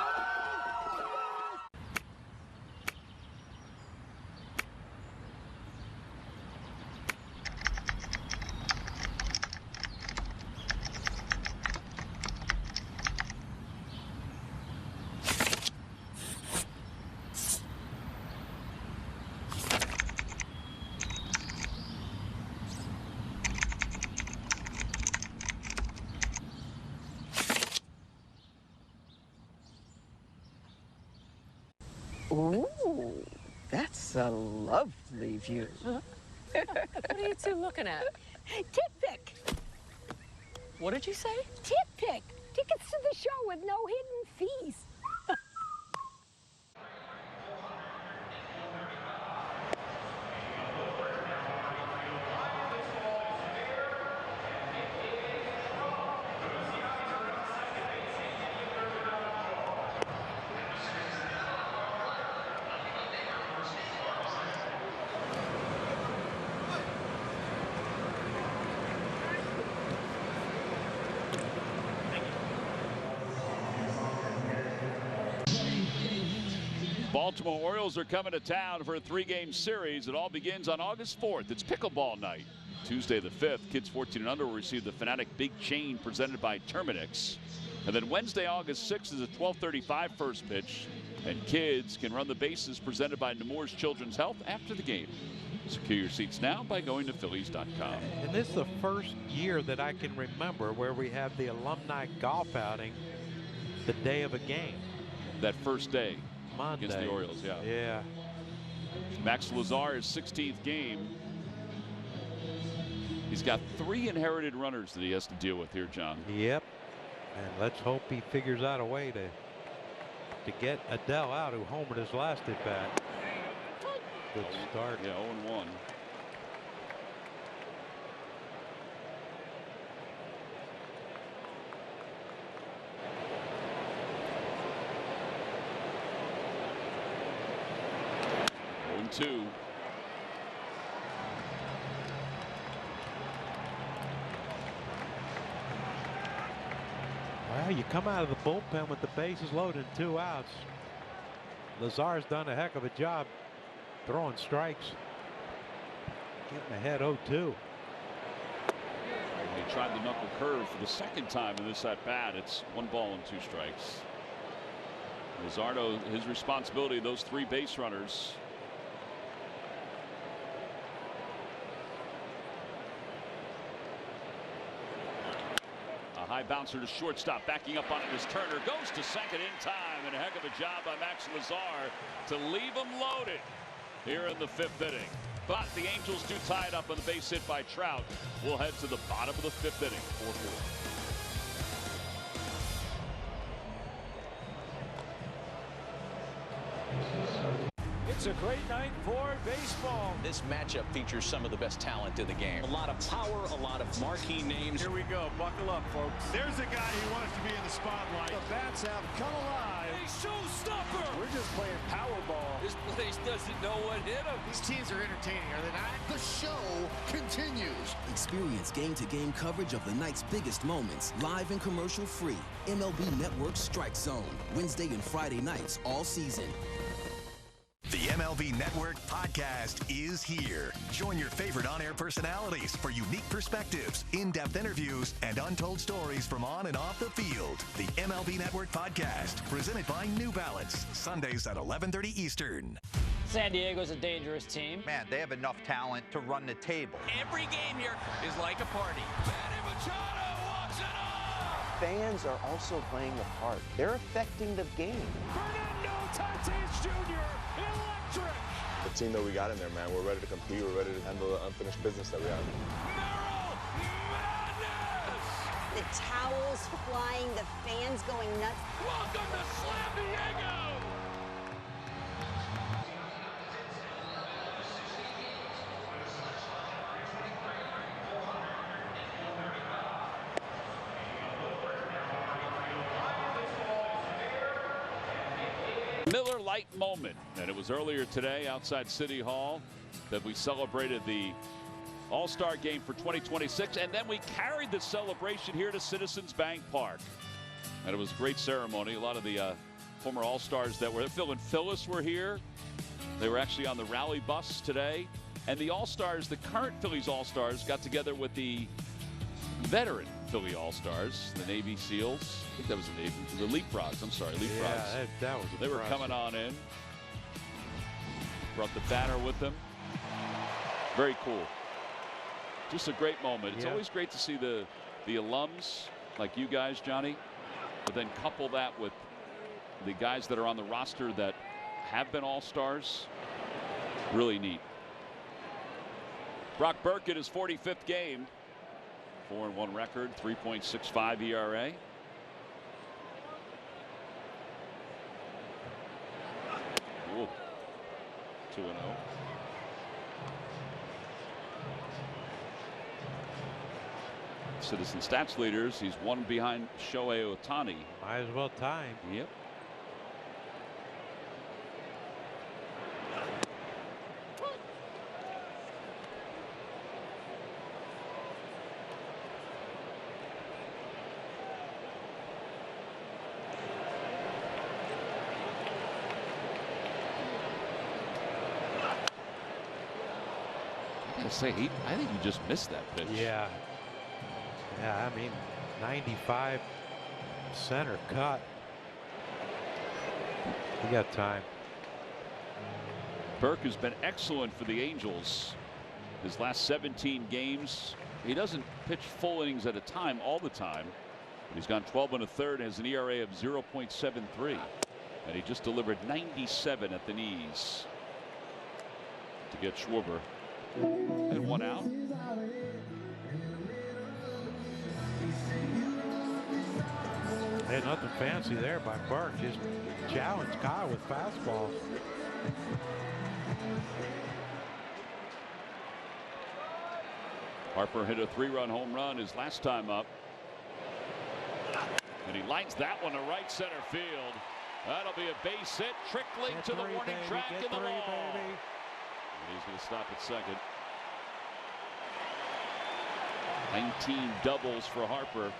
Ooh, that's a lovely view. What are you two looking at? Tip pick. What did you say? Tip pick. Tickets to the show with no hidden fees. Baltimore Orioles are coming to town for a 3-game series. It all begins on August 4th. It's pickleball night. Tuesday the 5th, kids 14 and under will receive the Fanatic Big Chain presented by Terminix. And then Wednesday, August 6th is a 12:35 first pitch. And kids can run the bases presented by Nemours Children's Health after the game. Secure your seats now by going to Phillies.com. And this is the first year that I can remember where we have the alumni golf outing the day of a game. That first day. Monday. Against the Orioles, yeah. Yeah. Max Lazar, his 16th game. He's got 3 inherited runners that he has to deal with here, John. Yep. And let's hope he figures out a way to get Adell out, who homered his last at bat. good start. Yeah, 0-1. Two. Well, you come out of the bullpen with the bases loaded and 2 outs. Luzardo's done a heck of a job throwing strikes. Getting ahead 0-2. He tried the knuckle curve for the second time in this at bat. It's 1 ball and 2 strikes. Luzardo, his responsibility, those 3 base runners. High bouncer to shortstop, backing up on it as Turner goes to second in time, and a heck of a job by Max Lazar to leave him loaded here in the 5th inning. But the Angels do tie it up on the base hit by Trout. We'll head to the bottom of the 5th inning, 4-4. It's a great night for baseball. This matchup features some of the best talent in the game. A lot of power, a lot of marquee names. Here we go. Buckle up, folks. There's a guy who wants to be in the spotlight. The bats have come alive. A showstopper. We're just playing Powerball. This place doesn't know what hit him. These teams are entertaining, are they not? The show continues. Experience game-to-game coverage of the night's biggest moments, live and commercial-free. MLB Network Strike Zone, Wednesday and Friday nights all season. The MLB Network podcast is here. Join your favorite on-air personalities for unique perspectives, in-depth interviews, and untold stories from on and off the field. The MLB Network podcast, presented by New Balance, Sundays at 11:30 Eastern. San Diego's a dangerous team. Man, they have enough talent to run the table. Every game here is like a party. Manny Machado walks it off. Fans are also playing a part. They're affecting the game. Fernando Tatis Jr. Electric. The team that we got in there, man, we're ready to compete. We're ready to handle the unfinished business that we have. Merrill Madness. The towels flying, the fans going nuts. Welcome to Slam Diego. Miller Lite moment, and it was earlier today outside City Hall that we celebrated the All-Star game for 2026, and then we carried the celebration here to Citizens Bank Park, and it was a great ceremony. A lot of the former All-Stars that were there. Phil and Phyllis were here. They were actually on the rally bus today, and the All-Stars, the current Phillies All-Stars, got together with the veteran Philly All-Stars, the Navy SEALs. I think that was the Navy, the Leapfrogs. I'm sorry, Leapfrogs. Yeah, that was They were coming on in. Brought the banner with them. Very cool. Just a great moment. It's always great to see the alums like you guys, Johnny, but then couple that with the guys that are on the roster that have been All-Stars. Really neat. Brock Burke in his 45th game. 4-1 record, 3.65 ERA. Ooh. 2-0. Citizen stats leaders, he's one behind Shohei Ohtani. Might as well tie him. Yep. I think he just missed that pitch. Yeah. Yeah, I mean, 95 center cut. We got time. Burke has been excellent for the Angels. His last 17 games, he doesn't pitch full innings at a time all the time. But he's gone 12 1/3 and has an ERA of 0.73. And he just delivered 97 at the knees to get Schwarber. And 1 out. Hey, nothing fancy there by Burke. Just challenged Kyle with fastballs. Harper hit a 3-run home run his last time up. And he lines that one to right center field. That'll be a base hit, trickling to the warning track in the wall. And he's going to stop at second. 19 doubles for Harper.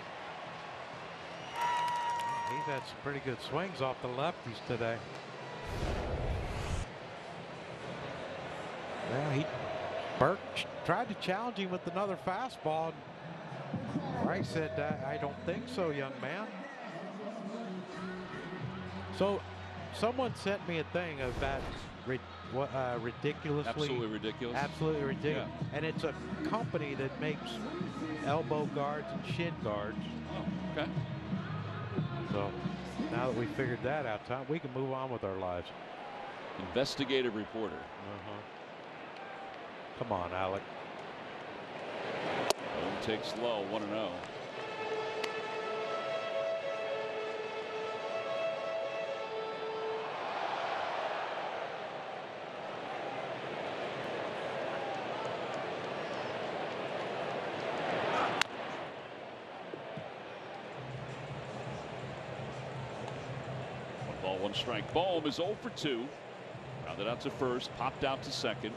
He's had some pretty good swings off the lefties today. Yeah, Burke tried to challenge him with another fastball. Bryce said, I don't think so, young man. So someone sent me a thing of that ridiculously. Absolutely ridiculous. Absolutely ridiculous. Yeah. And it's a company that makes elbow guards and shin guards. Oh, okay. So now that we figured that out, Tom, we can move on with our lives. Investigative reporter. Come on, Alec. Takes low, 1-0. One ball, one strike. Bohm is 0 for 2. Rounded out to first, popped out to second.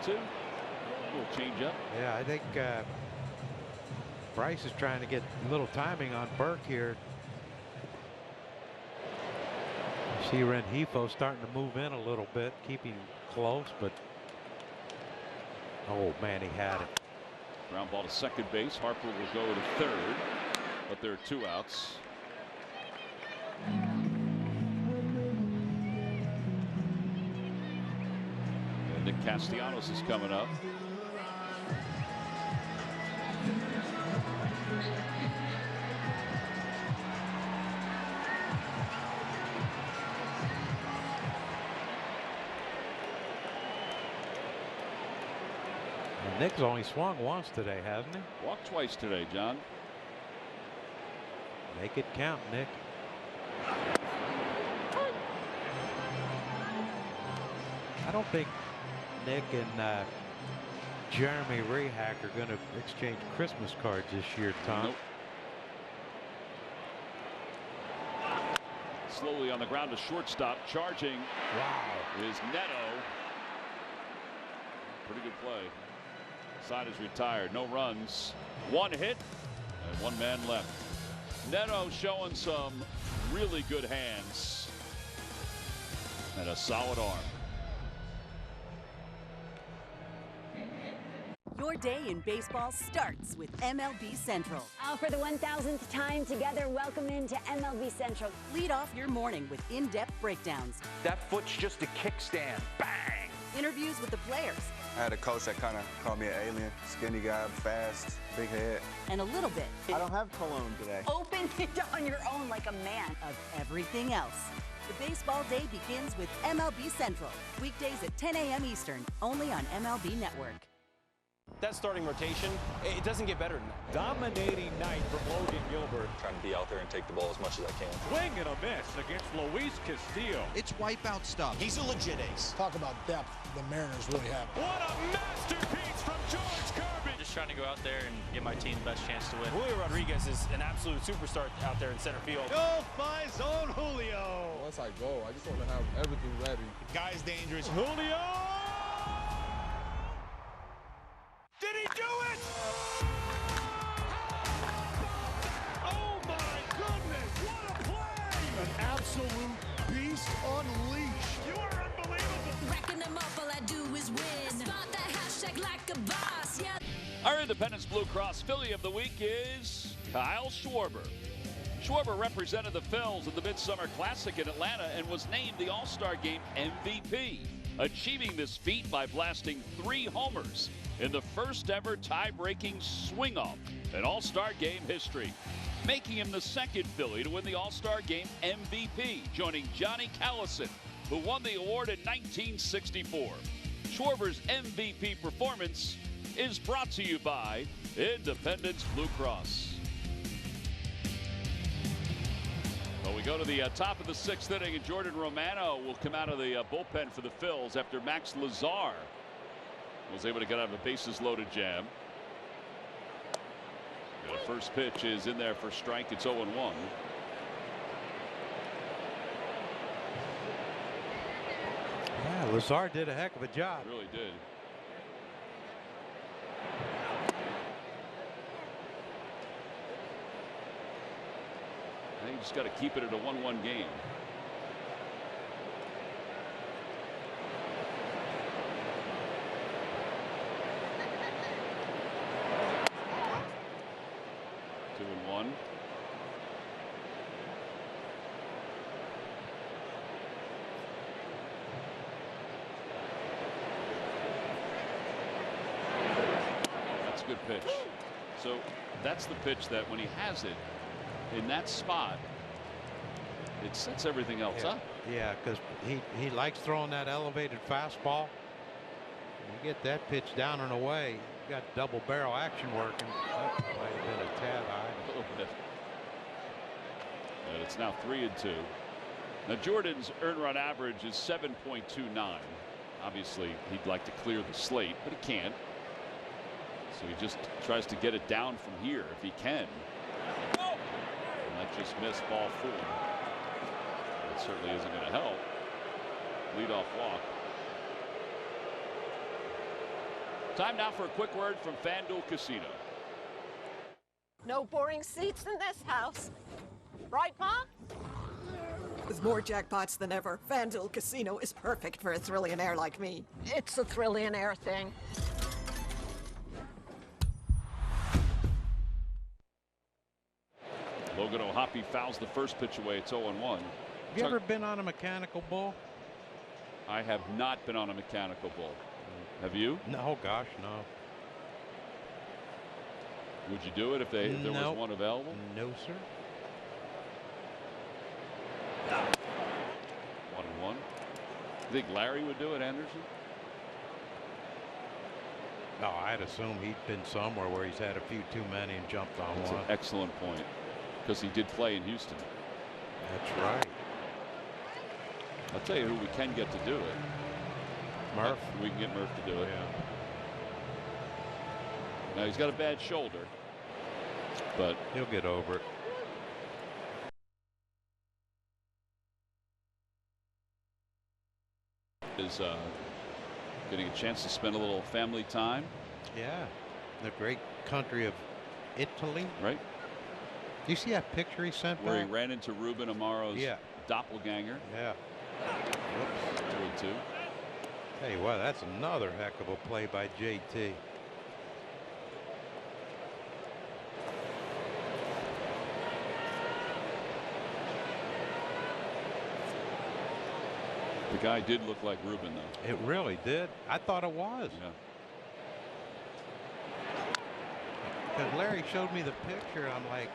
A little change up. Yeah, I think Bryce is trying to get a little timing on Burke here. See Rengifo starting to move in a little bit, keeping close, but oh man, he had it. Ground ball to second base. Harper will go to third, but there are 2 outs. Nick Castellanos is coming up. And Nick's only swung once today, hasn't he? Walked twice today, John. Make it count, Nick. I don't think Nick and Jeremy Rehack are going to exchange Christmas cards this year, Tom. Nope. Slowly on the ground to shortstop, charging. Wow. Is Neto. Pretty good play. Side is retired. No runs. 1 hit and 1 man left. Neto showing some really good hands and a solid arm. Your day in baseball starts with MLB Central. For the 1,000th time together, welcome into MLB Central. Lead off your morning with in-depth breakdowns. That foot's just a kickstand. Bang! Interviews with the players. I had a coach that kind of called me an alien. Skinny guy, fast, big head. And a little bit. I don't have cologne today. Open it on your own like a man. Of everything else. The baseball day begins with MLB Central. Weekdays at 10 a.m. Eastern, only on MLB Network. That starting rotation, it doesn't get better than that. Dominating night from Logan Gilbert. Trying to be out there and take the ball as much as I can. Swing and a miss against Luis Castillo. It's wipeout stuff. He's a legit ace. Talk about depth. The Mariners really have. What a masterpiece from George Kirby. Just trying to go out there and give my team the best chance to win. Julio Rodriguez is an absolute superstar out there in center field. Go by zone Julio. Once I go, I just want to have everything ready. Guy's dangerous. Julio! Did he do it? Oh my goodness, what a play! An absolute beast unleashed. You are unbelievable. Racking them up, all I do is win. Spot that hashtag like a boss, yeah. Our Independence Blue Cross Philly of the week is Kyle Schwarber. Schwarber represented the Phils in the Midsummer Classic in Atlanta and was named the All-Star Game MVP, achieving this feat by blasting 3 homers in the first ever tie-breaking swing-off in All-Star Game history, making him the second Philly to win the All-Star Game MVP, joining Johnny Callison, who won the award in 1964. Schwarber's MVP performance is brought to you by Independence Blue Cross. Well, we go to the top of the 6th inning, and Jordan Romano will come out of the bullpen for the Phils after Max Lazar was able to get out of a bases-loaded jam. The first pitch is in there for strike. It's 0-1. Yeah, Lazar did a heck of a job. Really did. I think you just got to keep it at a 1-1 game. Two and one. That's a good pitch. So that's the pitch that when he has it in that spot, it sets everything else up. Yeah, because he likes throwing that elevated fastball. You get that pitch down and away, you got double barrel action working. That might have been a tad high. A little bit. And it's now 3-2. Now Jordan's earned run average is 7.29. Obviously he'd like to clear the slate, but he can't. So he just tries to get it down from here if he can. And that just missed ball 4. That certainly isn't going to help. Leadoff walk. Time now for a quick word from FanDuel Casino. No boring seats in this house. Right, Ma? With more jackpots than ever, FanDuel Casino is perfect for a thrillionaire like me. It's a thrillionaire thing. Logan O'Hoppe fouls the first pitch away. It's 0-1. Have you ever been on a mechanical bull? I have not been on a mechanical bull. Have you? No, gosh, no. Would you do it if there was one available? No, sir. 1-1. You think Larry would do it, Anderson? No, I'd assume he'd been somewhere where he's had a few too many and jumped on That's one. An excellent point, because he did play in Houston. That's right. I'll tell you who we can get to do it. Murph. We can get Murph to do it. Yeah. Now he's got a bad shoulder, but he'll get over it. Is getting a chance to spend a little family time. Yeah, the great country of Italy. Right. Do you see that picture he sent where back? he ran into Ruben Amaro's doppelganger? Yeah. Whoops. 2-2. Hey, wow, that's another heck of a play by JT. The guy did look like Ruben, though. It really did. I thought it was. Yeah. Because Larry showed me the picture. I'm like,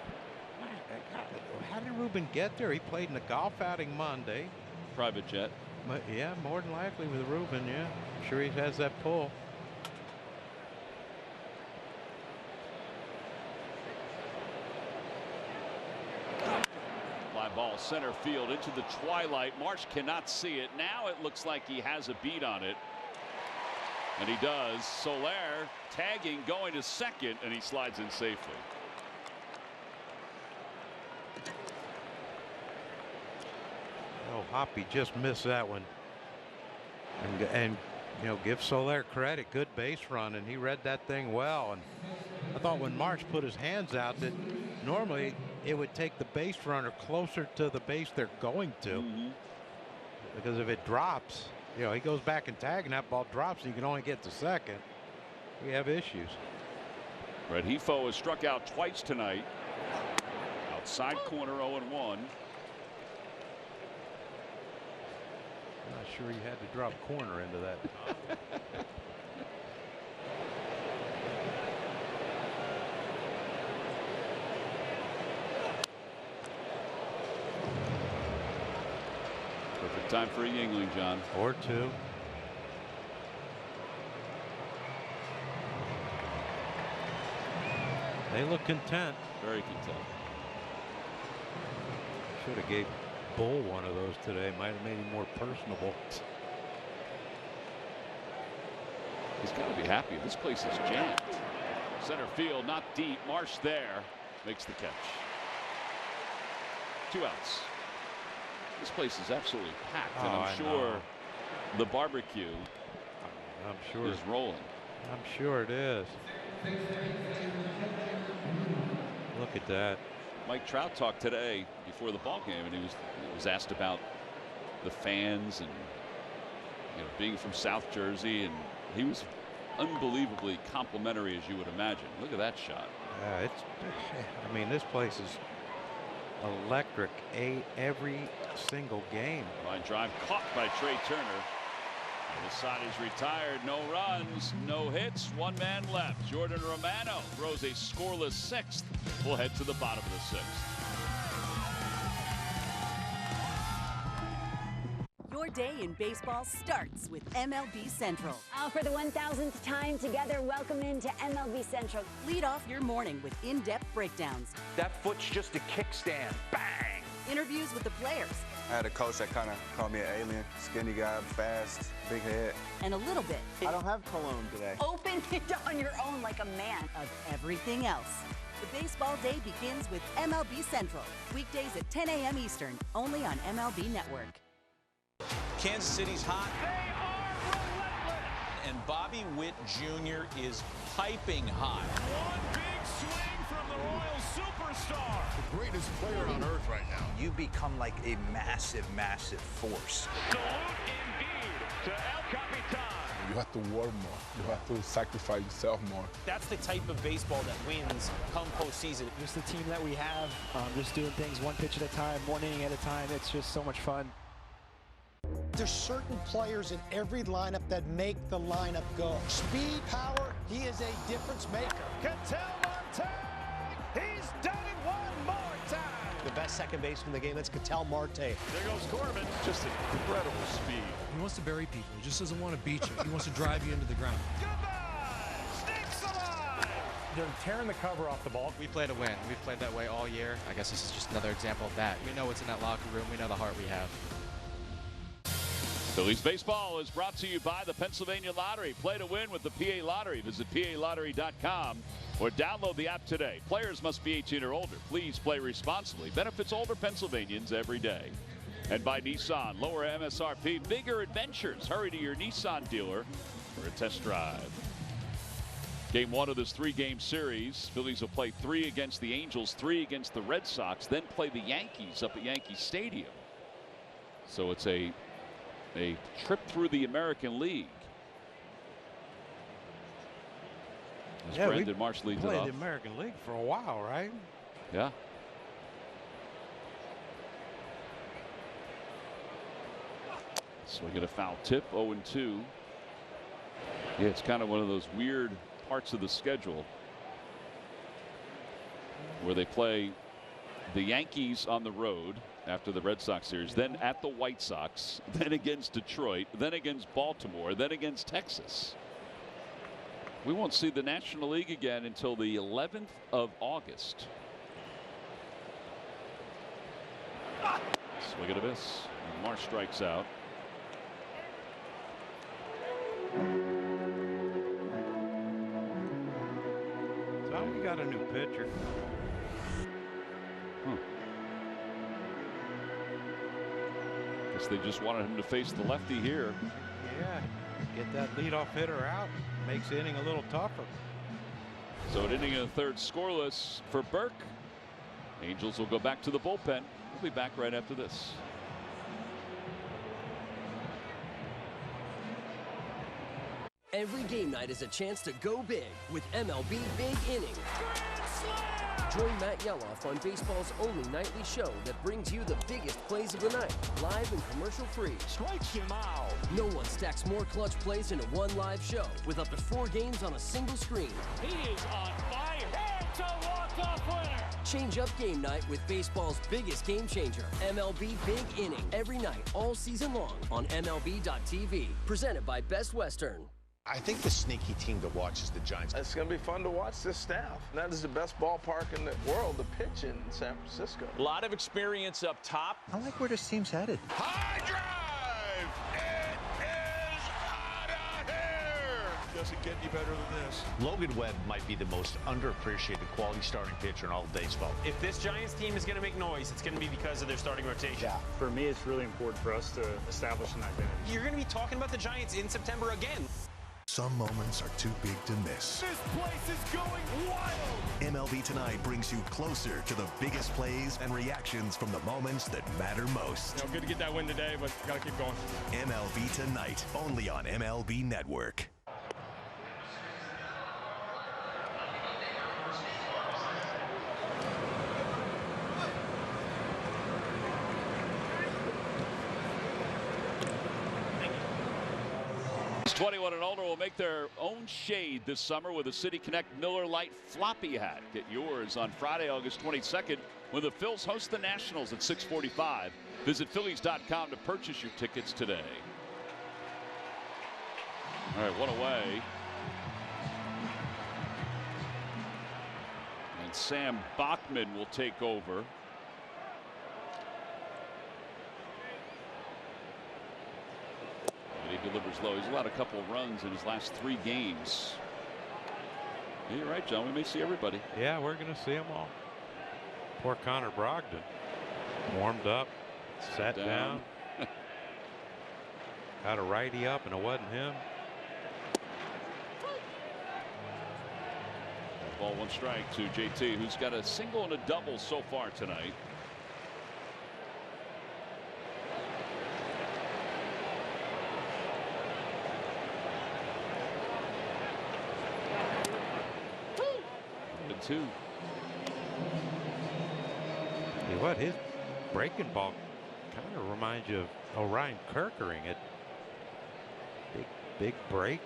how did Ruben get there? He played in the golf outing Monday. Private jet. But yeah, more than likely with Ruben. Yeah, I'm sure he has that pull. Fly ball center field into the twilight. Marsh cannot see it. Now it looks like he has a beat on it. And he does. Soler tagging, going to second, and he slides in safely. Oh, Hoppy just missed that one. And you know, give Soler credit. Good base run, and he read that thing well. And I thought when Marsh put his hands out that normally it would take the base runner closer to the base they're going to. Because if it drops, you know, he goes back and tag, and that ball drops, and you can only get to second. We have issues. Rengifo has struck out twice tonight. Outside corner, 0-1. I'm not sure he had to drop corner into that. Perfect time for a Yingling, John. Or two. They look content. Very content. Should have gave Bull one of those today. Might have made him more personable. He's got to be happy. This place is jammed. Center field, not deep. Marsh there makes the catch. 2 outs. This place is absolutely packed, and I'm sure the barbecue is rolling. I'm sure it is. Look at that. Mike Trout talked today before the ball game, and he was asked about the fans and being from South Jersey, and he was unbelievably complimentary, as you would imagine. Look at that shot. Yeah, I mean, this place is electric every single game. Line drive caught by Trey Turner. The side is retired. No runs, no hits, 1 man left. Jordan Romano throws a scoreless 6th. We'll head to the bottom of the 6th. Your day in baseball starts with MLB Central. For the 1,000th time together, welcome into MLB Central. Lead off your morning with in-depth breakdowns. That foot's just a kickstand. Bang! Interviews with the players. I had a coach that kind of called me an alien. Skinny guy, fast, big head. And a little bit. I don't have cologne today. Open it on your own like a man. Of everything else. The baseball day begins with MLB Central. Weekdays at 10 a.m. Eastern, only on MLB Network. Kansas City's hot. They are relentless. And Bobby Witt Jr. is piping hot. One big swing from the Royal superstar. The greatest player on earth right now. You become like a massive, massive force. Salute indeed to El Capitan. You have to work more. You have to sacrifice yourself more. That's the type of baseball that wins come postseason. Just the team that we have, just doing things one pitch at a time, 1 inning at a time. It's just so much fun. There's certain players in every lineup that make the lineup go. Speed, power, he is a difference maker. Ketel Marte, he's done it one more time. The best second baseman in the game, that's Ketel Marte. There goes Corbin, just incredible speed. He wants to bury people. He just doesn't want to beat you. He wants to drive you into the ground. Goodbye, Snakes alive. They're tearing the cover off the ball. We play to win. We've played that way all year. I guess this is just another example of that. We know what's in that locker room. We know the heart we have. Phillies baseball is brought to you by the Pennsylvania Lottery. Play to win with the PA Lottery. Visit PALottery.com or download the app today. Players must be 18 or older. Please play responsibly. Benefits older Pennsylvanians every day. And by Nissan. Lower MSRP, bigger adventures. Hurry to your Nissan dealer for a test drive. Game 1 of this 3-game series. Phillies will play 3 against the Angels, 3 against the Red Sox, then play the Yankees up at Yankee Stadium. So it's a trip through the American League. As Brandon Marsh leads it off. Played the American League for a while, right? Yeah. So we get a foul tip, 0-2. Yeah, it's kind of one of those weird parts of the schedule where they play the Yankees on the road after the Red Sox series, then at the White Sox, then against Detroit, then against Baltimore, then against Texas. We won't see the National League again until the 11th of August. Swing and a miss. Marsh strikes out. So we got a new pitcher. Guess they just wanted him to face the lefty here. Yeah, get that leadoff hitter out. Makes the inning a little tougher. So an inning and a third scoreless for Burke. Angels will go back to the bullpen. We'll be back right after this. Every game night is a chance to go big with MLB Big Inning. Join Matt Yeloff on baseball's only nightly show that brings you the biggest plays of the night, live and commercial-free. Strikes him out. No one stacks more clutch plays into one live show with up to 4 games on a single screen. He is on fire. It's a walk-off winner. Change up game night with baseball's biggest game changer, MLB Big Inning. Every night, all season long on MLB.tv. Presented by Best Western. I think the sneaky team to watch is the Giants. It's going to be fun to watch this staff. That is the best ballpark in the world to pitch in San Francisco. A lot of experience up top. I like where this team's headed. High drive! It is out of here! Doesn't get any better than this. Logan Webb might be the most underappreciated quality starting pitcher in all of baseball. If this Giants team is going to make noise, it's going to be because of their starting rotation. Yeah, for me, it's really important for us to establish an identity. You're going to be talking about the Giants in September again. Some moments are too big to miss. This place is going wild! MLB Tonight brings you closer to the biggest plays and reactions from the moments that matter most. Good to get that win today, but got to keep going. MLB Tonight, only on MLB Network. Those 21 and older will make their own shade this summer with a City Connect Miller Lite floppy hat. Get yours on Friday, August 22nd, when the Phils host the Nationals at 6:45. Visit Phillies.com to purchase your tickets today. All right, one away. And Sam Bachman will take over. And he delivers low. He's allowed a couple of runs in his last 3 games. Yeah, you're right, John. We may see everybody. Yeah, we're going to see them all. Poor Connor Brogdon. Warmed up, sat down. Got a righty up, and it wasn't him. Ball 1 strike to JT, who's got a single and a double so far tonight. And 2. What, his breaking ball kind of reminds you of Orion Kerkering. It big break.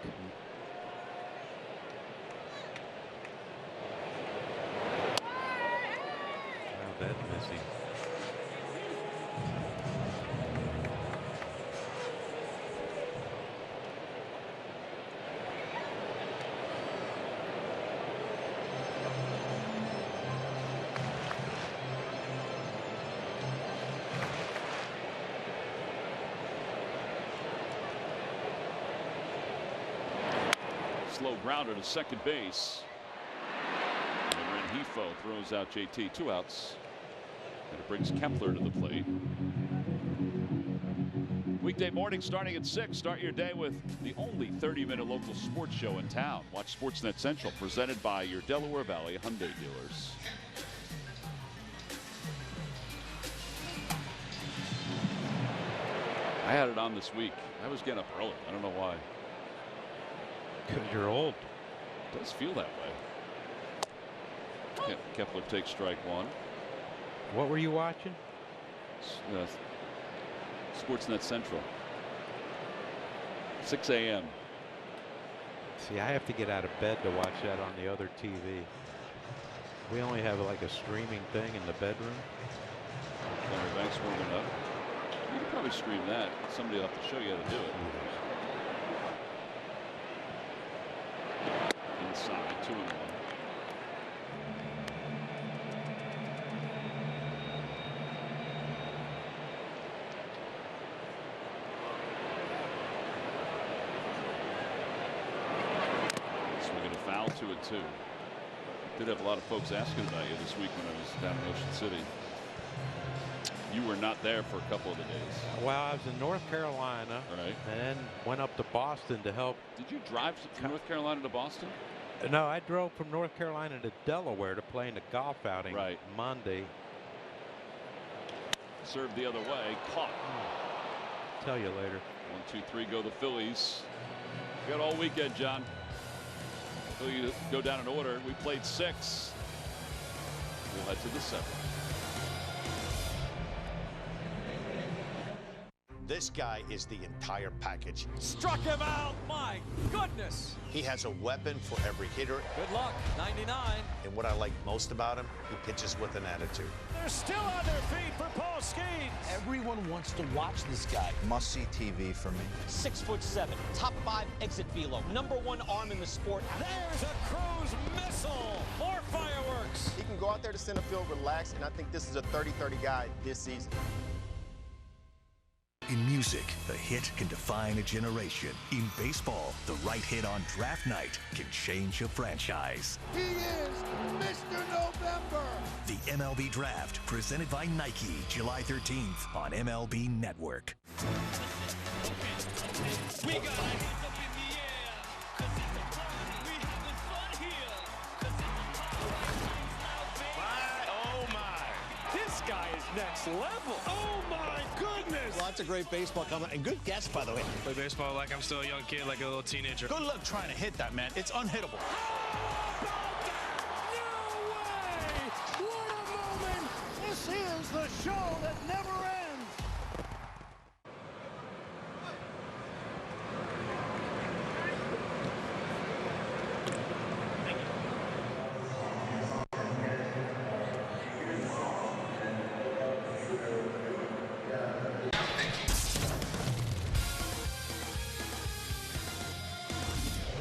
Oh, that's missing. Slow grounder to second base. And Rengifo throws out JT. 2 outs. And it brings Kepler to the plate. Weekday morning starting at 6. Start your day with the only 30-minute local sports show in town. Watch Sportsnet Central, presented by your Delaware Valley Hyundai dealers. I had it on this week. I was getting up early. I don't know why. Because you're old. It does feel that way. Kepler takes strike 1. What were you watching? Sportsnet Central. 6 a.m. See, I have to get out of bed to watch that on the other TV. We only have like a streaming thing in the bedroom. Larry Banks warming up. You can probably stream that. Somebody will have to show you how to do it. Inside, 2-1. Swinging a foul, 2-2. Did have a lot of folks asking about you this week when I was down in Ocean City. You were not there for a couple of the days. Well, I was in North Carolina, right, and then went up to Boston to help. Did you drive from North Carolina to Boston? No, I drove from North Carolina to Delaware to play in the golf outing Monday. Served the other way, caught. Tell you later. 1, 2, 3 go the Phillies. We got all weekend, John. Phillies go down in order. We played 6. We'll head to the 7th. This guy is the entire package. Struck him out. My goodness. He has a weapon for every hitter. Good luck. 99. And what I like most about him, he pitches with an attitude. They're still on their feet for Postgame. Everyone wants to watch this guy. Must-see TV for me. 6'7", top 5 exit velo, #1 arm in the sport. There's a cruise missile. More fireworks. He can go out there to center field, relax, and I think this is a 30-30 guy this season. In music, a hit can define a generation. In baseball, the right hit on draft night can change a franchise. He is Mr. November. The MLB Draft, presented by Nike, July 13th on MLB Network. We got hands up in the air, 'cause it's a party. We having fun here, 'cause it's a party. Oh my! This guy is next level. Oh my goodness! Lots of great baseball coming, and good guess, by the way. Play baseball like I'm still a young kid, like a little teenager. Good luck trying to hit that, man. It's unhittable. What a moment! This is the show that never ends.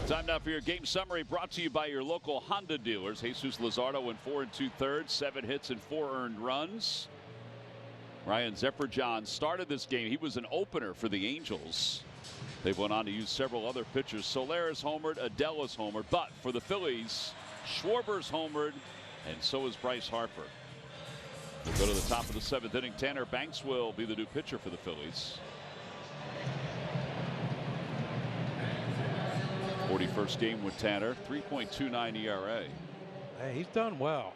Time now for your game summary, brought to you by your local Honda dealers. Jesús Luzardo went 4 2/3, 7 hits and 4 earned runs. Ryan Zeferjahn started this game. He was an opener for the Angels. They went on to use several other pitchers. Solera's homered, Adela's homered, but for the Phillies, Schwarber's homered, and so is Bryce Harper. We'll go to the top of the 7th inning. Tanner Banks will be the new pitcher for the Phillies. 41st game with Tanner, 3.29 ERA. Hey, he's done well.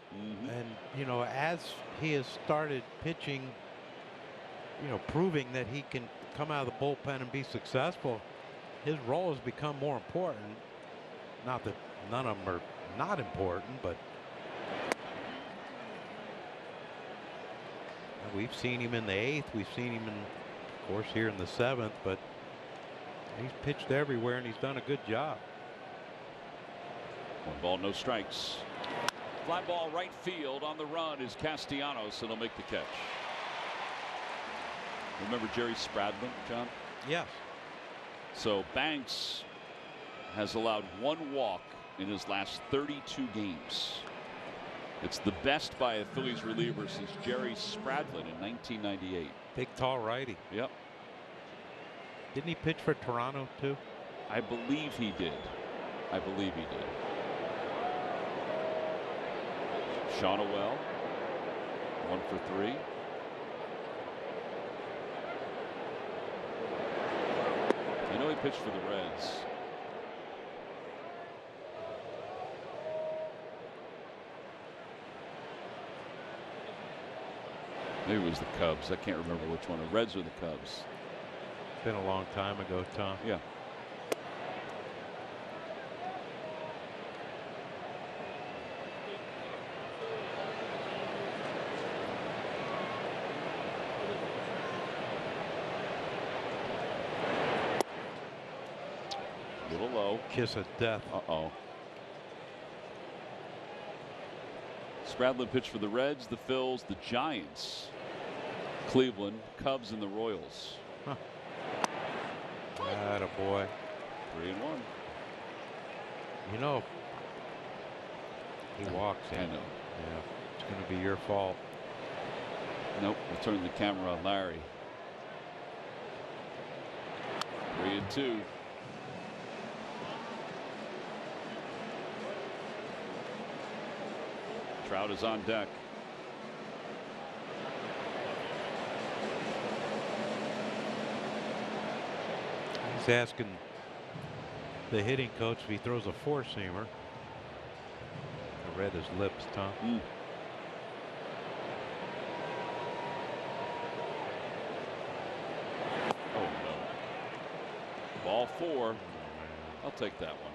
And, you know, as he has started pitching, you know, proving that he can come out of the bullpen and be successful, his role has become more important. Not that none of them are not important, but we've seen him in the 8th. We've seen him, of course, here in the 7th, but he's pitched everywhere, and he's done a good job. 1 ball, no strikes. Fly ball right field. On the run is Castellanos, and he'll make the catch. Remember Jerry Spradlin, John? Yes. So Banks has allowed 1 walk in his last 32 games. It's the best by a Phillies reliever since Jerry Spradlin in 1998. Big, tall righty. Yep. Didn't he pitch for Toronto, too? I believe he did. I believe he did. Shonowell, 1 for 3. I know he pitched for the Reds. Maybe it was the Cubs. I can't remember which one. The Reds or the Cubs. Been a long time ago, Tom. Yeah. A little low. Kiss of death. Uh-oh. Spradlin pitched for the Reds, the Phils, the Giants, Cleveland, Cubs, and the Royals. Huh. Attaboy. 3-1. You know, he walks in. I know. Yeah, it's going to be your fault. Nope, we'll turn the camera on Larry. 3-2. Trout is on deck. He's asking the hitting coach if he throws a 4-seamer. I read his lips, Tom. Oh no. Ball 4. I'll take that one.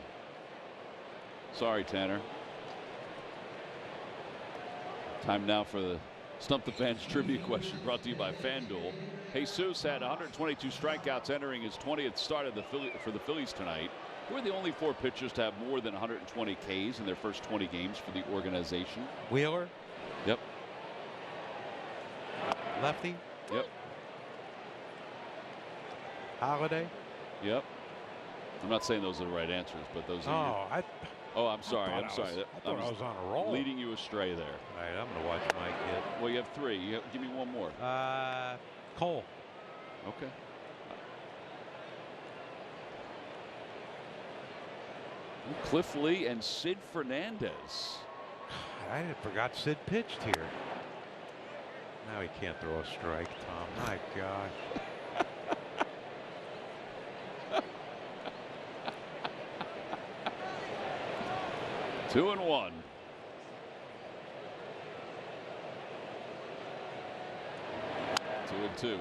Sorry, Tanner. Time now for the Stump the Fans trivia question brought to you by FanDuel. Jesus had 122 strikeouts entering his 20th start for the Phillies tonight. Who are the only 4 pitchers to have more than 120 Ks in their first 20 games for the organization? Wheeler? Yep. Lefty? Yep. Holiday? Yep. I'm not saying those are the right answers, but those are. I'm sorry. I thought I was on a roll. Leading you astray there. All right, I'm going to watch Mike hit. Well, you have 3. Give me one more. Cole. Okay. Cliff Lee and Sid Fernandez. I forgot Sid pitched here. Now he can't throw a strike, Tom. My gosh. Two and one. Two and two.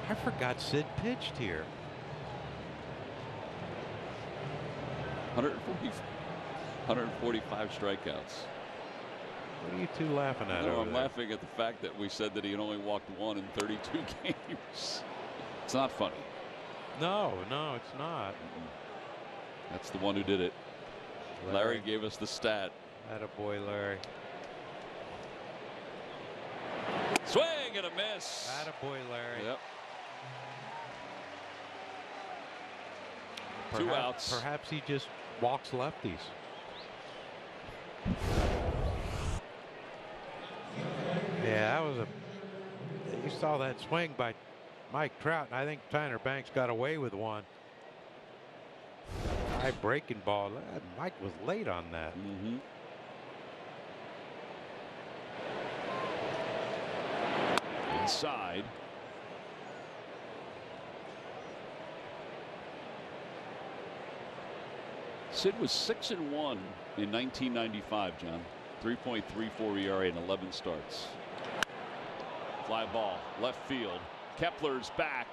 I forgot Sid pitched here. 145 strikeouts. What are you two laughing at? I'm laughing at the fact that we said that he had only walked 1 in 32 games. It's not funny. No, it's not. That's the one who did it. Larry gave us the stat. Attaboy, Larry. Swing and a miss. Attaboy, Larry. Yep. 2 outs. Perhaps he just walks lefties. Yeah, that was you saw that swing by Mike Trout, and I think Tanner Banks got away with one. High breaking ball. Mike was late on that. Inside. Sid was 6-1 in 1995, John. 3.34 ERA in 11 starts. Fly ball, left field. Kepler's back,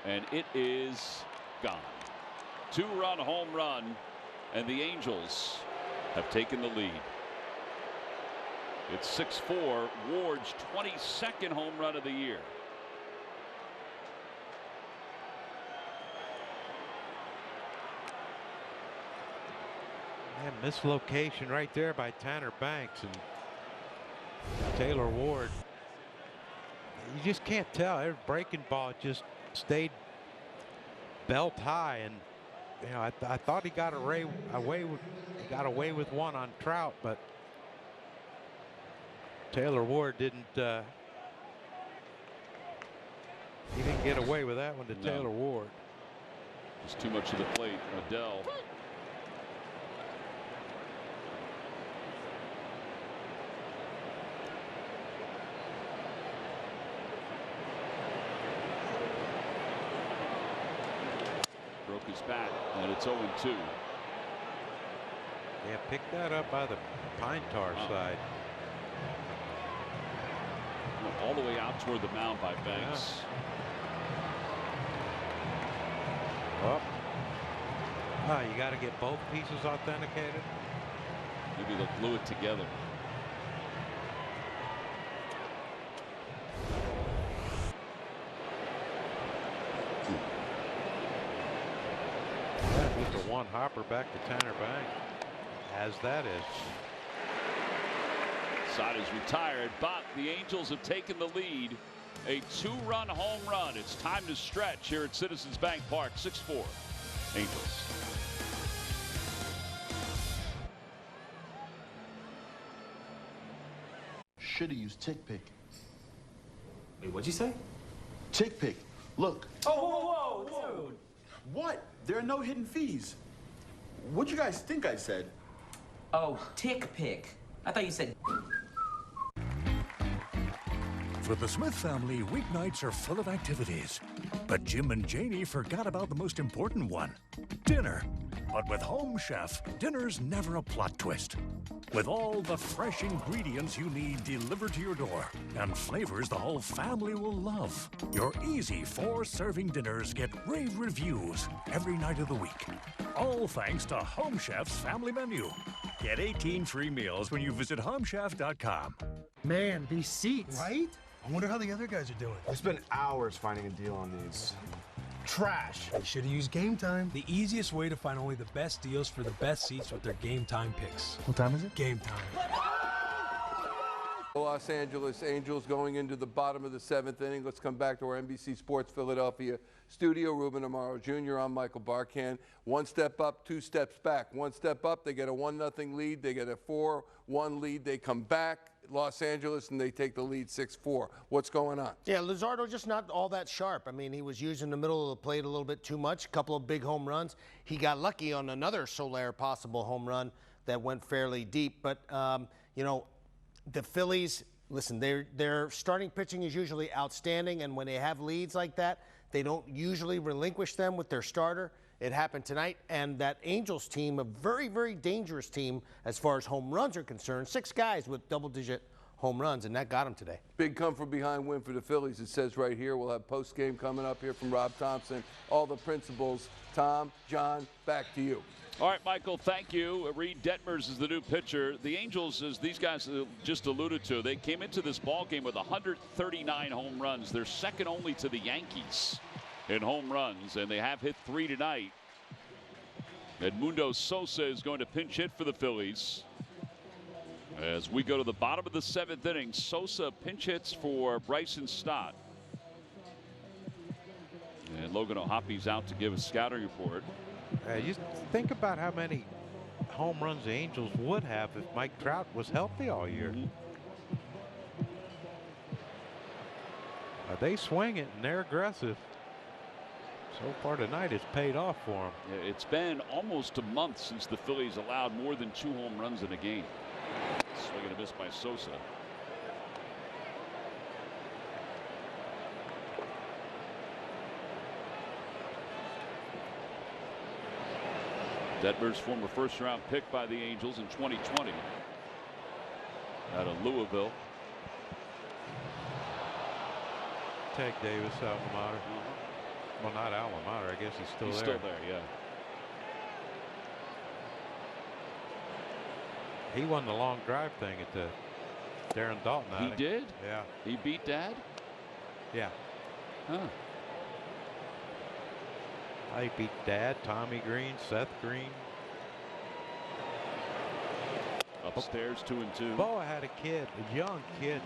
and it is gone. 2-run home run, and the Angels have taken the lead. It's 6-4, Ward's 22nd home run of the year. Man, mislocation right there by Tanner Banks and Taylor Ward. You just can't tell. Every breaking ball just stayed belt high, and you know I thought he got away with one on Trout, but Taylor Ward didn't. He didn't get away with that one to Taylor Ward. It's too much of the plate. Adele. Broke his bat, and it's 0-2. Yeah, pick that up by the pine tar side. All the way out toward the mound by Banks. Oh, you got to get both pieces authenticated. Maybe they'll glue it together. Just a one hopper back to Tanner Banks, as that is. Side is retired, but the Angels have taken the lead. A 2-run home run. It's time to stretch here at Citizens Bank Park. 6-4 Angels. Should have used tick pick. Wait, what'd you say? Tick pick. Look. Oh, whoa, dude. What? There are no hidden fees. What'd you guys think I said? Oh, tick pick. I thought you said. For the Smith family, weeknights are full of activities. But Jim and Janie forgot about the most important one, dinner. But with Home Chef, dinner's never a plot twist. With all the fresh ingredients you need delivered to your door and flavors the whole family will love, your easy 4-serving dinners get rave reviews every night of the week. All thanks to Home Chef's family menu. Get 18 free meals when you visit homechef.com. Man, these seats. Right? I wonder how the other guys are doing. I spent hours finding a deal on these. Trash. You should have used Game Time. The easiest way to find only the best deals for the best seats with their Game Time picks. What time is it? Game Time. The Los Angeles Angels going into the bottom of the 7th inning. Let's come back to our NBC Sports Philadelphia studio. Ruben Amaro Jr. I'm Michael Barkan. 1 step up, 2 steps back. 1 step up, they get a 1-0 lead. They get a 4-1 lead. They come back, Los Angeles, and they take the lead 6-4. What's going on? Yeah, Luzardo just not all that sharp. I mean, he was using the middle of the plate a little bit too much. A couple of big home runs. He got lucky on another Soler possible home run that went fairly deep. But, you know, the Phillies, listen, their starting pitching is usually outstanding, and when they have leads like that, they don't usually relinquish them with their starter. It happened tonight, and that Angels team, a very, very dangerous team as far as home runs are concerned. 6 guys with double-digit home runs, and that got them today. Big come-from-behind win for the Phillies. It says right here, we'll have post-game coming up here from Rob Thompson. All the principals. Tom, John, back to you. All right, Michael, thank you. Reed Detmers is the new pitcher. The Angels, as these guys just alluded to, they came into this ball game with 139 home runs. They're second only to the Yankees in home runs, and they have hit 3 tonight. Edmundo Sosa is going to pinch hit for the Phillies. As we go to the bottom of the 7th inning, Sosa pinch hits for Bryson Stott. And Logan O'Hoppy's out to give a scouting report. You think about how many home runs the Angels would have if Mike Trout was healthy all year. They swing it and they're aggressive. So far tonight, it's paid off for them. Yeah, it's been almost a month since the Phillies allowed more than 2 home runs in a game. Swing and a miss by Sosa. Detmers, former first-round pick by the Angels in 2020 out of Louisville. Teg Davis, alma mater. Well, not alma mater. I guess he's still there. He's still there, yeah. He won the long drive thing at the Darren Dalton outing. He did? Yeah. He beat Dad? Yeah. Huh. I beat Dad, Tommy Green, Seth Green. Upstairs 2-2. Boa had a kid, a young kid,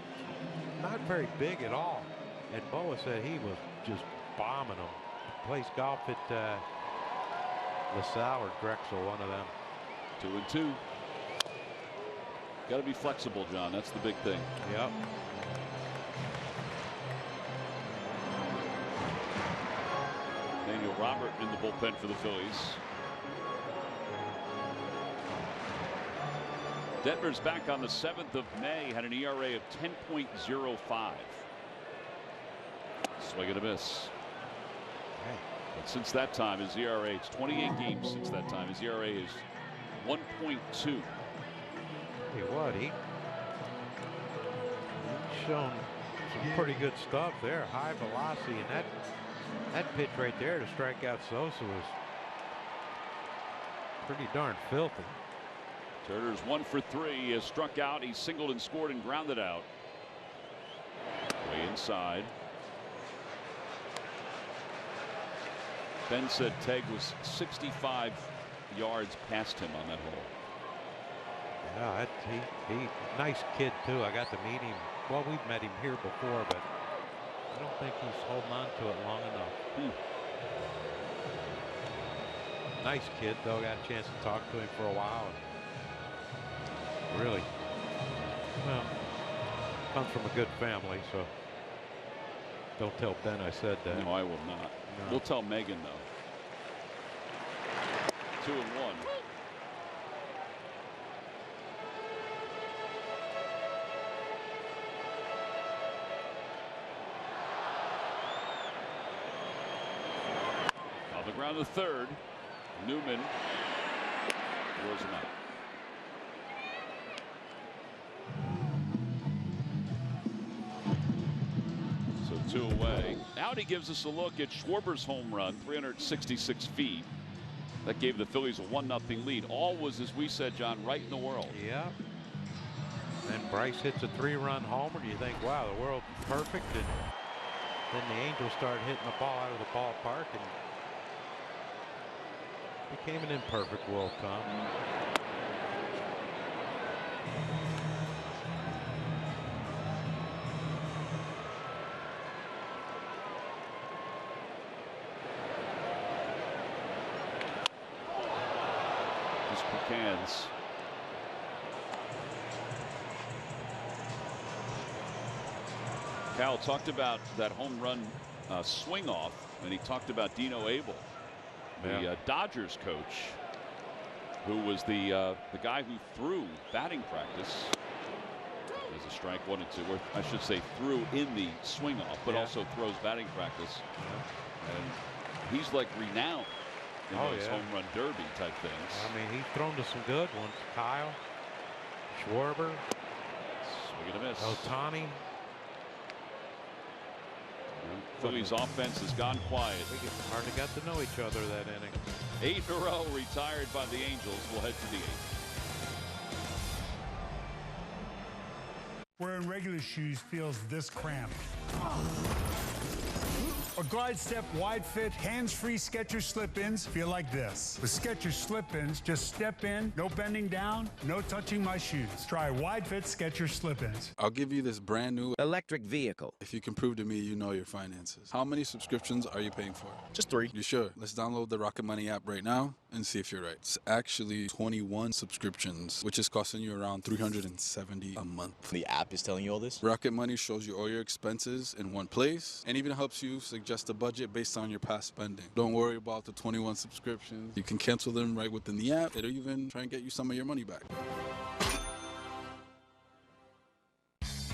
not very big at all. And Boa said he was just bombing them. Plays golf at LaSalle or Drexel, one of them. 2-2. Got to be flexible, John. That's the big thing. Yep. Daniel Robert in the bullpen for the Phillies. Detmers back on the 7th of May, had an ERA of 10.05. Swing and a miss. But since that time, his ERA, it's 28 games since that time, his ERA is 1.2. Hey, what? He's shown some pretty good stuff there. High velocity, and that pitch right there to strike out Sosa was pretty darn filthy. Turner's 1 for 3. He has struck out. He singled and scored and grounded out. Way inside. Ben said Teg was 65 yards past him on that hole. Yeah, he nice kid too. I got to meet him. Well, we've met him here before, but I don't think he's holding on to it long enough. Nice kid though. Got a chance to talk to him for a while. And really, well, comes from a good family, so don't tell Ben I said that. No, I will not. No. We'll tell Megan though. 2-1. on the third. Newman throws him out. So 2 away. Now he gives us a look at Schwarber's home run, 366 feet. That gave the Phillies a 1-0 lead. All was, as we said, John, right in the world. Yeah. And Bryce hits a 3-run homer. You think, wow, the world's perfect. And then the Angels started hitting the ball out of the ballpark and became an imperfect World Cup. Cans. Cal talked about that home run swing off, and he talked about Dino Abel, the Dodgers coach, who was the guy who threw batting practice as a strike 1 and 2, or I should say threw in the swing off, but also throws batting practice. And he's like renowned in those home run derby type things. I mean, he's thrown to some good ones. Kyle, Schwarber, swing and a miss. Ohtani. Phillies offense has gone quiet. We hardly got to know each other that inning. 8 in a row retired by the Angels. We'll head to the 8th. Wearing regular shoes feels this cramped. Or Glide Step wide fit, hands-free Skechers slip-ins feel like this. With Skechers slip-ins, just step in, no bending down, no touching my shoes. Try wide fit Skechers slip-ins. I'll give you this brand new electric vehicle if you can prove to me you know your finances. How many subscriptions are you paying for? Just 3. You sure? Let's download the Rocket Money app right now and see if you're right. It's actually 21 subscriptions, which is costing you around $370 a month. The app is telling you all this? Rocket Money shows you all your expenses in one place and even helps you suggest a budget based on your past spending. Don't worry about the 21 subscriptions. You can cancel them right within the app. It'll even try and get you some of your money back.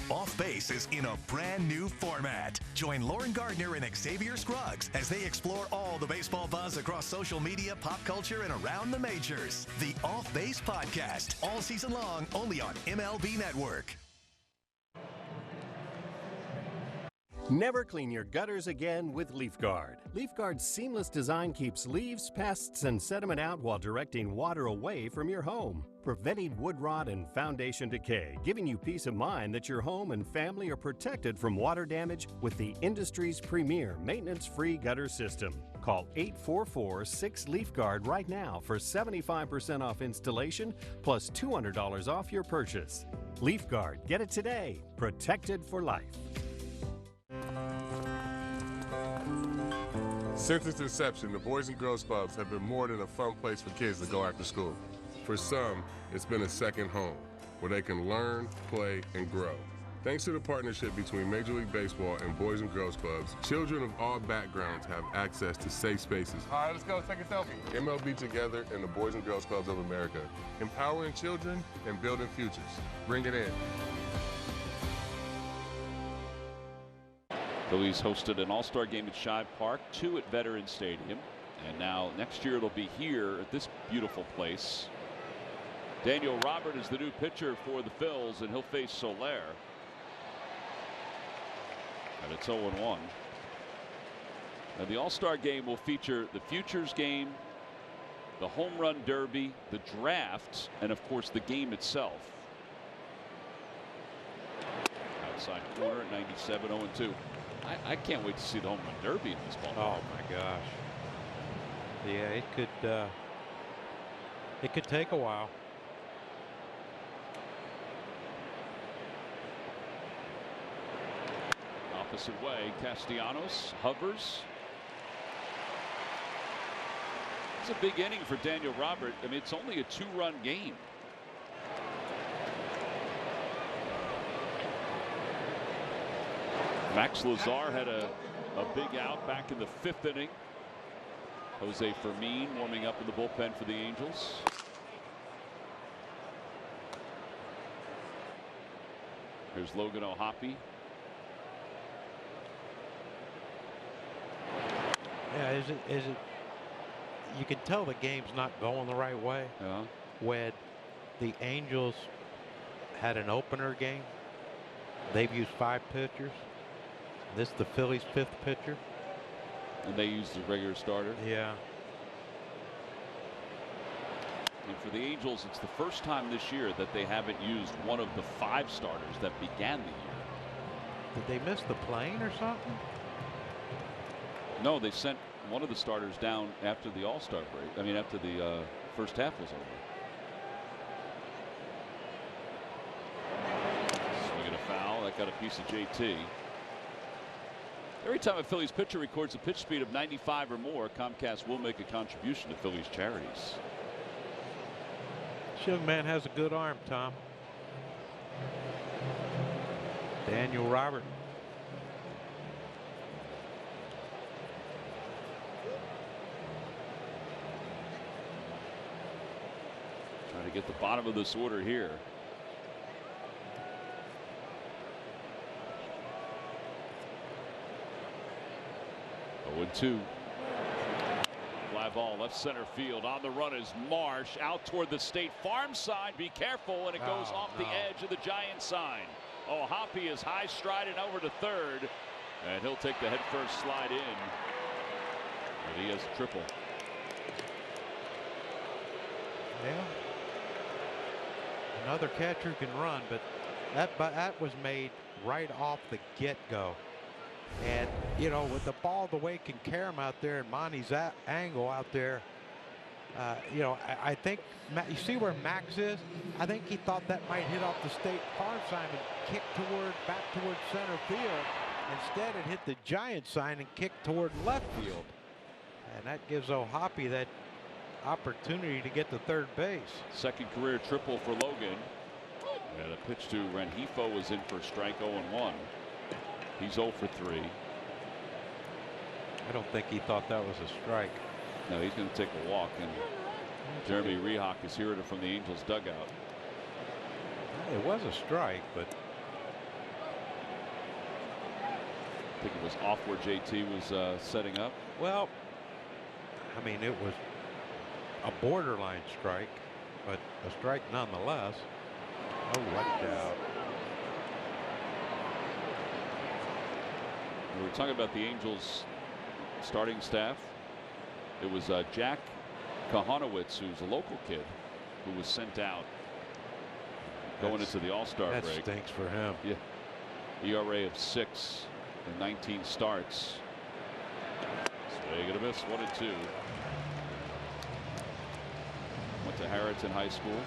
Off Base is in a brand new format. Join Lauren Gardner and Xavier Scruggs as they explore all the baseball buzz across social media, pop culture, and around the majors. The Off Base Podcast, all season long, only on MLB Network. Never clean your gutters again with LeafGuard. LeafGuard's seamless design keeps leaves, pests, and sediment out while directing water away from your home, preventing wood rot and foundation decay, giving you peace of mind that your home and family are protected from water damage with the industry's premier maintenance-free gutter system. Call 844-6LeafGuard right now for 75% off installation plus $200 off your purchase. LeafGuard, get it today. Protected for life. Since its inception, the Boys and Girls Clubs have been more than a fun place for kids to go after school. For some, it's been a second home, where they can learn, play, and grow. Thanks to the partnership between Major League Baseball and Boys and Girls Clubs, children of all backgrounds have access to safe spaces. All right, let's go, take a selfie. MLB Together and the Boys and Girls Clubs of America, empowering children and building futures. Bring it in. Phillies hosted an all-star game at Shibe Park, 2 at Veterans Stadium, and now next year it'll be here at this beautiful place. Daniel Robert is the new pitcher for the Phils, and he'll face Soler. And it's 0-1. And the all-star game will feature the Futures game, the Home Run Derby, the draft, and of course the game itself. Outside corner at 97, 0-2. I can't wait to see the Home Run Derby in this ball. Oh my gosh. Yeah, it could take a while. Opposite way, Castellanos hovers. It's a big inning for Daniel Robert. I mean, it's only a 2-run game. Max Lazar had a big out back in the 5th inning. Jose Fermin warming up in the bullpen for the Angels. Here's Logan O'Hoppe. Yeah, is it you can tell the game's not going the right way. Yeah. When the Angels had an opener game, they've used 5 pitchers. This is the Phillies' 5th pitcher. And they used the regular starter. Yeah. And for the Angels, it's the first time this year that they haven't used one of the 5 starters that began the year. Did they miss the plane or something? No, they sent one of the starters down after the All-Star break. I mean, after the first half was over. Swinging a foul. That got a piece of JT. Every time a Phillies pitcher records a pitch speed of 95 or more, Comcast will make a contribution to Phillies charities. This young man has a good arm, Tom. Daniel Robert. Trying to get the bottom of this order here. Oh, 2. Fly ball left center field. On the run is Marsh out toward the State Farm sign. Be careful, and it goes off the edge of the Giant sign. Oh, Hoppy is high striding over to third, and he'll take the headfirst slide in. And he has a triple. Yeah. Another catcher can run, but that was made right off the get-go. And, you know, with the ball the way can carry him out there and Monty's angle out there, you know, I think, you see where Max is? I think he thought that might hit off the State Farm sign and kick back toward center field. Instead, it hit the Giant sign and kicked toward left field. And that gives O'Hoppy that opportunity to get to third base. Second career triple for Logan. And a pitch to Rengifo was in for a strike, 0-1. He's 0 for 3. I don't think he thought that was a strike. No, he's going to take a walk, and Jeremy Rehawk is hearing it from the Angels dugout. It was a strike, but I think it was off where JT was setting up. Well, I mean, it was a borderline strike, but a strike nonetheless. Oh, watch out. We were talking about the Angels starting staff. It was Jack Kahanowitz, who's a local kid, who was sent out going into the All-Star break. That stinks for him. Yeah. ERA of 6 in 19 starts. Swing and a miss, 1-2. Went to Harrington High School.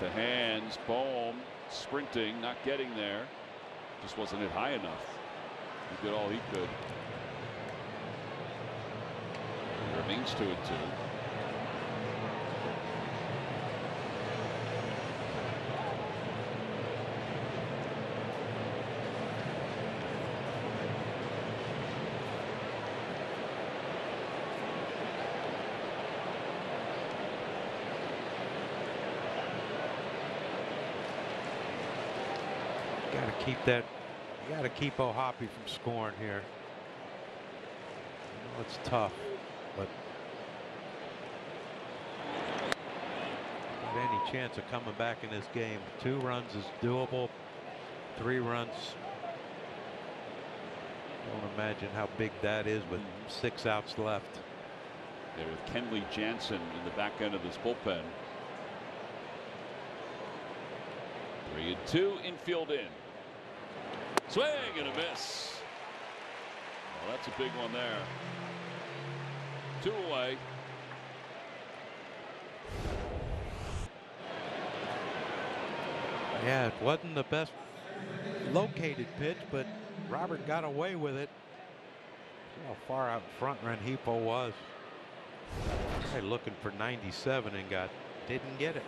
The hands, Bohm sprinting, not getting there. Just wasn't hit high enough. He did all he could. It remains 2-2. Keep that. You got to keep O'Hoppy from scoring here. I know it's tough, but not any chance of coming back in this game. 2 runs is doable. 3 runs. Don't imagine how big that is with 6 outs left. Yeah, with Kenley Jansen in the back end of this bullpen. 3-2, infield in. Swing and a miss. Well, that's a big one there. 2 away. Yeah, it wasn't the best located pitch, but Robert got away with it. See how far out in front Rengifo was. They're looking for 97 and didn't get it.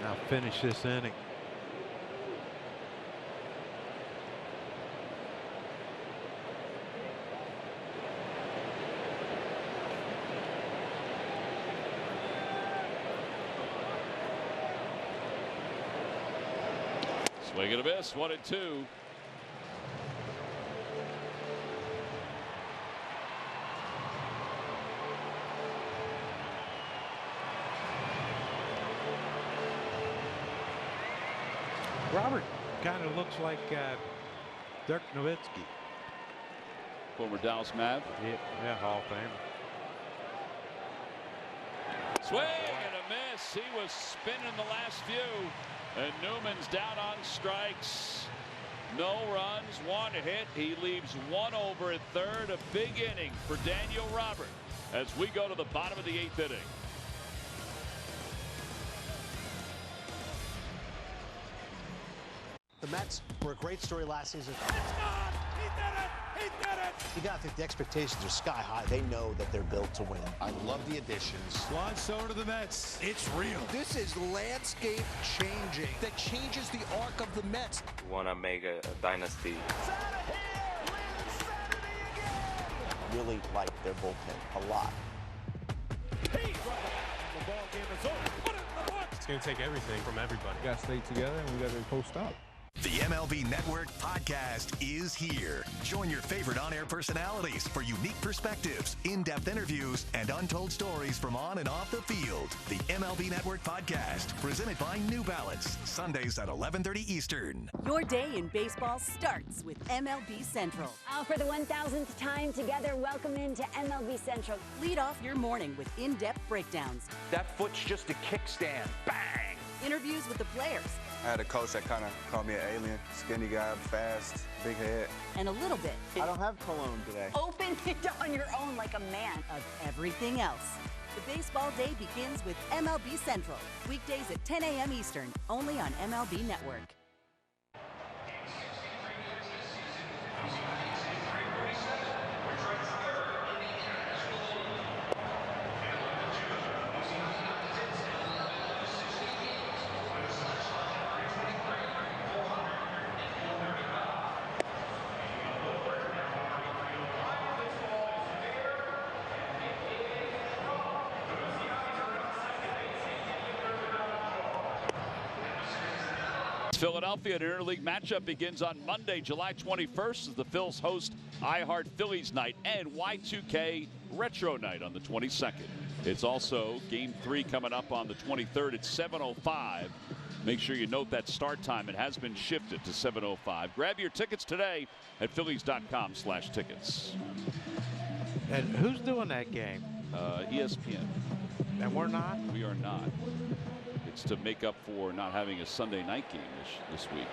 Now finish this inning. Swing and a miss, 1-2. Robert kind of looks like Dirk Nowitzki. Former Dallas Mav. Yeah, Hall of Fame. Swing and a miss. He was spinning the last few. And Newman's down on strikes. No runs, one hit. He leaves one over at third. A big inning for Daniel Robert as we go to the bottom of the 8th inning. The Mets were a great story last season. It's gone! He did it! He did it! You got to think the expectations are sky high. They know that they're built to win. I love the additions. Juan Soto to the Mets. It's real. This is landscape changing. That changes the arc of the Mets. We want to make a dynasty. Really like their bullpen a lot. The ball game is over. Put it in the books. It's going to take everything from everybody. We got to stay together and we got to post up. The MLB Network podcast is here. Join your favorite on-air personalities for unique perspectives, in-depth interviews, and untold stories from on and off the field. The MLB Network podcast, presented by New Balance, Sundays at 11:30 Eastern. Your day in baseball starts with MLB Central. For the 1,000th time together, welcome into MLB Central. Lead off your morning with in-depth breakdowns. That foot's just a kickstand. Bang! Interviews with the players. I had a coach that kind of called me an alien. Skinny guy, fast, big head. And a little bit. I don't have cologne today. Open it on your own like a man. Of everything else. The baseball day begins with MLB Central. Weekdays at 10 a.m. Eastern, only on MLB Network. Philadelphia, an interleague matchup begins on Monday, July 21st, as the Phils host iHeart Phillies Night and Y2K Retro Night on the 22nd. It's also Game 3 coming up on the 23rd at 7:05. Make sure you note that start time. It has been shifted to 7:05. Grab your tickets today at phillies.com/tickets. And who's doing that game? ESPN. And we're not? We are not. It's to make up for not having a Sunday night game this week.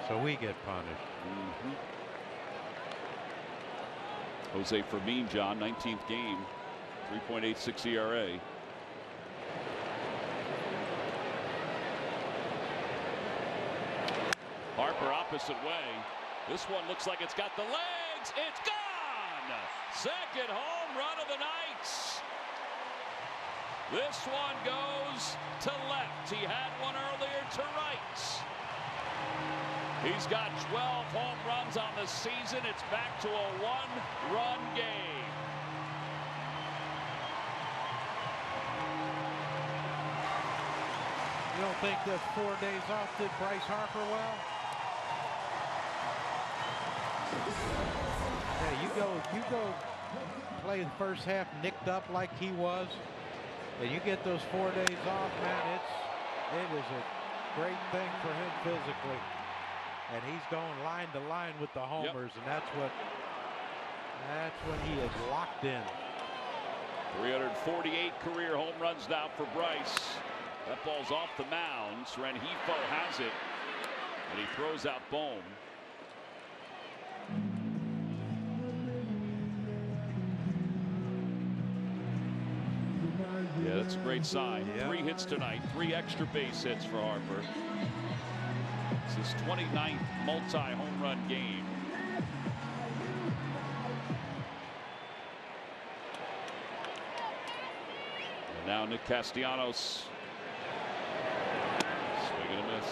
So we get punished. Jose Fermin, John, 19th game, 3.86 ERA. Harper opposite way. This one looks like it's got the legs. It's gone! Second home run of the night. This one goes to left. He had one earlier to right. He's got 12 home runs on the season. It's back to a one-run game. You don't think those 4 days off did Bryce Harper well? Yeah, you go play the first half nicked up like he was, and you get those 4 days off, man, it is a great thing for him physically. And he's going line to line with the homers, and that's when he is locked in. 348 career home runs now for Bryce. That ball's off the mound. Rengifo has it, and he throws out Bohm. Yeah, that's a great sign. Yeah. 3 hits tonight, 3 extra base hits for Harper. It's his 29th multi-home run game. And now Nick Castellanos. Swing and a miss.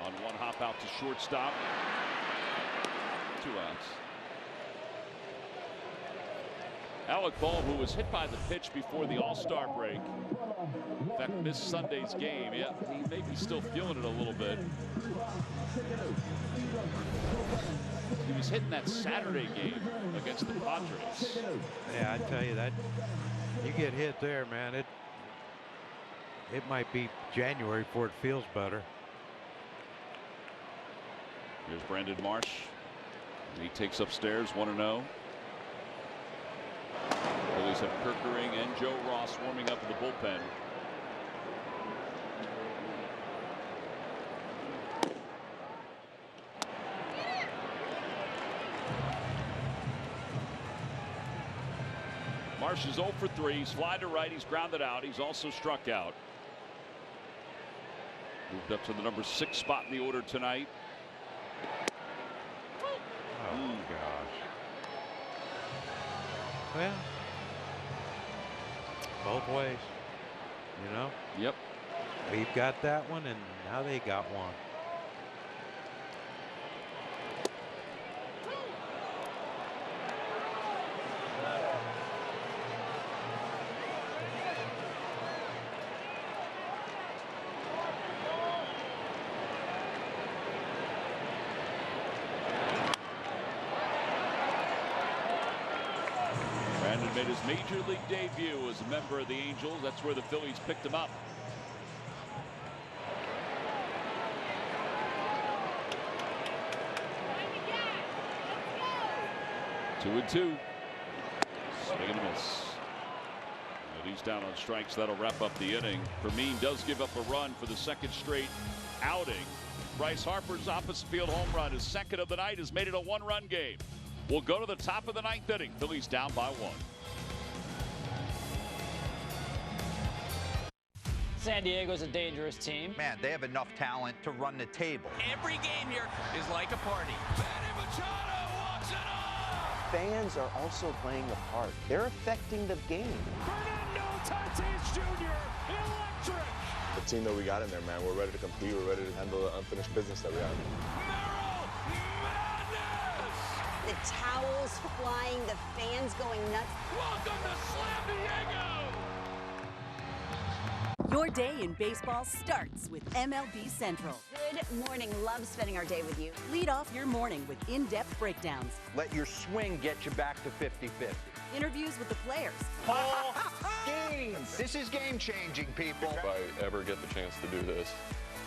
On one hop out to shortstop. 2 outs. Alec Bohm, who was hit by the pitch before the All-Star break. In fact, missed Sunday's game. Yeah, he may be still feeling it a little bit. He was hitting that Saturday game against the Padres. Yeah, I tell you that, you get hit there, man. It might be January before it feels better. Here's Brandon Marsh. He takes upstairs 1-0. Phillies have Kirkering and Joe Ross warming up in the bullpen. Marsh is 0 for 3. He's fly to right. He's grounded out. He's also struck out. Moved up to the number 6 spot in the order tonight. Oh, gosh. Well, both ways, you know? Yep. We've got that one, and now they got one. Brandon made his major league debut as a member of the Angels. That's where the Phillies picked him up. Two and two. Swing and a miss. And he's down on strikes. That'll wrap up the inning. Fermin does give up a run for the second straight outing. Bryce Harper's opposite field home run, his second of the night, has made it a 1-run game. We'll go to the top of the 9th inning. Phillies down by 1. San Diego's a dangerous team. Man, they have enough talent to run the table. Every game here is like a party. Fans are also playing a part. They're affecting the game. Fernando Tatis Jr., electric. The team that we got in there, man, we're ready to compete. We're ready to handle the unfinished business that we have. The towels flying, the fans going nuts. Welcome to Slam Diego! Your day in baseball starts with MLB Central. Good morning. Love spending our day with you. Lead off your morning with in-depth breakdowns. Let your swing get you back to 50-50. Interviews with the players. Ball games. This is game-changing, people. If I ever get the chance to do this,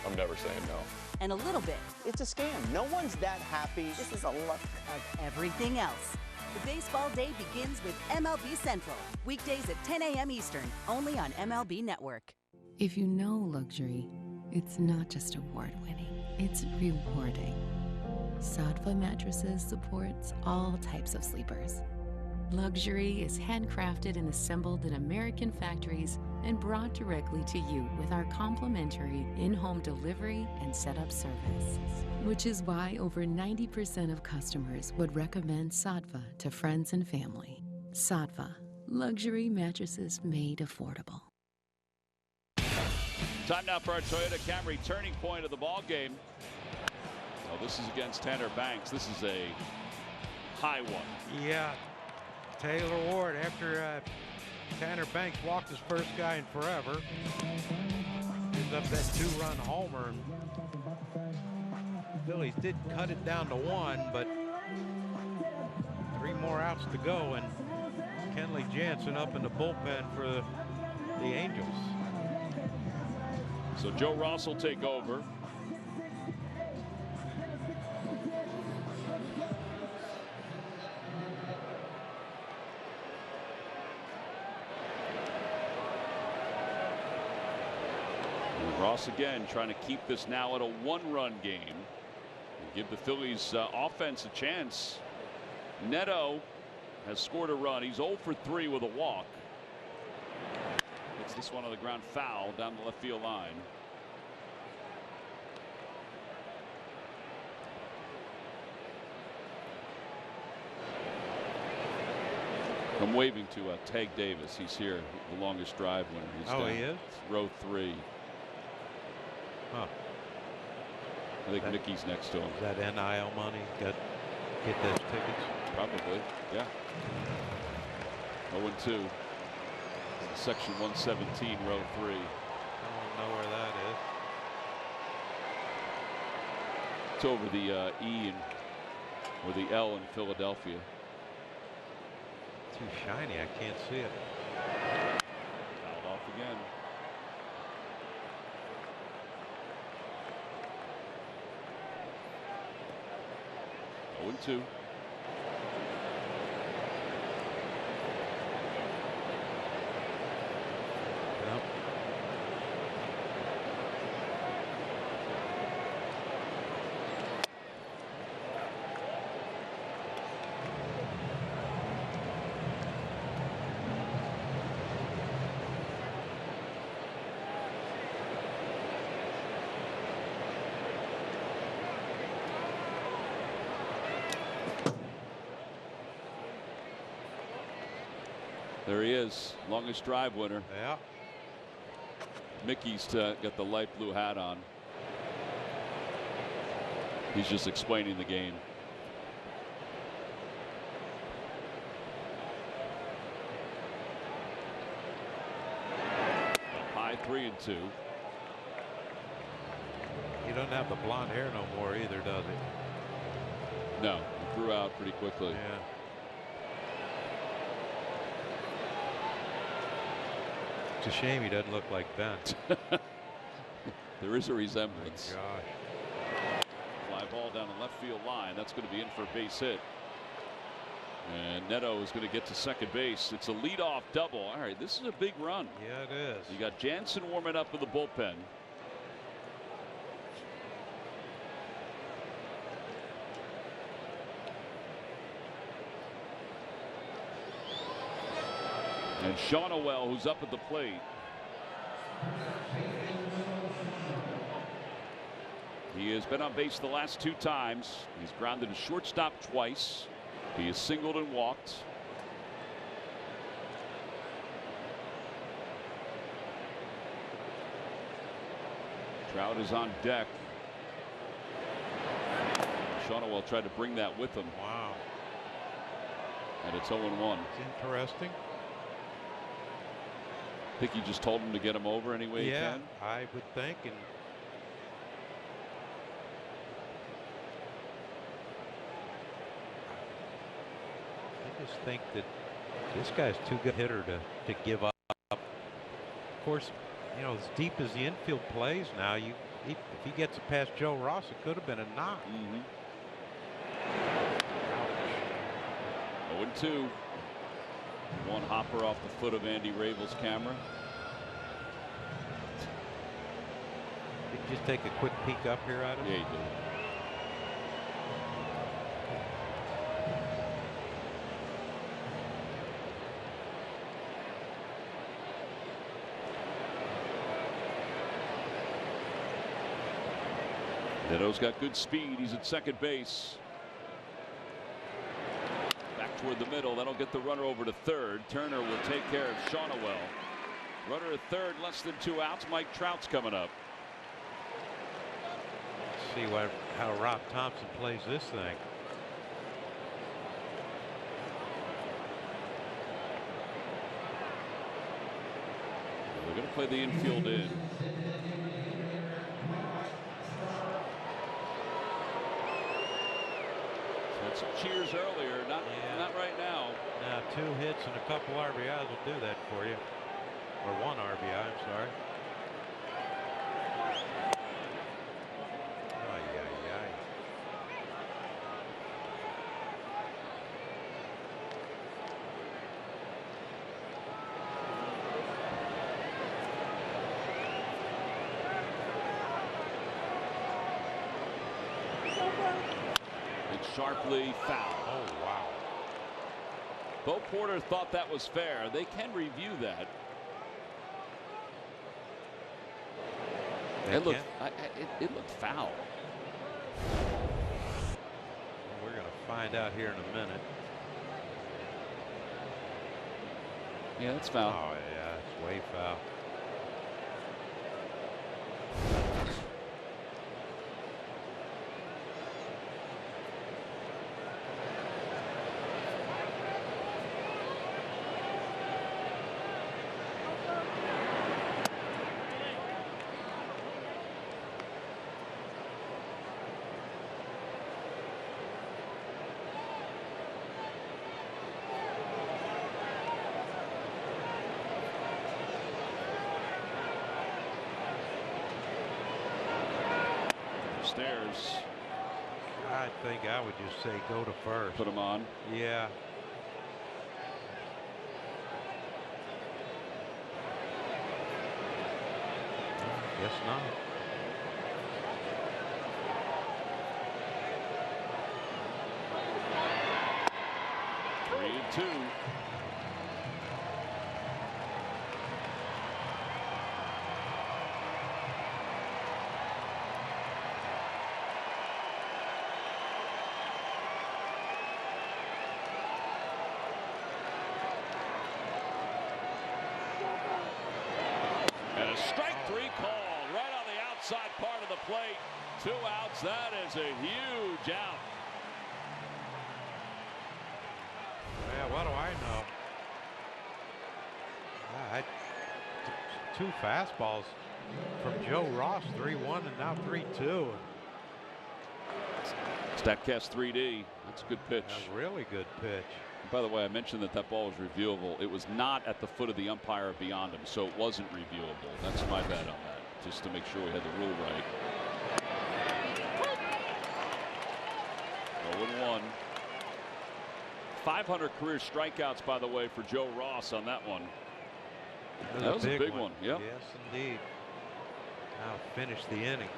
I'm never saying no. And a little bit. It's a scam. No one's that happy. This is a look of everything else. The baseball day begins with MLB Central. Weekdays at 10 a.m. Eastern, only on MLB Network. If you know luxury, it's not just award-winning, it's rewarding. Saatva Mattresses supports all types of sleepers. Luxury is handcrafted and assembled in American factories and brought directly to you with our complimentary in-home delivery and setup service. Which is why over 90% of customers would recommend Saatva to friends and family. Saatva, luxury mattresses made affordable. Time now for our Toyota Camry turning point of the ball game. Oh, this is against Tanner Banks. This is a high one. Yeah, Taylor Ward, after Tanner Banks walked his first guy in forever, gives up that 2-run homer. Phillies did cut it down to 1, but 3 more outs to go, and Kenley Jansen up in the bullpen for the Angels. So Joe Ross will take over. Ross again trying to keep this now at a 1-run game and give the Phillies offense a chance. Neto has scored a run. He's 0 for 3 with a walk. Gets this one on the ground foul down the left field line. I'm waving to Tag Davis. He's here, the longest drive winner. He's down. He is? Row 3. Huh. I think Mickey's next to him. Is that NIL money? Get those tickets? Probably, yeah. 0-2. Section 117, row 3. I don't know where that is. It's over the E or the L in Philadelphia. Too shiny, I can't see it. Fouled off again. Oh, 2. There he is, longest drive winner. Yeah. Mickey's got the light blue hat on. He's just explaining the game. High 3-2. He doesn't have the blonde hair no more either, does he? No, he grew out pretty quickly. Yeah. It's a shame he doesn't look like Ben. There is a resemblance. Oh gosh. Fly ball down the left field line. That's going to be in for a base hit. And Neto is going to get to second base. It's a leadoff double. All right, this is a big run. Yeah, it is. You got Jansen warming up in the bullpen. And Shawnoel, who's up at the plate. He has been on base the last 2 times. He's grounded a shortstop twice. He has singled and walked. Trout is on deck. Shawnoel tried to bring that with him. Wow. And it's 0-1. It's interesting. I think he just told him to get him over any way he can. I would think. And I just think that this guy's too good a hitter to give up. Of course, you know, as deep as the infield plays now, if he gets it past Joe Ross, it could have been a knock. 0-2. One hopper off the foot of Andy Rabel's camera. Did you just take a quick peek up here at him? Yeah, he did. Neto's got good speed. He's at second base. Toward the middle. That'll get the runner over to third. Turner will take care of Shawnoel. Runner at third, less than 2 outs. Mike Trout's coming up. Let's see how Rob Thompson plays this thing. They're going to play the infield in. Got some cheers earlier, not right now. Now 2 hits and a couple RBIs will do that for you. Or 1 RBI, I'm sorry. Sharply foul. Oh, wow. Bo Porter thought that was fair. They can review that. It looked foul. We're going to find out here in a minute. Yeah, that's foul. Oh, yeah, it's way foul. Stairs. I think I would just say go to first. Put him on. Yeah. Guess not. Three and 2. Strike 3 call right on the outside part of the plate. 2 outs. That is a huge out. Yeah, what do I know? 2 fastballs from Joe Ross, 3-1 and now 3-2. Statcast 3D. That's a good pitch. That's a really good pitch. By the way, I mentioned that ball was reviewable. It was not at the foot of the umpire beyond him, so it wasn't reviewable. That's my bet on that, just to make sure we had the rule right. 0-1. 500 career strikeouts, by the way, for Joe Ross on that one. That was a big one. Yep. Yes, indeed. Now finish the inning.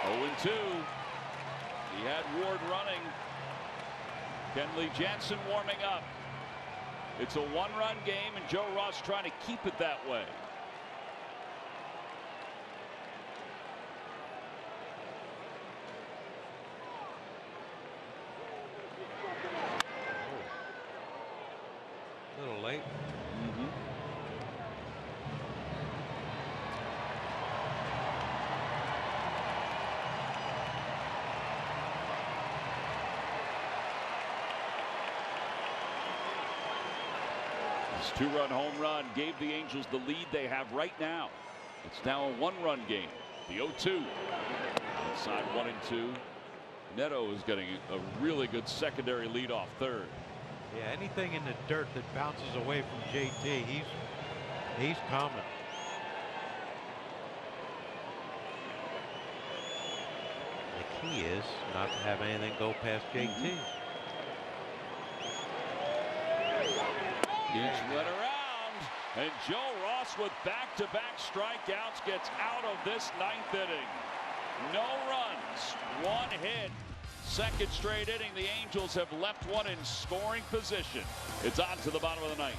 0-2. He had Ward running. Kenley Jansen warming up. It's a 1-run game, and Joe Ross trying to keep it that way. A little late. His 2-run home run gave the Angels the lead they have right now. It's now a 1-run game. The 0-2. Inside 1 and 2. Neto is getting a really good secondary leadoff third. Yeah, anything in the dirt that bounces away from JT, he's coming. The key is not to have anything go past JT. Each went around, and Joe Ross with back-to-back strikeouts gets out of this 9th inning. No runs, 1 hit. Second straight inning, the Angels have left one in scoring position. It's on to the bottom of the 9th.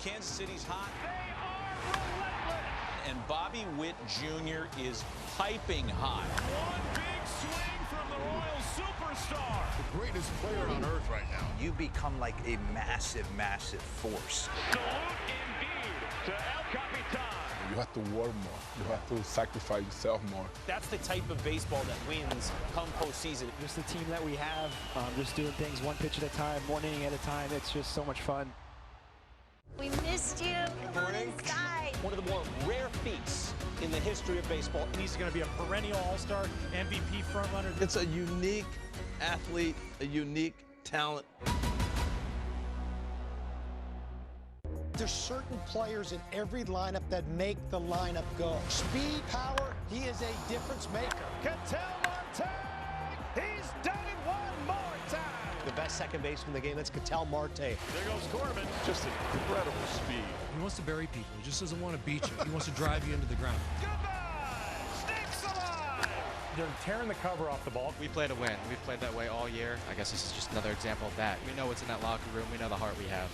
Kansas City's hot. They are relentless. And Bobby Witt Jr. is piping hot. One big swing from the Royal superstar. The greatest player on earth right now. You become like a massive, massive force. Salute indeed to El Capitan. You have to work more. You have to sacrifice yourself more. That's the type of baseball that wins come postseason. Just the team that we have, just doing things 1 pitch at a time, 1 inning at a time. It's just so much fun. We missed you. Come on inside. one of the more rare feats in the history of baseball. He's going to be a perennial all-star, MVP frontrunner. It's a unique athlete, a unique talent. There's certain players in every lineup that make the lineup go. Speed, power, he is a difference maker. Ketel Marte, he's done it one more time. The best second baseman in the game, that's Ketel Marte. There goes Corbin. Just incredible speed. He wants to bury people. He just doesn't want to beat you. He wants to drive you into the ground. Goodbye, Snakes alive. They're tearing the cover off the ball. We play to win. We've played that way all year. I guess this is just another example of that. We know what's in that locker room. We know the heart we have.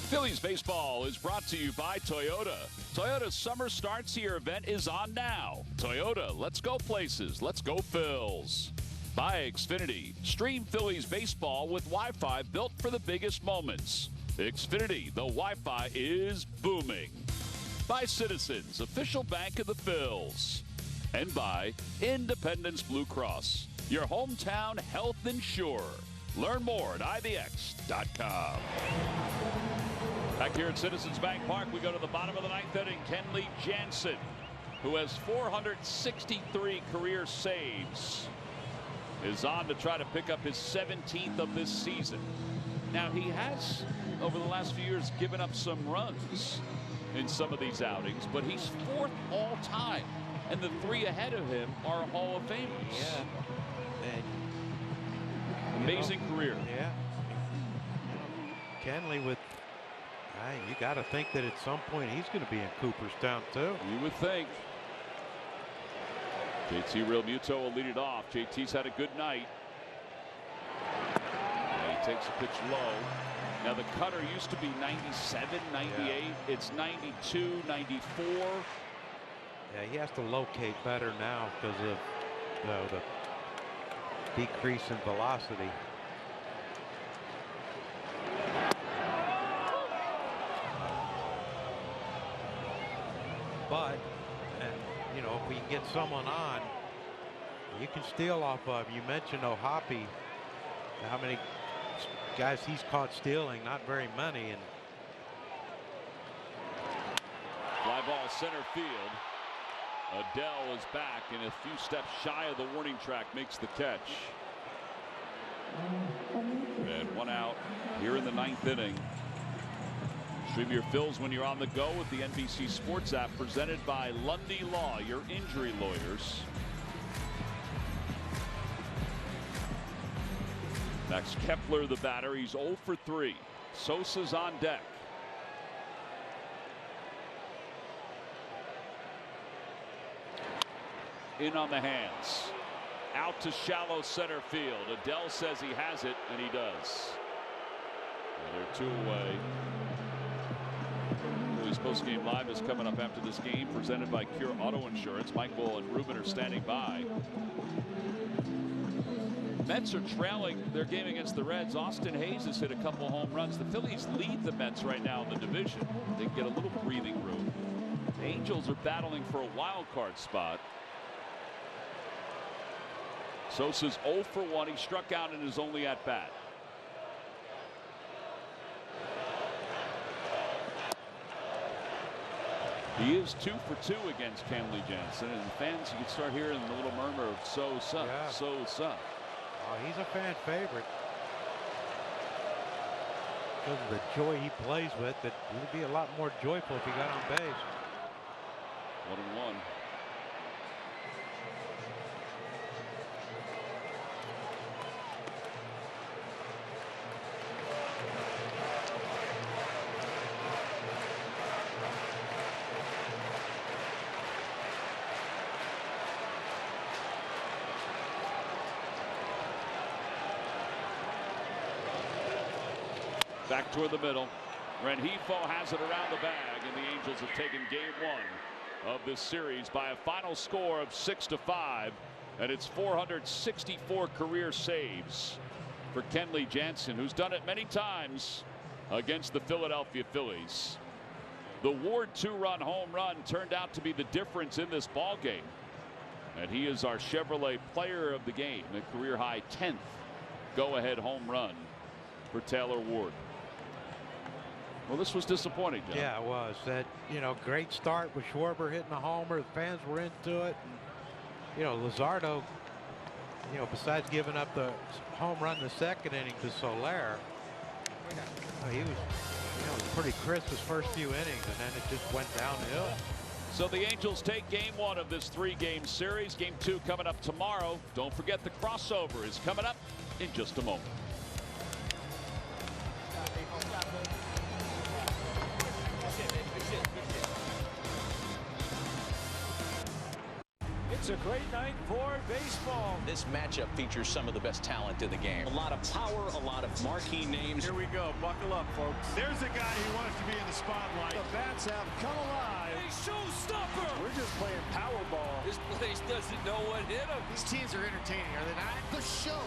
Phillies baseball is brought to you by Toyota. Toyota's Summer Starts Here event is on now. Toyota, let's go places. Let's go Phils. By Xfinity. Stream Phillies baseball with Wi-Fi built for the biggest moments. Xfinity, the Wi-Fi is booming. By Citizens, official bank of the Phils. And by Independence Blue Cross, your hometown health insurer. Learn more at IBX.com. Back here at Citizens Bank Park, we go to the bottom of the ninth inning. Kenley Jansen, who has 463 career saves, is on to try to pick up his 17th of this season. Now, he has, over the last few years, given up some runs in some of these outings, but he's fourth all time, and the three ahead of him are Hall of Famers. Yeah. Amazing career. Yeah. Kenley with, you got to think that at some point he's going to be in Cooperstown too. You would think. JT Realmuto will lead it off. JT's had a good night. And he takes a pitch low. Now the cutter used to be 97, 98. Yeah. It's 92, 94. Yeah, he has to locate better now because of the decrease in velocity. But, you know, if we get someone on, you can steal off of. You mentioned O'Hoppe, how many guys he's caught stealing? Not very many. And fly ball center field. Adele is back and a few steps shy of the warning track, makes the catch. And one out here in the ninth inning. Stream your Phils when you're on the go with the NBC Sports app, presented by Lundy Law, your injury lawyers. Max Kepler, the batter. He's 0 for 3. Sosa's on deck. In on the hands. Out to shallow center field. Adele says he has it, and he does. And they're 2 away. Phillies Postgame Live is coming up after this game, presented by Cure Auto Insurance. Michael and Ruben are standing by. Mets are trailing their game against the Reds. Austin Hayes has hit a couple home runs. The Phillies lead the Mets right now in the division. They get a little breathing room. The Angels are battling for a wild card spot. Sosa's 0 for 1. He struck out in his only at bat. He is 2 for 2 against Kenley Jansen, and fans, you can start hearing the little murmur of Sosa, yeah. Sosa. Oh, he's a fan favorite. Because of the joy he plays with, that he'd be a lot more joyful if he got on base. 1-1. Back toward the middle. Rengifo has it around the bag, and the Angels have taken game 1 of this series by a final score of 6-5, and it's 464 career saves for Kenley Jansen, who's done it many times against the Philadelphia Phillies. The Ward 2-run home run turned out to be the difference in this ball game. And he is our Chevrolet player of the game, a career high 10th go-ahead home run for Taylor Ward. Well, this was disappointing, John. Yeah, it was. That, great start with Schwarber hitting a homer. The fans were into it. And, Luzardo, besides giving up the home run in the second inning to Soler, he was, pretty crisp his first few innings, and then it just went downhill. So the Angels take game 1 of this 3-game series. Game 2 coming up tomorrow. Don't forget the crossover is coming up in just a moment. It's a great night for baseball. This matchup features some of the best talent in the game. A lot of power, a lot of marquee names. Here we go. Buckle up, folks. There's a guy who wants to be in the spotlight. The bats have come alive. A showstopper. We're just playing Powerball. This place doesn't know what hit him. These teams are entertaining, are they not? The show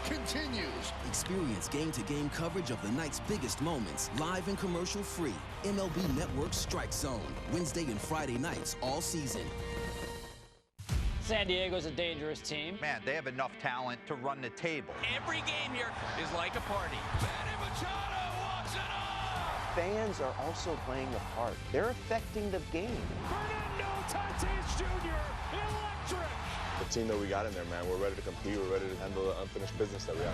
continues. Experience game-to-game coverage of the night's biggest moments, live and commercial-free. MLB Network Strike Zone, Wednesday and Friday nights all season. San Diego's a dangerous team. Man, they have enough talent to run the table. Every game here is like a party. Manny Machado walks it off. Fans are also playing a part. They're affecting the game. Fernando Tatis Jr. electric. The team that we got in there, man, we're ready to compete. We're ready to handle the unfinished business that we have.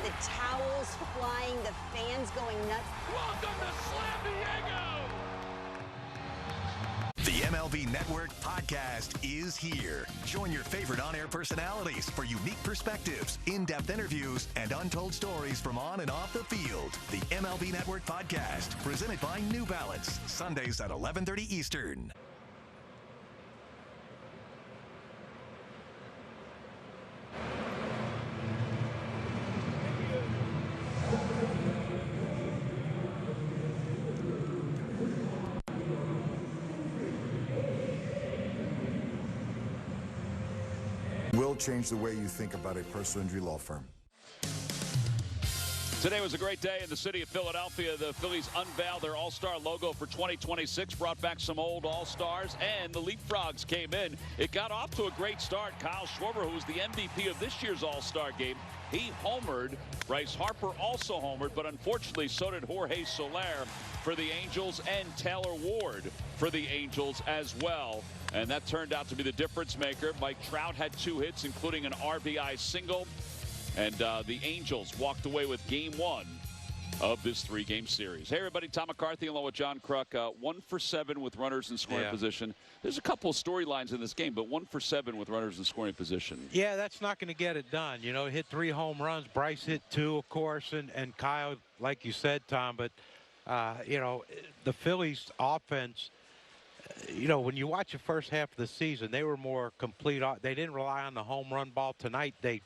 The towels flying, the fans going nuts. Welcome to Slam Diego. The MLB Network podcast is here. Join your favorite on-air personalities for unique perspectives, in-depth interviews, and untold stories from on and off the field. The MLB Network podcast, presented by New Balance, Sundays at 11:30 Eastern. Will change the way you think about a personal injury law firm. Today was a great day in the city of Philadelphia. The Phillies unveiled their all-star logo for 2026, brought back some old all-stars, and the Leapfrogs came in. It got off to a great start. Kyle Schwarber, who was the MVP of this year's all-star game, he homered. Bryce Harper also homered, but unfortunately so did Jorge Soler for the Angels and Taylor Ward for the Angels as well. And that turned out to be the difference maker. Mike Trout had 2 hits, including an RBI single. And the Angels walked away with game 1 of this 3-game series. Hey, everybody, Tom McCarthy along with John Kruk. 1 for 7 with runners in scoring position. There's a couple of storylines in this game, but 1 for 7 with runners in scoring position. Yeah, that's not going to get it done. Hit 3 home runs. Bryce hit 2, of course, and Kyle, like you said, Tom. But, the Phillies offense, when you watch the first half of the season, they were more complete. They didn't rely on the home run ball. Tonight, they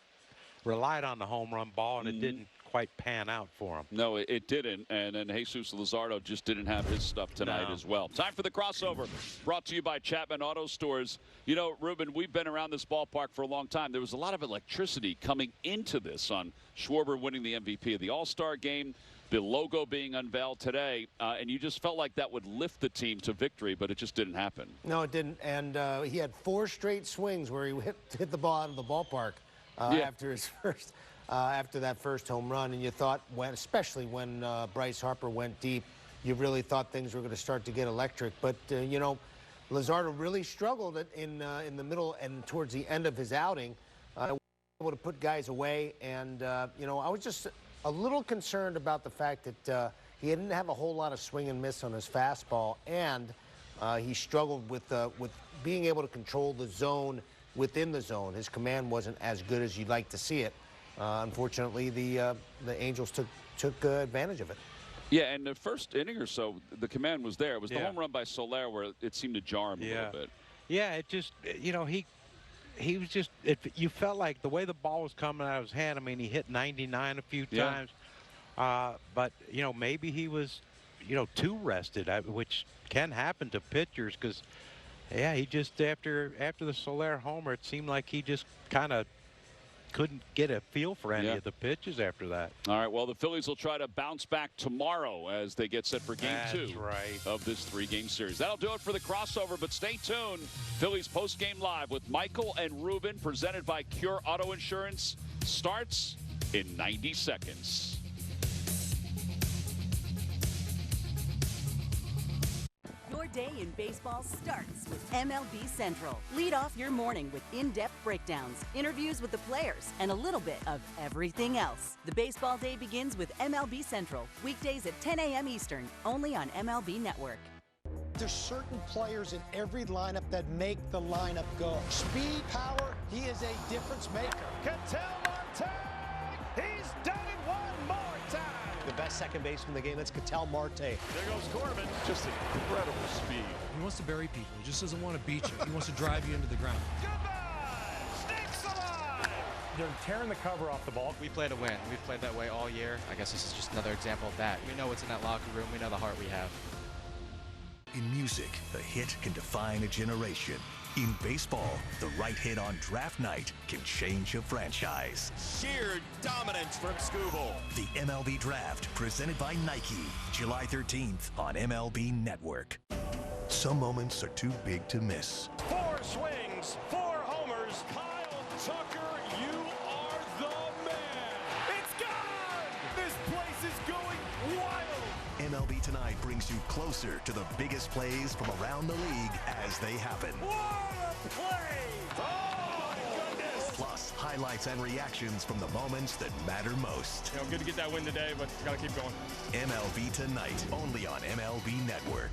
relied on the home run ball, and it didn't quite pan out for them. No, it didn't. And then Jesús Luzardo just didn't have his stuff tonight as well. Time for the crossover, brought to you by Chapman Auto Stores. Ruben, we've been around this ballpark for a long time. There was a lot of electricity coming into this on Schwarber winning the MVP of the All-Star game, the logo being unveiled today, and you just felt like that would lift the team to victory, but it just didn't happen. No, it didn't. And he had 4 straight swings where he hit the ball out of the ballpark after his first. After that first home run, and you thought, especially when Bryce Harper went deep, you really thought things were going to start to get electric. But Luzardo really struggled in the middle and towards the end of his outing, able to put guys away. And I was just a little concerned about the fact that he didn't have a whole lot of swing and miss on his fastball, and he struggled with being able to control the zone within the zone. His command wasn't as good as you'd like to see it. Unfortunately, the Angels took advantage of it. Yeah, and the first inning or so, the command was there. It was the home run by Soler where it seemed to jar him a little bit. Yeah, it just, he was just, you felt like the way the ball was coming out of his hand, I mean, he hit 99 a few times. But, maybe he was, too rested, which can happen to pitchers because, he just, after the Soler homer, it seemed like he just kind of couldn't get a feel for any of the pitches after that. All right, well, the Phillies will try to bounce back tomorrow as they get set for Game 2 of this 3-game series. That'll do it for the crossover, but stay tuned. Phillies Postgame Live with Michael and Ruben, presented by Cure Auto Insurance, starts in 90 seconds. Your day in baseball starts with MLB Central. Lead off your morning with in-depth breakdowns, interviews with the players, and a little bit of everything else. The baseball day begins with MLB Central, weekdays at 10 a.m. Eastern, only on MLB Network. There's certain players in every lineup that make the lineup go. Speed, power, he is a difference maker. Ketel Marte, he's done it one more time. The best second baseman in the game, that's Ketel Marte. There goes Corbin. Just incredible speed. He wants to bury people. He just doesn't want to beat you. He wants to drive you into the ground. Goodbye! Snakes alive! They're tearing the cover off the ball. We play to win. We've played that way all year. I guess this is just another example of that. We know what's in that locker room. We know the heart we have. In music, a hit can define a generation. In baseball, the right hit on draft night can change a franchise. Sheer dominance from Scooble. The MLB Draft, presented by Nike, July 13th on MLB Network. Some moments are too big to miss. 4 swings, 4 homers. Kyle Tucker, you are the man. It's gone! This place is going wild. MLB Tonight brings you closer to the biggest plays from around the league as they happen. What a play! Oh, my goodness! Plus, highlights and reactions from the moments that matter most. You know, good to get that win today, but got to keep going. MLB Tonight, only on MLB Network.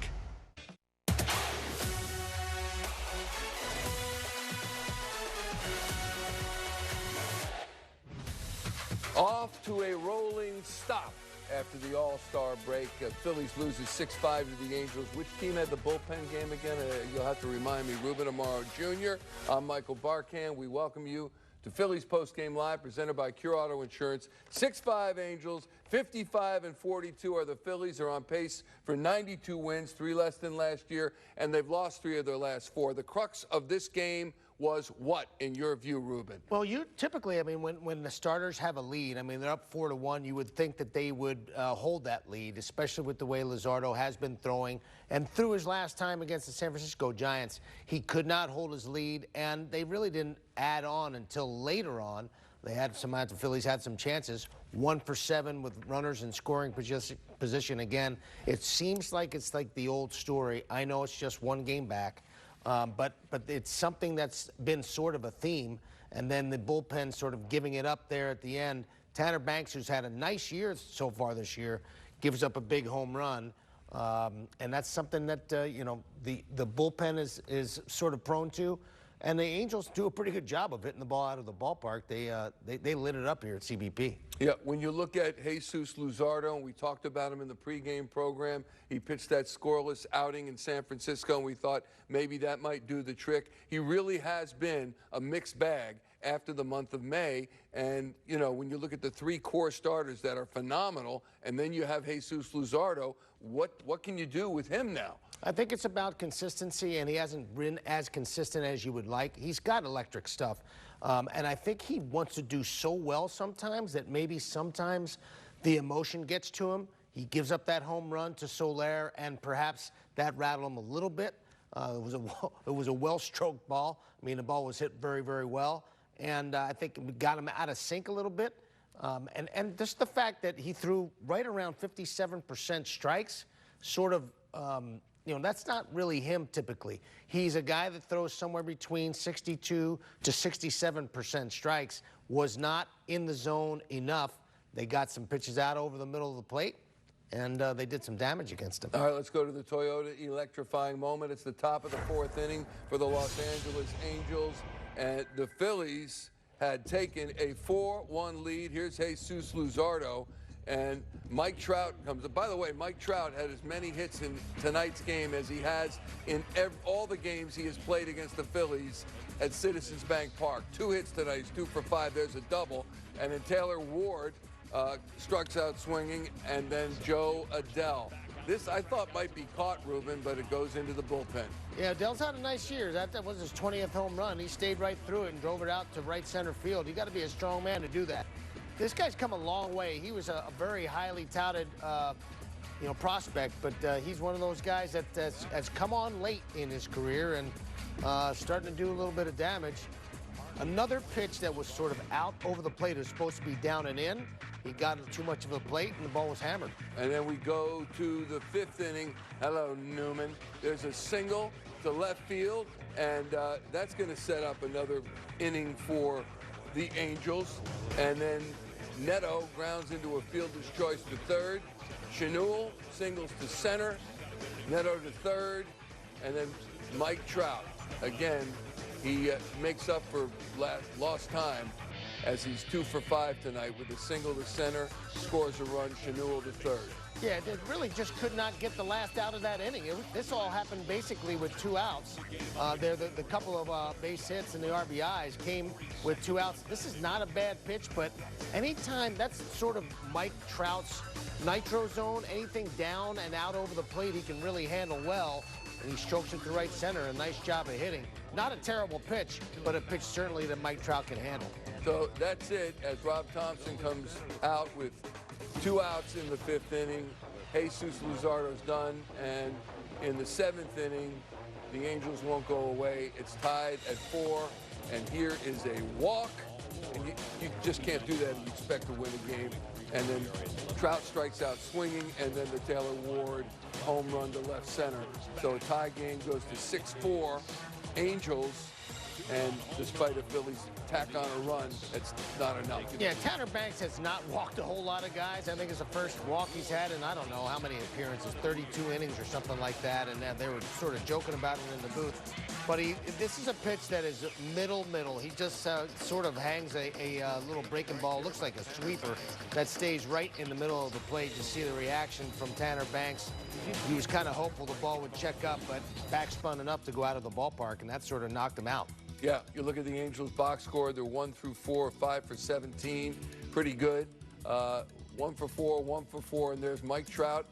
Off to a rolling stop after the All-Star break. Phillies loses 6-5 to the Angels. Which team had the bullpen game again? You'll have to remind me. Ruben Amaro Jr. I'm Michael Barkan. We welcome you to Phillies Postgame Live, presented by Cure Auto Insurance. 6-5 Angels, 55-42 are the Phillies. Are on pace for 92 wins, 3 less than last year, and they've lost 3 of their last 4. The crux of this game was what, in your view, Ruben? Well, you typically, I mean, when the starters have a lead, I mean, they're up 4-1, you would think that they would hold that lead, especially with the way Luzardo has been throwing. And through his last time against the San Francisco Giants, he could not hold his lead, and they really didn't add on until later on. They had some, the Phillies had some chances, 1 for 7 with runners in scoring position again. It seems like it's like the old story. I know it's just 1 game back. But it's something that's been sort of a theme, and then the bullpen sort of giving it up there at the end. Tanner Banks, who's had a nice year so far this year, gives up a big home run, and that's something that you know, the bullpen is sort of prone to, and the Angels do a pretty good job of hitting the ball out of the ballpark. They lit it up here at CBP. Yeah, when you look at Jesús Luzardo, and we talked about him in the pregame program, he pitched that scoreless outing in San Francisco, and we thought maybe that might do the trick. He really has been a mixed bag after the month of May, and, you know, when you look at the 3 core starters that are phenomenal, and then you have Jesús Luzardo, what can you do with him now? I think it's about consistency, and he hasn't been as consistent as you would like. He's got electric stuff, and I think he wants to do so well sometimes that maybe sometimes the emotion gets to him. He gives up that home run to Soler, and perhaps that rattled him a little bit. It was a well-stroked ball. I mean, the ball was hit very, very well, and I think it got him out of sync a little bit. And just the fact that he threw right around 57% strikes, sort of, you know, that's not really him typically. He's a guy that throws somewhere between 62 to 67% strikes, was not in the zone enough. They got some pitches out over the middle of the plate, and they did some damage against him. All right, let's go to the Toyota electrifying moment. It's the top of the 4th inning for the Los Angeles Angels, and the Phillies had taken a 4-1 lead. Here's Jesús Luzardo, and Mike Trout comes up. By the way, Mike Trout had as many hits in tonight's game as he has in all the games he has played against the Phillies at Citizens Bank Park. 2 hits tonight. He's 2 for 5. There's a double. And then Taylor Ward strikes out swinging, and then Joe Adell. This, I thought, might be caught, Ruben, but it goes into the bullpen. Yeah, Dell's had a nice year. That was his 20th home run. He stayed right through it and drove it out to right center field. You got to be a strong man to do that. This guy's come a long way. He was a very highly touted, prospect, but he's one of those guys that has come on late in his career and starting to do a little bit of damage. Another pitch that was sort of out over the plate. It was supposed to be down and in. He got too much of a plate, and the ball was hammered. And then we go to the 5th inning. Hello, Newman. There's a single to left field, and that's going to set up another inning for the Angels. And then Neto grounds into a fielder's choice to third. Chenul singles to center. Neto to third. And then Mike Trout, again, he makes up for lost time as he's 2 for 5 tonight with a single to center, scores a run, Chenul to third. Yeah, they really just could not get the last out of that inning. This all happened basically with 2 outs. The couple of base hits and the RBIs came with 2 outs. This is not a bad pitch, but anytime, that's sort of Mike Trout's nitro zone. Anything down and out over the plate, he can really handle well. And he strokes it to right center. A nice job of hitting. Not a terrible pitch, but a pitch certainly that Mike Trout can handle. So that's it as Rob Thompson comes out with 2 outs in the 5th inning. Jesus Luzardo's done. And in the 7th inning, the Angels won't go away. It's tied at 4. And here is a walk. And you just can't do that if you expect to win a game. And then Trout strikes out swinging, and then the Taylor Ward home run to left center. So a tie game goes to 6-4 Angels, and despite a Phillies tack on a run, it's not enough. Yeah, Tanner Banks has not walked a whole lot of guys. I think it's the first walk he's had in I don't know how many appearances, 32 innings or something like that, and they were sort of joking about it in the booth. But this is a pitch that is middle. He just sort of hangs a little breaking ball, looks like a sweeper, that stays right in the middle of the plate. You see the reaction from Tanner Banks. He was kind of hopeful the ball would check up, but backspun enough to go out of the ballpark, and that sort of knocked him out. Yeah, you look at the Angels box score, they're 1 through 4, 5 for 17. Pretty good. 1 for 4, 1 for 4, and there's Mike Trout.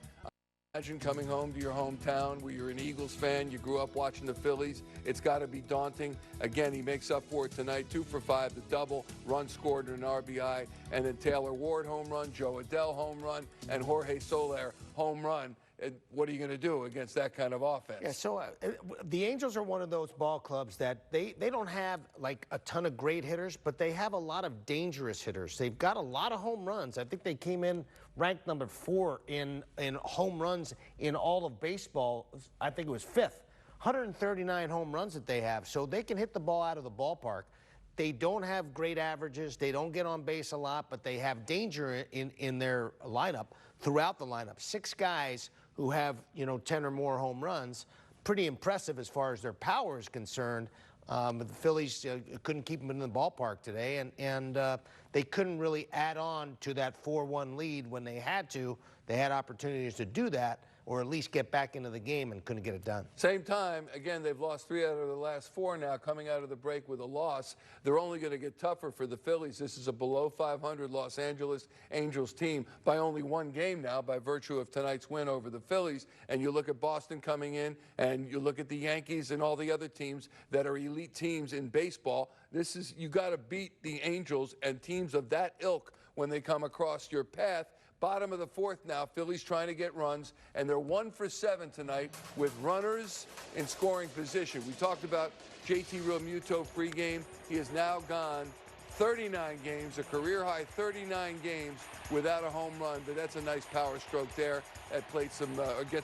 Imagine coming home to your hometown where you're an Eagles fan, you grew up watching the Phillies. It's got to be daunting. Again, he makes up for it tonight, 2 for 5, the double, run scored and an RBI, and then Taylor Ward home run, Joe Adell home run, and Jorge Soler home run. And what are you going to do against that kind of offense? Yeah, so the Angels are one of those ball clubs that they don't have like a ton of great hitters, but they have a lot of dangerous hitters. They've got a lot of home runs. I think they came in ranked number 4 in home runs in all of baseball. I think it was 5th. 139 home runs that they have, so they can hit the ball out of the ballpark. They don't have great averages. They don't get on base a lot, but they have danger in their lineup, throughout the lineup. 6 guys who have, 10 or more home runs. Pretty impressive as far as their power is concerned. But the Phillies couldn't keep them in the ballpark today, and they couldn't really add on to that 4-1 lead when they had to. They had opportunities to do that, or at least get back into the game, and couldn't get it done. Same time, again, they've lost 3 out of the last 4 now, coming out of the break with a loss. They're only going to get tougher for the Phillies. This is a below 500 Los Angeles Angels team by only 1 game now by virtue of tonight's win over the Phillies. And you look at Boston coming in, and you look at the Yankees and all the other teams that are elite teams in baseball. You got to beat the Angels and teams of that ilk when they come across your path. Bottom of the 4th now, Phillies trying to get runs, and they're 1 for 7 tonight with runners in scoring position. We talked about JT Realmuto pregame. He has now gone 39 games, a career-high 39 games without a home run, but that's a nice power stroke there that gets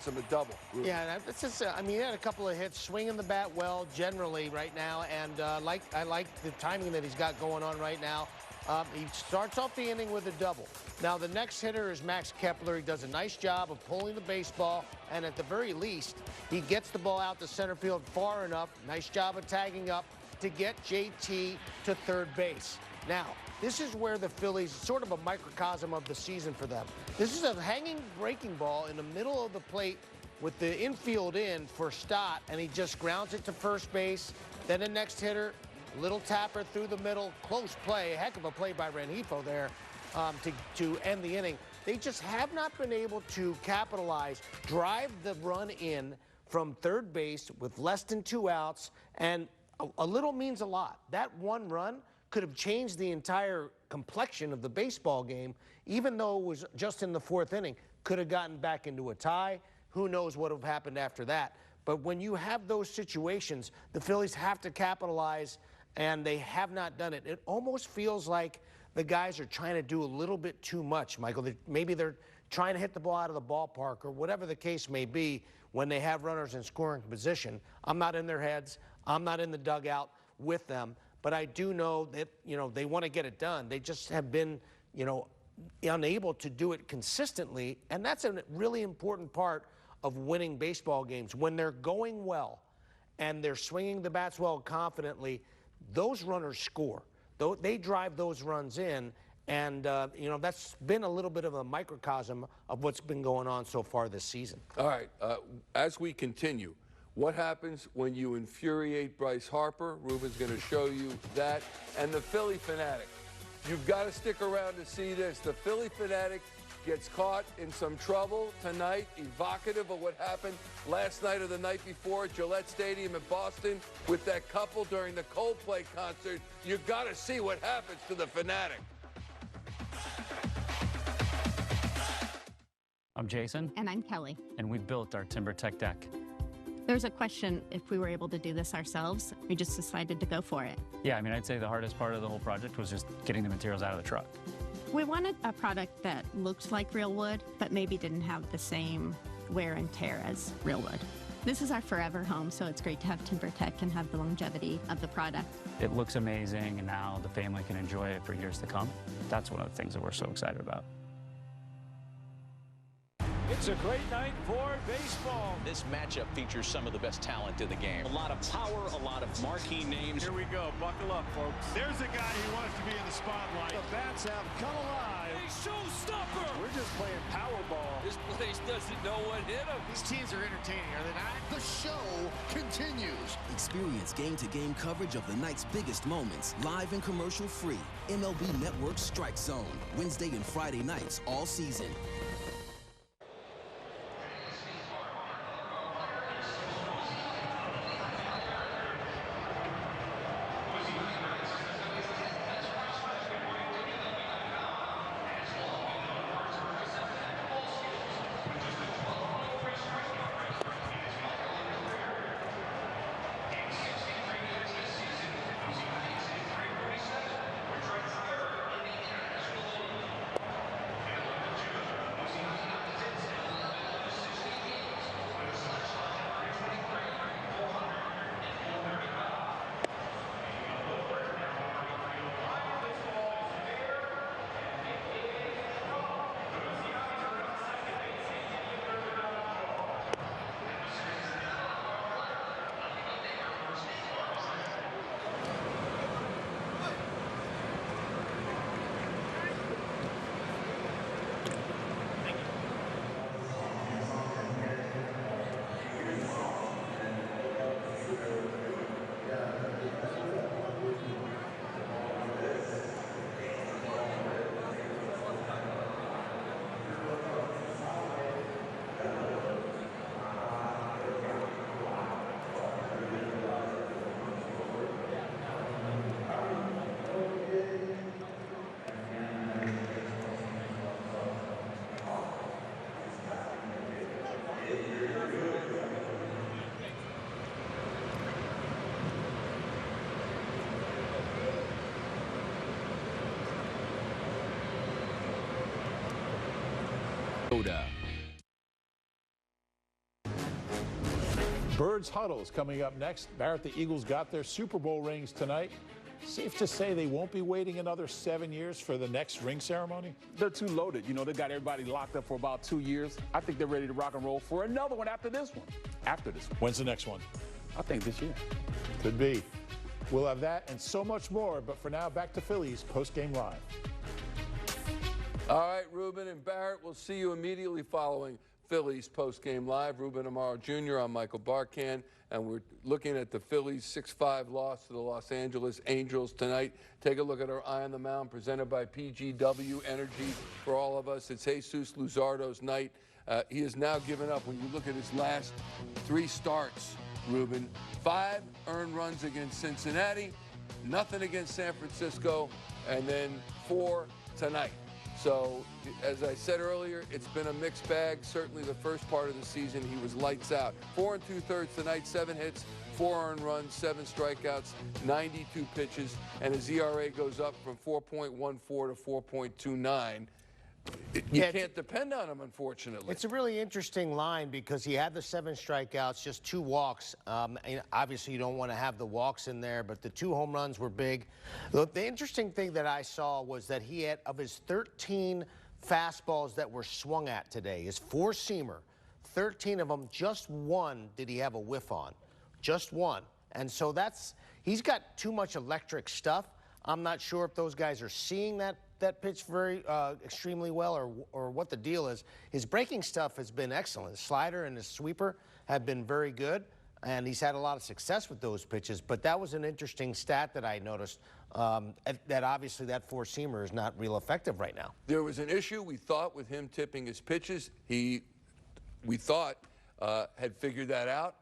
him a double. Yeah, it's just, he had a couple of hits, swinging the bat well generally right now, and I like the timing that he's got going on right now. He starts off the inning with a double. Now, the next hitter is Max Kepler. He does a nice job of pulling the baseball, and at the very least, he gets the ball out to center field far enough. Nice job of tagging up to get JT to third base. Now, this is where the Phillies, sort of a microcosm of the season for them. This is a hanging breaking ball in the middle of the plate with the infield in for Stott, and he just grounds it to first base. Then the next hitter, little tapper through the middle, close play, a heck of a play by Rengifo there to end the inning. They just have not been able to capitalize, drive the run in from third base with less than 2 outs, and a little means a lot. That one run could have changed the entire complexion of the baseball game, even though it was just in the 4th inning. Could have gotten back into a tie. Who knows what would have happened after that. But when you have those situations, the Phillies have to capitalize, and they have not done it. It almost feels like the guys are trying to do a little bit too much, Michael. Maybe they're trying to hit the ball out of the ballpark or whatever the case may be when they have runners in scoring position. I'm not in their heads. I'm not in the dugout with them. But I do know that, they want to get it done. They just have been, unable to do it consistently. And that's a really important part of winning baseball games. When they're going well and they're swinging the bats well confidently, those runners score. They drive those runs in. And, that's been a little bit of a microcosm of what's been going on so far this season. All right, as we continue, what happens when you infuriate Bryce Harper? Ruben's going to show you that. And the Philly fanatic. You've got to stick around to see this. The Philly fanatic gets caught in some trouble tonight, evocative of what happened last night or the night before at Gillette Stadium in Boston with that couple during the Coldplay concert. You've got to see what happens to the fanatic. I'm Jason. And I'm Kelly. And we built our TimberTech deck. There's a question if we were able to do this ourselves. We just decided to go for it. Yeah, I'd say the hardest part of the whole project was just getting the materials out of the truck. We wanted a product that looked like real wood, but maybe didn't have the same wear and tear as real wood. This is our forever home, so it's great to have TimberTech and have the longevity of the product. It looks amazing, and now the family can enjoy it for years to come. That's one of the things that we're so excited about. It's a great night for baseball. This matchup features some of the best talent in the game. A lot of power, a lot of marquee names. Here we go. Buckle up, folks. There's a guy who wants to be in the spotlight. The bats have come alive. A showstopper. We're just playing Powerball. This place doesn't know what hit him. These teams are entertaining, are they not? The show continues. Experience game-to-game coverage of the night's biggest moments, live and commercial-free. MLB Network Strike Zone, Wednesday and Friday nights all season. Birds Huddle is coming up next. Barrett, the Eagles got their Super Bowl rings tonight. Safe to say they won't be waiting another 7 years for the next ring ceremony? They're too loaded. You know, they got everybody locked up for about 2 years. I think they're ready to rock and roll for another one after this one. When's the next one? I think this year. Could be. We'll have that and so much more. But for now, back to Phillies Postgame Live. All right, Ruben and Barrett, we'll see you immediately following Phillies Postgame Live. Ruben Amaro Jr., I'm Michael Barkan, and we're looking at the Phillies' 6-5 loss to the Los Angeles Angels tonight. Take a look at our Eye on the Mound, presented by PGW Energy for all of us. It's Jesús Luzardo's night. He has now given up. When you look at his last 3 starts, Ruben, 5 earned runs against Cincinnati, nothing against San Francisco, and then 4 tonight. So, as I said earlier, it's been a mixed bag. Certainly the first part of the season, he was lights out. 4 2/3 tonight, 7 hits, 4 earned runs, 7 strikeouts, 92 pitches, and his ERA goes up from 4.14 to 4.29. You can't depend on him, unfortunately. It's a really interesting line because he had the 7 strikeouts, just 2 walks. And obviously, you don't want to have the walks in there, but the 2 home runs were big. The interesting thing that I saw was that he had, of his 13 fastballs that were swung at today, his 4-seamer, 13 of them, just 1 did he have a whiff on. Just 1. And so he's got too much electric stuff. I'm not sure if those guys are seeing that pitch very extremely well or what the deal is. His breaking stuff has been excellent. His slider and his sweeper have been very good, and he's had a lot of success with those pitches. But that was an interesting stat that I noticed, that obviously that 4-seamer is not real effective right now. There was an issue, we thought, with him tipping his pitches. We thought had figured that out.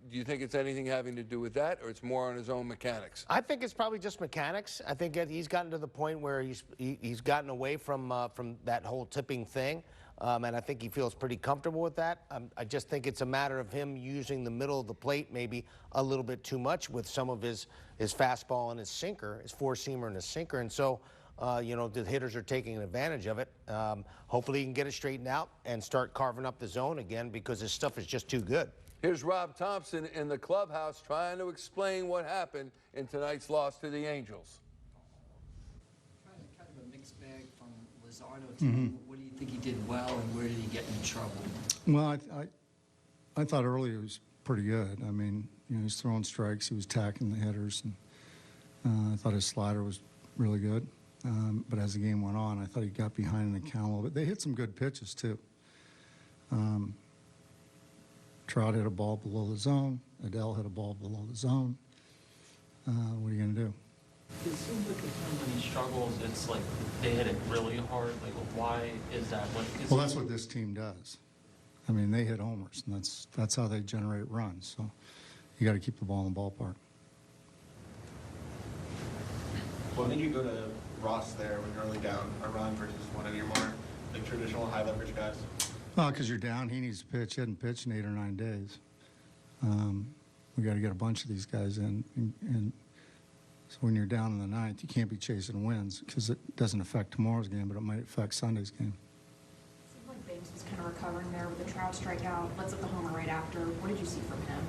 Do you think it's anything having to do with that, or it's more on his own mechanics? I think it's probably just mechanics. I think he's gotten to the point where he's gotten away from that whole tipping thing, and I think he feels pretty comfortable with that. I just think it's a matter of him using the middle of the plate maybe a little bit too much with some of his fastball and his sinker, his 4-seamer and his sinker, and so you know, the hitters are taking advantage of it. Hopefully he can get it straightened out and start carving up the zone again because his stuff is just too good. Here's Rob Thompson in the clubhouse trying to explain what happened in tonight's loss to the Angels. Kind of a mixed bag from Luzardo. What do you think he did well, and where did he get in trouble? Well, I thought earlier he was pretty good. I mean, you know, he was throwing strikes, he was attacking the hitters, and I thought his slider was really good. But as the game went on, I thought he got behind in the count a little bit. They hit some good pitches, too. Trout hit a ball below the zone. Adele hit a ball below the zone. What are you going to do? It seems like the time when he struggles, it's like they hit it really hard. Like, why is that? Well, that's what this team does. I mean, they hit homers, and that's how they generate runs. So you got to keep the ball in the ballpark. What made you go to Ross there when you're only down a run versus one of your more like traditional high leverage guys? Well, because you're down, he needs to pitch. He hadn't pitched in 8 or 9 days. We got to get a bunch of these guys in, and so when you're down in the 9th, you can't be chasing wins because it doesn't affect tomorrow's game, but it might affect Sunday's game. It seemed like Banks was kind of recovering there with the Trout strikeout. Let's hit the homer right after. What did you see from him?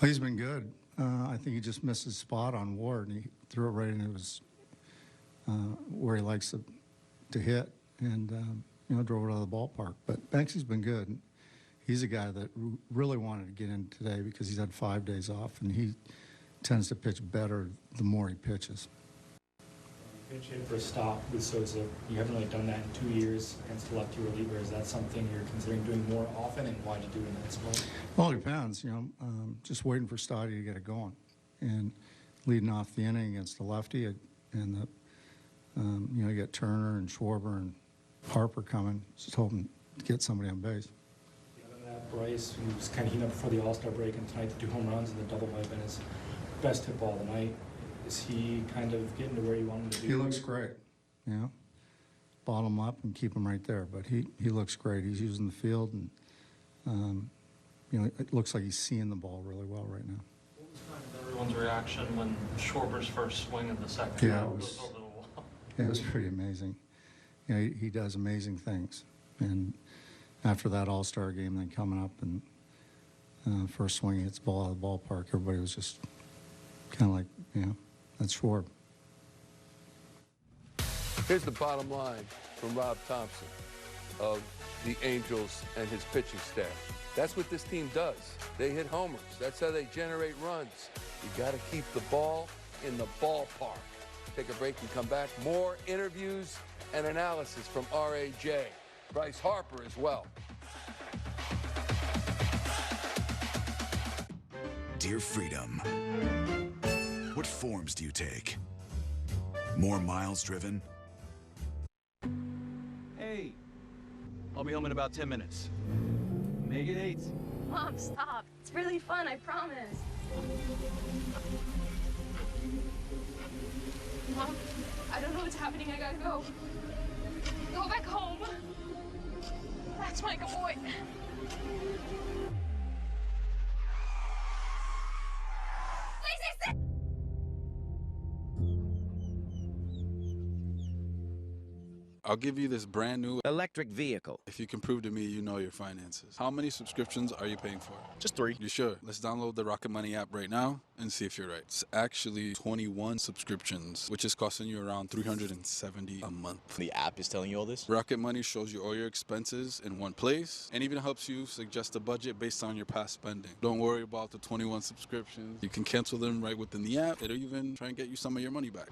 Well, he's been good. I think he just missed his spot on Ward, and he threw it right into his where he likes to hit, and you know, drove it out of the ballpark. But Banksy's been good. He's a guy that really wanted to get in today because he's had 5 days off, and he tends to pitch better the more he pitches. Pitch hit for a stop with Sosa. You haven't really done that in 2 years against a lefty reliever. Is that something you're considering doing more often, and why'd you do it in that spot? Well, it depends. You know, just waiting for Stoddy to get it going, and leading off the inning against the lefty, and the you know, you got Turner and Schwarber and Harper coming, just hoping to get somebody on base. Other than that, Bryce, who was kind of heating up before the All-Star break, and tonight the 2 home runs and the double might have been his best hit ball of the night. Is he kind of getting to where you want him to be? He looks great. You know, bottle him up and keep him right there. But he looks great. He's using the field, and you know, it looks like he's seeing the ball really well right now. What was kind of everyone's reaction when Schwarber's first swing in the second? Yeah, it was pretty amazing. You know, he does amazing things. And after that All-Star game, then coming up and first swing, he hits the ball out of the ballpark, everybody was just kind of like, you know, that's Schwarber. Here's the bottom line from Rob Thompson of the Angels and his pitching staff. That's what this team does. They hit homers. That's how they generate runs. You got to keep the ball in the ballpark. Take a break and come back. More interviews and analysis from RAJ. Bryce Harper as well. Dear Freedom. What forms do you take? More miles driven? Hey, I'll be home in about 10 minutes. Make it 8. Mom, stop. It's really fun, I promise. Mom, I don't know what's happening. I gotta go. Go back home. That's my good boy. I'll give you this brand new electric vehicle if you can prove to me you know your finances. How many subscriptions are you paying for? Just 3. You sure? Let's download the Rocket Money app right now and see if you're right. It's actually 21 subscriptions, which is costing you around $370 a month. The app is telling you all this? Rocket Money shows you all your expenses in one place and even helps you suggest a budget based on your past spending. Don't worry about the 21 subscriptions. You can cancel them right within the app. It'll even try and get you some of your money back.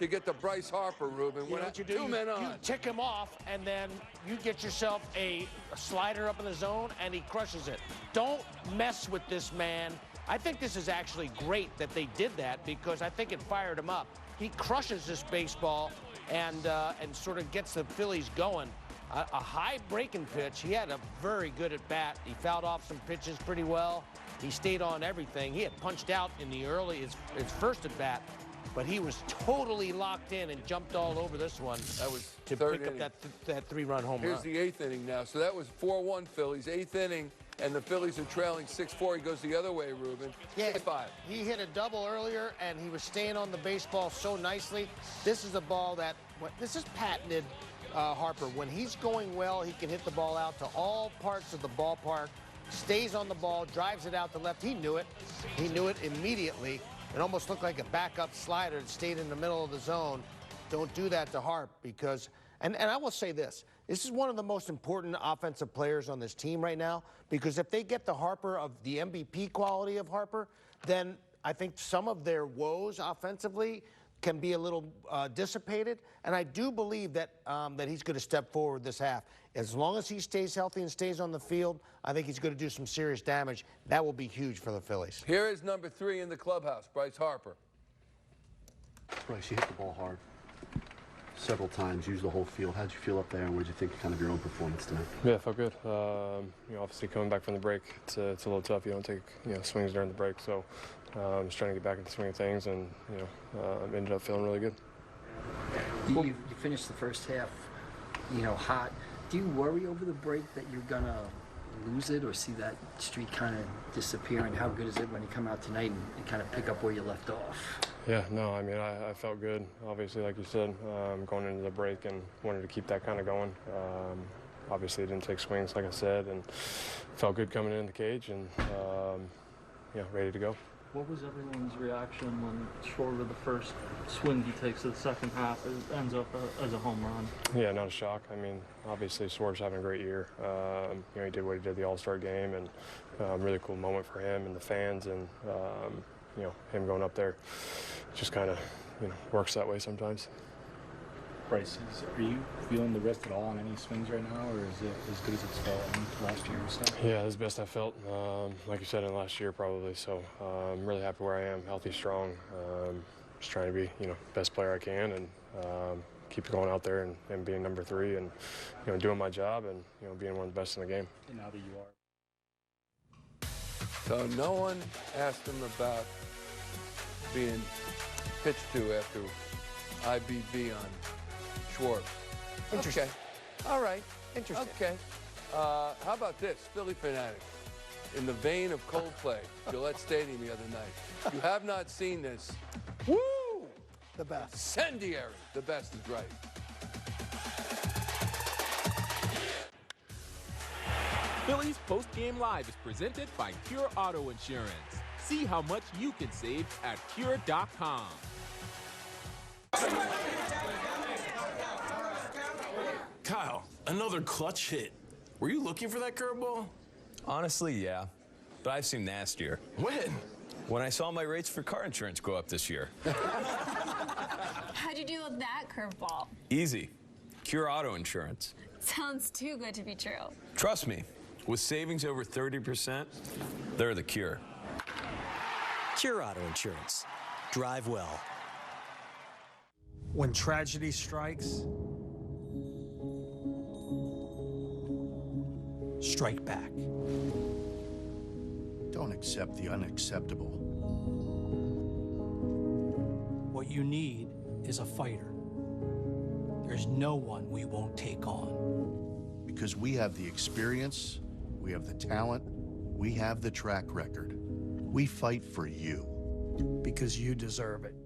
To get to Bryce Harper, Ruben. You know what you do? 2 men on. You tick him off, and then you get yourself a slider up in the zone, and he crushes it. Don't mess with this man. I think this is actually great that they did that because I think it fired him up. He crushes this baseball and sort of gets the Phillies going. A high breaking pitch. He had a very good at bat. He fouled off some pitches pretty well. He stayed on everything. He had punched out in the early, his first at bat. But he was totally locked in and jumped all over this one. That was to third pick inning. up that 3-run home Here's run. the 8th inning now. So that was 4-1 Phillies. 8th inning, and the Phillies are trailing 6-4. He goes the other way, Ruben. Yeah, 6-5. he hit a double earlier, and he was staying on the baseball so nicely. This is a ball that, this is patented Harper. When he's going well, he can hit the ball out to all parts of the ballpark, stays on the ball, drives it out to left. He knew it. He knew it immediately. It almost looked like a backup slider that stayed in the middle of the zone. Don't do that to Harp because, and I will say this is one of the most important offensive players on this team right now because if they get the Harper of the MVP quality of Harper, then I think some of their woes offensively can be a little dissipated. And I do believe that that he's going to step forward this half. As long as he stays healthy and stays on the field, I think he's going to do some serious damage. That will be huge for the Phillies. Here is number 3 in the clubhouse, Bryce Harper. Bryce, you hit the ball hard several times, used the whole field. How'd you feel up there, and what did you think of kind of your own performance tonight? Yeah, it felt good. Obviously coming back from the break, it's a little tough. You don't take swings during the break, so just trying to get back into the swing of things, and ended up feeling really good. You finished the first half, hot. Do you worry over the break that you're gonna lose it or see that streak kind of disappear? And how good is it when you come out tonight and kind of pick up where you left off? Yeah, no, I mean, I felt good. Obviously, like you said, going into the break and wanted to keep that kind of going. Obviously, it didn't take swings, like I said, and felt good coming in the cage and, ready to go. What was everyone's reaction when Schwarber, the first swing he takes to the second half, ends up as a home run? Yeah, not a shock. I mean, obviously Schwarber's having a great year. You know, he did what he did the All-Star game, and really cool moment for him and the fans, and you know, him going up there just kind of, you know, works that way sometimes. Bryce, are you feeling the wrist at all on any swings right now, or is it as good as it's felt last year or so? Yeah, it's the best I felt, like you said, in last year probably. So I'm really happy where I am, healthy, strong. Just trying to be, you know, best player I can, and keep going out there and being number 3, and, you know, doing my job, and, you know, being one of the best in the game. And now that you are. So no one asked him about being pitched to after IBB on Schwarber. Interesting. Okay. All right. Interesting. Okay. How about this? Philly fanatic. In the vein of Coldplay, Gillette Stadium the other night. You have not seen this. Woo! The best. Incendiary. The best is right. Phillies Postgame Live is presented by Pure Auto Insurance. See how much you can save at Pure.com. Kyle, another clutch hit. Were you looking for that curveball? Honestly, yeah. But I've seen nastier. When? When I saw my rates for car insurance go up this year. How'd you deal with that curveball? Easy. Pure Auto Insurance. Sounds too good to be true. Trust me, with savings over 30%, they're the cure. Pure Auto Insurance. Drive well. When tragedy strikes, strike back. Don't accept the unacceptable. What you need is a fighter. There's no one we won't take on. Because we have the experience, we have the talent, we have the track record. We fight for you. Because you deserve it.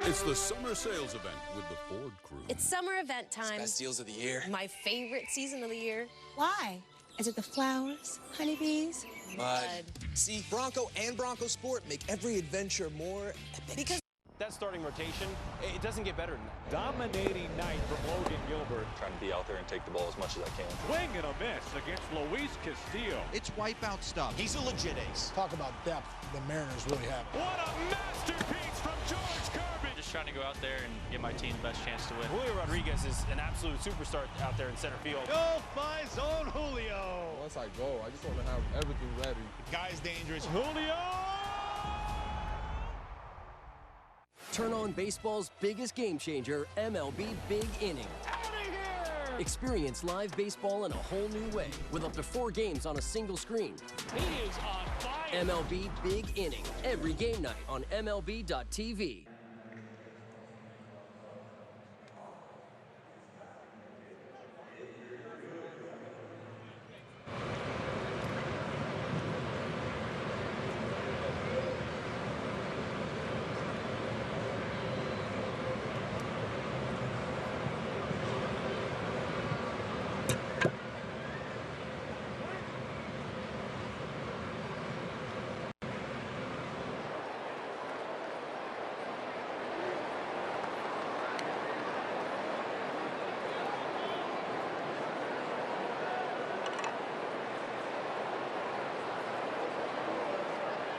It's the summer sales event with the Ford crew. It's summer event time. Best deals of the year. My favorite season of the year. Why? Is it the flowers, honeybees? Mud. See, Bronco and Bronco Sport make every adventure more epic. Because that starting rotation, it doesn't get better than that. Dominating night from Logan Gilbert. Trying to be out there and take the ball as much as I can. Swing and a miss against Luis Castillo. It's wipeout stuff. He's a legit ace. Talk about depth. The Mariners really have. What a masterpiece from George Kirby. Just trying to go out there and give my team the best chance to win. Julio Rodriguez is an absolute superstar out there in center field. Go my zone, Julio. Once I go, I just want to have everything ready. The guy's dangerous. Julio! Turn on baseball's biggest game changer, MLB Big Inning. Experience live baseball in a whole new way with up to 4 games on a single screen. He is on fire. MLB Big Inning, every game night on MLB.tv.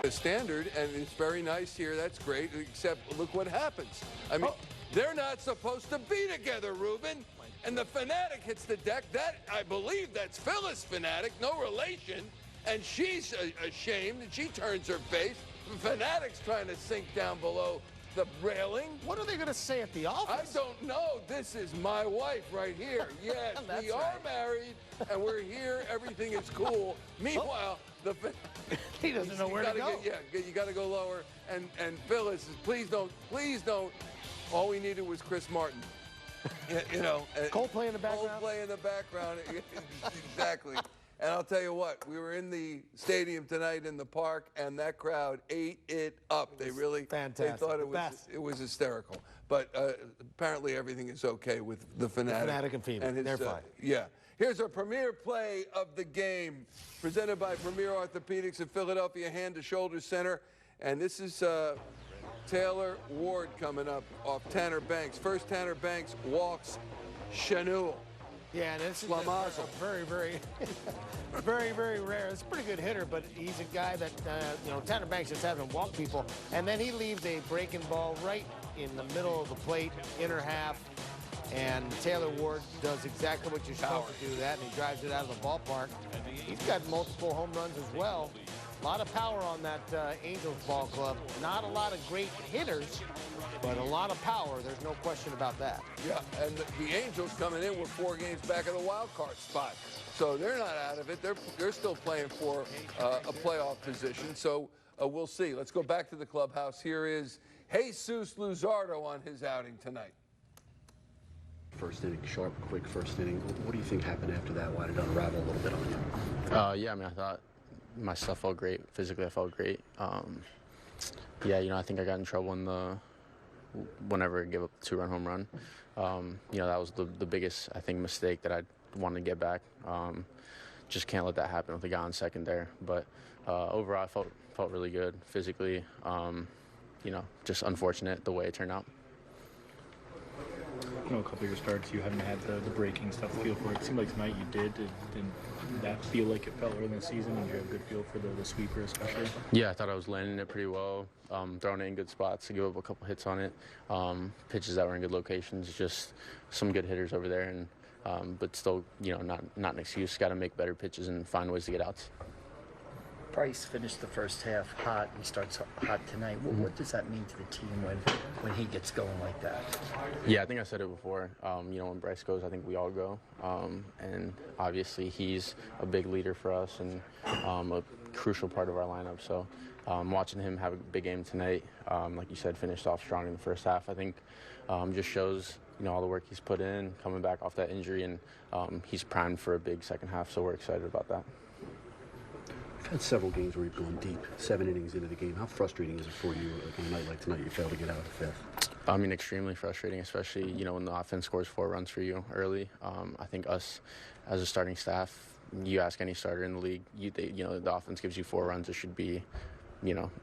The standard, and it's very nice here. That's great, except look what happens. I mean, they're not supposed to be together, Ruben. And the Fanatic hits the deck. That, I believe, that's Phyllis Fanatic, no relation. And she's ashamed, and she turns her face. The Fanatic's trying to sink down below the railing. What are they going to say at the office? I don't know. This is my wife right here. Yes, we are married, and we're here. Everything is cool. Meanwhile, the he doesn't know where to go. You got to go lower. And Phyllis, please don't. All we needed was Chris Martin. You know, Coldplay in the background. Coldplay in the background. Exactly. And I'll tell you what, we were in the stadium tonight in the park, and that crowd ate it up. They really, fantastic. They thought it was hysterical. But apparently everything is okay with the Fanatic. The Fanatic and FEMA, they're fine. Yeah. Here's our premier play of the game, presented by Premier Orthopedics of Philadelphia Hand to Shoulder Center. And this is Taylor Ward coming up off Tanner Banks. First, Tanner Banks walks Chanel. Yeah, and this is a very, very, very rare. It's a pretty good hitter, but he's a guy that, Tanner Banks just having to walk people. And then he leaves a breaking ball right in the middle of the plate, inner half. And Taylor Ward does exactly what you're supposed to do that, and he drives it out of the ballpark. He's got multiple home runs as well. A lot of power on that Angels ball club. Not a lot of great hitters, but a lot of power. There's no question about that. Yeah, and the Angels coming in with 4 games back of the wild card spot. So they're not out of it. They're still playing for a playoff position. So we'll see. Let's go back to the clubhouse. Here is Jesús Luzardo on his outing tonight. First inning, sharp, quick first inning. What do you think happened after that? Why did it unravel a little bit on you? Yeah, I mean, I thought my stuff felt great. Physically, I felt great. Yeah, I think I got in trouble whenever I gave up the 2-run home run. That was the biggest, I think, mistake that I wanted to get back. Just can't let that happen with the guy on second there. But overall, I felt really good physically. Just unfortunate the way it turned out. A couple of your starts, you haven't had the breaking stuff feel for it. It seemed like tonight you did. Did that feel like it felt early in the season? Did you have a good feel for the sweeper especially? Yeah, I thought I was landing it pretty well, throwing it in good spots to give up a couple hits on it. Pitches that were in good locations, just some good hitters over there. And but still, not an excuse. Got to make better pitches and find ways to get outs. Bryce finished the first half hot. He starts hot tonight. What does that mean to the team when he gets going like that? Yeah, I think I said it before. When Bryce goes, I think we all go. And obviously he's a big leader for us and a crucial part of our lineup. So watching him have a big game tonight, like you said, finished off strong in the first half, I think just shows all the work he's put in, coming back off that injury, and he's primed for a big second half. So we're excited about that. You've had several games where you've gone deep, 7 innings into the game. How frustrating is it for you on a night like tonight you fail to get out of the 5th? I mean, extremely frustrating, especially, when the offense scores 4 runs for you early. I think us as a starting staff, you ask any starter in the league, the offense gives you 4 runs. It should be,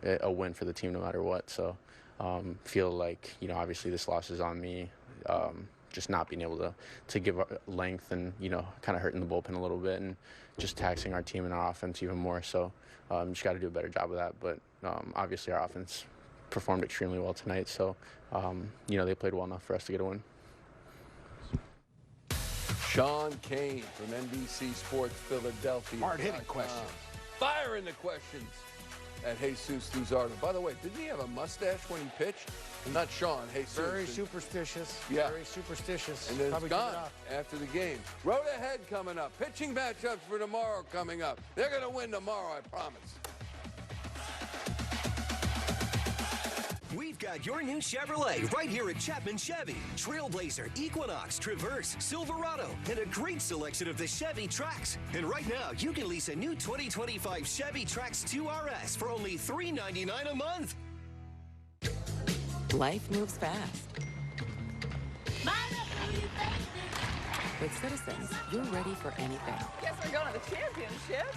a win for the team no matter what. So feel like, obviously this loss is on me. Just not being able to give length and, kind of hurting the bullpen a little bit and just taxing our team and our offense even more. So just got to do a better job of that. But obviously our offense performed extremely well tonight. So, they played well enough for us to get a win. Sean Kane from NBC Sports Philadelphia. Hard-hitting questions. Firing the questions at Jesús Luzardo. By the way, didn't he have a mustache when he pitched? Not Sean, Jesús. Very superstitious. Yeah. Very superstitious. And then it's gone after the game. Road ahead coming up. Pitching matchups for tomorrow coming up. They're going to win tomorrow, I promise. We've got your new Chevrolet right here at Chapman Chevy. Trailblazer, Equinox, Traverse, Silverado, and a great selection of the Chevy Trax. And right now, you can lease a new 2025 Chevy Trax 2 RS for only $399 a month. Life moves fast. With Citizens, you're ready for anything. Guess we're going to the championship.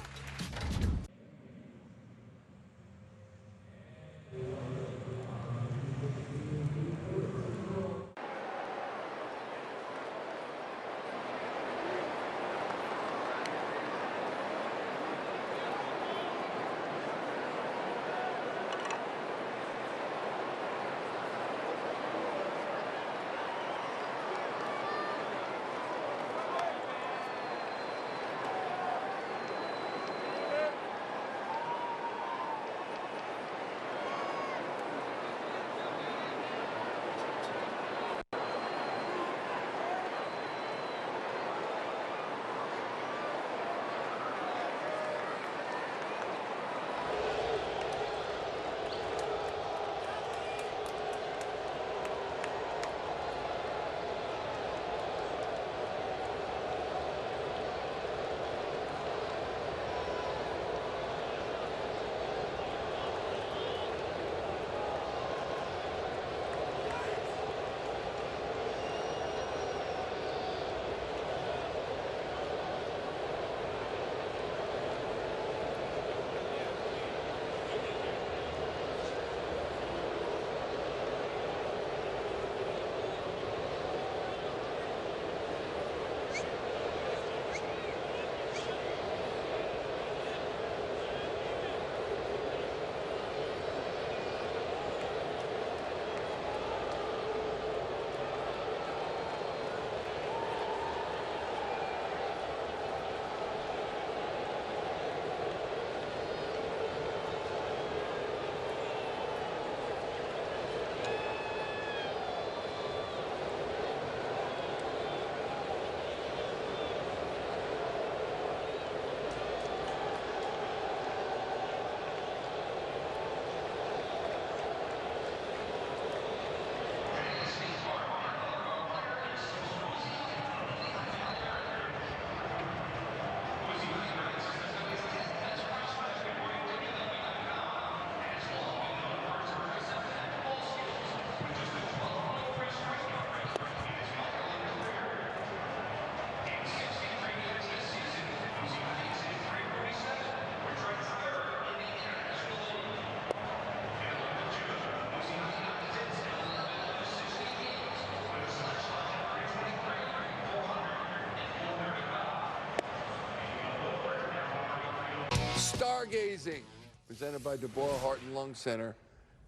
Stargazing, presented by Deborah Heart and Lung Center.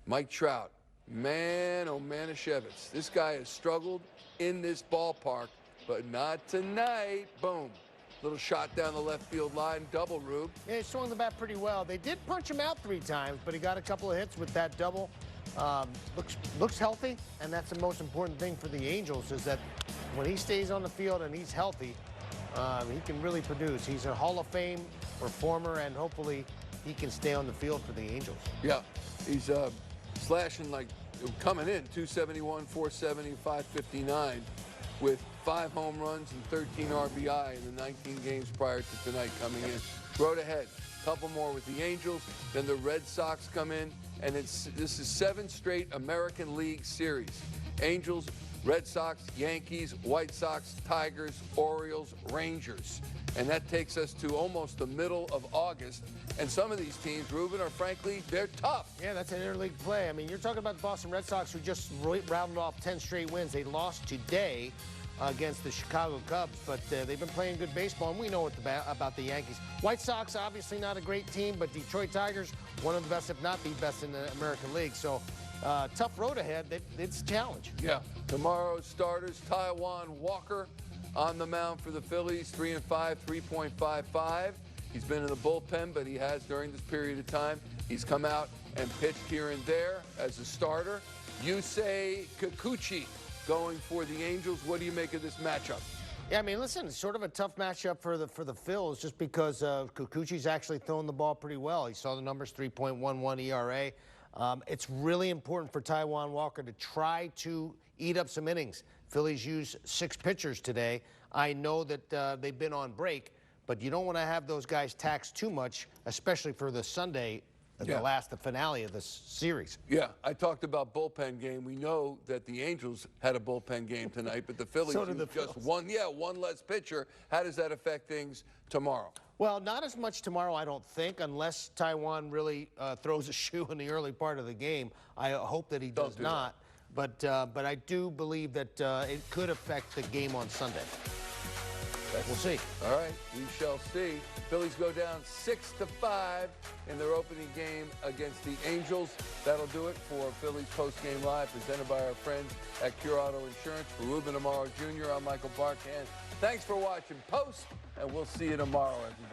Mike Trout, man, oh Manischewitz. This guy has struggled in this ballpark, but not tonight. Boom. Little shot down the left field line, double, Rube. Yeah, he swung the bat pretty well. They did punch him out 3 times, but he got a couple of hits with that double. Looks healthy, and that's the most important thing for the Angels is that when he stays on the field and he's healthy, he can really produce. He's a Hall of Fame performer, and hopefully he can stay on the field for the Angels. Yeah, he's slashing like coming in 271, 470, 559 with 5 home runs and 13 RBI in the 19 games prior to tonight coming in. Road ahead, couple more with the Angels, then the Red Sox come in, and this is 7 straight American League series. Angels, Red Sox, Yankees, White Sox, Tigers, Orioles, Rangers. And that takes us to almost the middle of August. And some of these teams, Ruben, are frankly, they're tough. Yeah, that's an interleague play. I mean, you're talking about the Boston Red Sox, who just rounded off 10 straight wins. They lost today against the Chicago Cubs, but they've been playing good baseball, and we know about the Yankees. White Sox, obviously not a great team, but Detroit Tigers, one of the best, if not the best in the American League. So tough road ahead. It's a challenge. Yeah. Tomorrow's starters, Taijuan Walker on the mound for the Phillies, 3-5, 3.55. He's been in the bullpen, but he has during this period of time. He's come out and pitched here and there as a starter. Yusei Kikuchi going for the Angels. What do you make of this matchup? Yeah, I mean, listen, it's sort of a tough matchup for the Phils just because Kikuchi's actually throwing the ball pretty well. He saw the numbers, 3.11 ERA. It's really important for Taijuan Walker to try to eat up some innings. Phillies used 6 pitchers today. I know that they've been on break, but you don't want to have those guys taxed too much, especially for the Sunday, the finale of this series. Yeah, I talked about bullpen game. We know that the Angels had a bullpen game tonight, but the Phillies just one less pitcher. How does that affect things tomorrow? Well, not as much tomorrow, I don't think, unless Taijuan really throws a shoe in the early part of the game. I hope that he does not. But I do believe that it could affect the game on Sunday. We'll see. All right, we shall see. Phillies go down 6-5 in their opening game against the Angels. That'll do it for Phillies Postgame Live, presented by our friends at Cure Auto Insurance. For Ruben Amaro Jr., I'm Michael Barkan. Thanks for watching Post, and we'll see you tomorrow, everybody.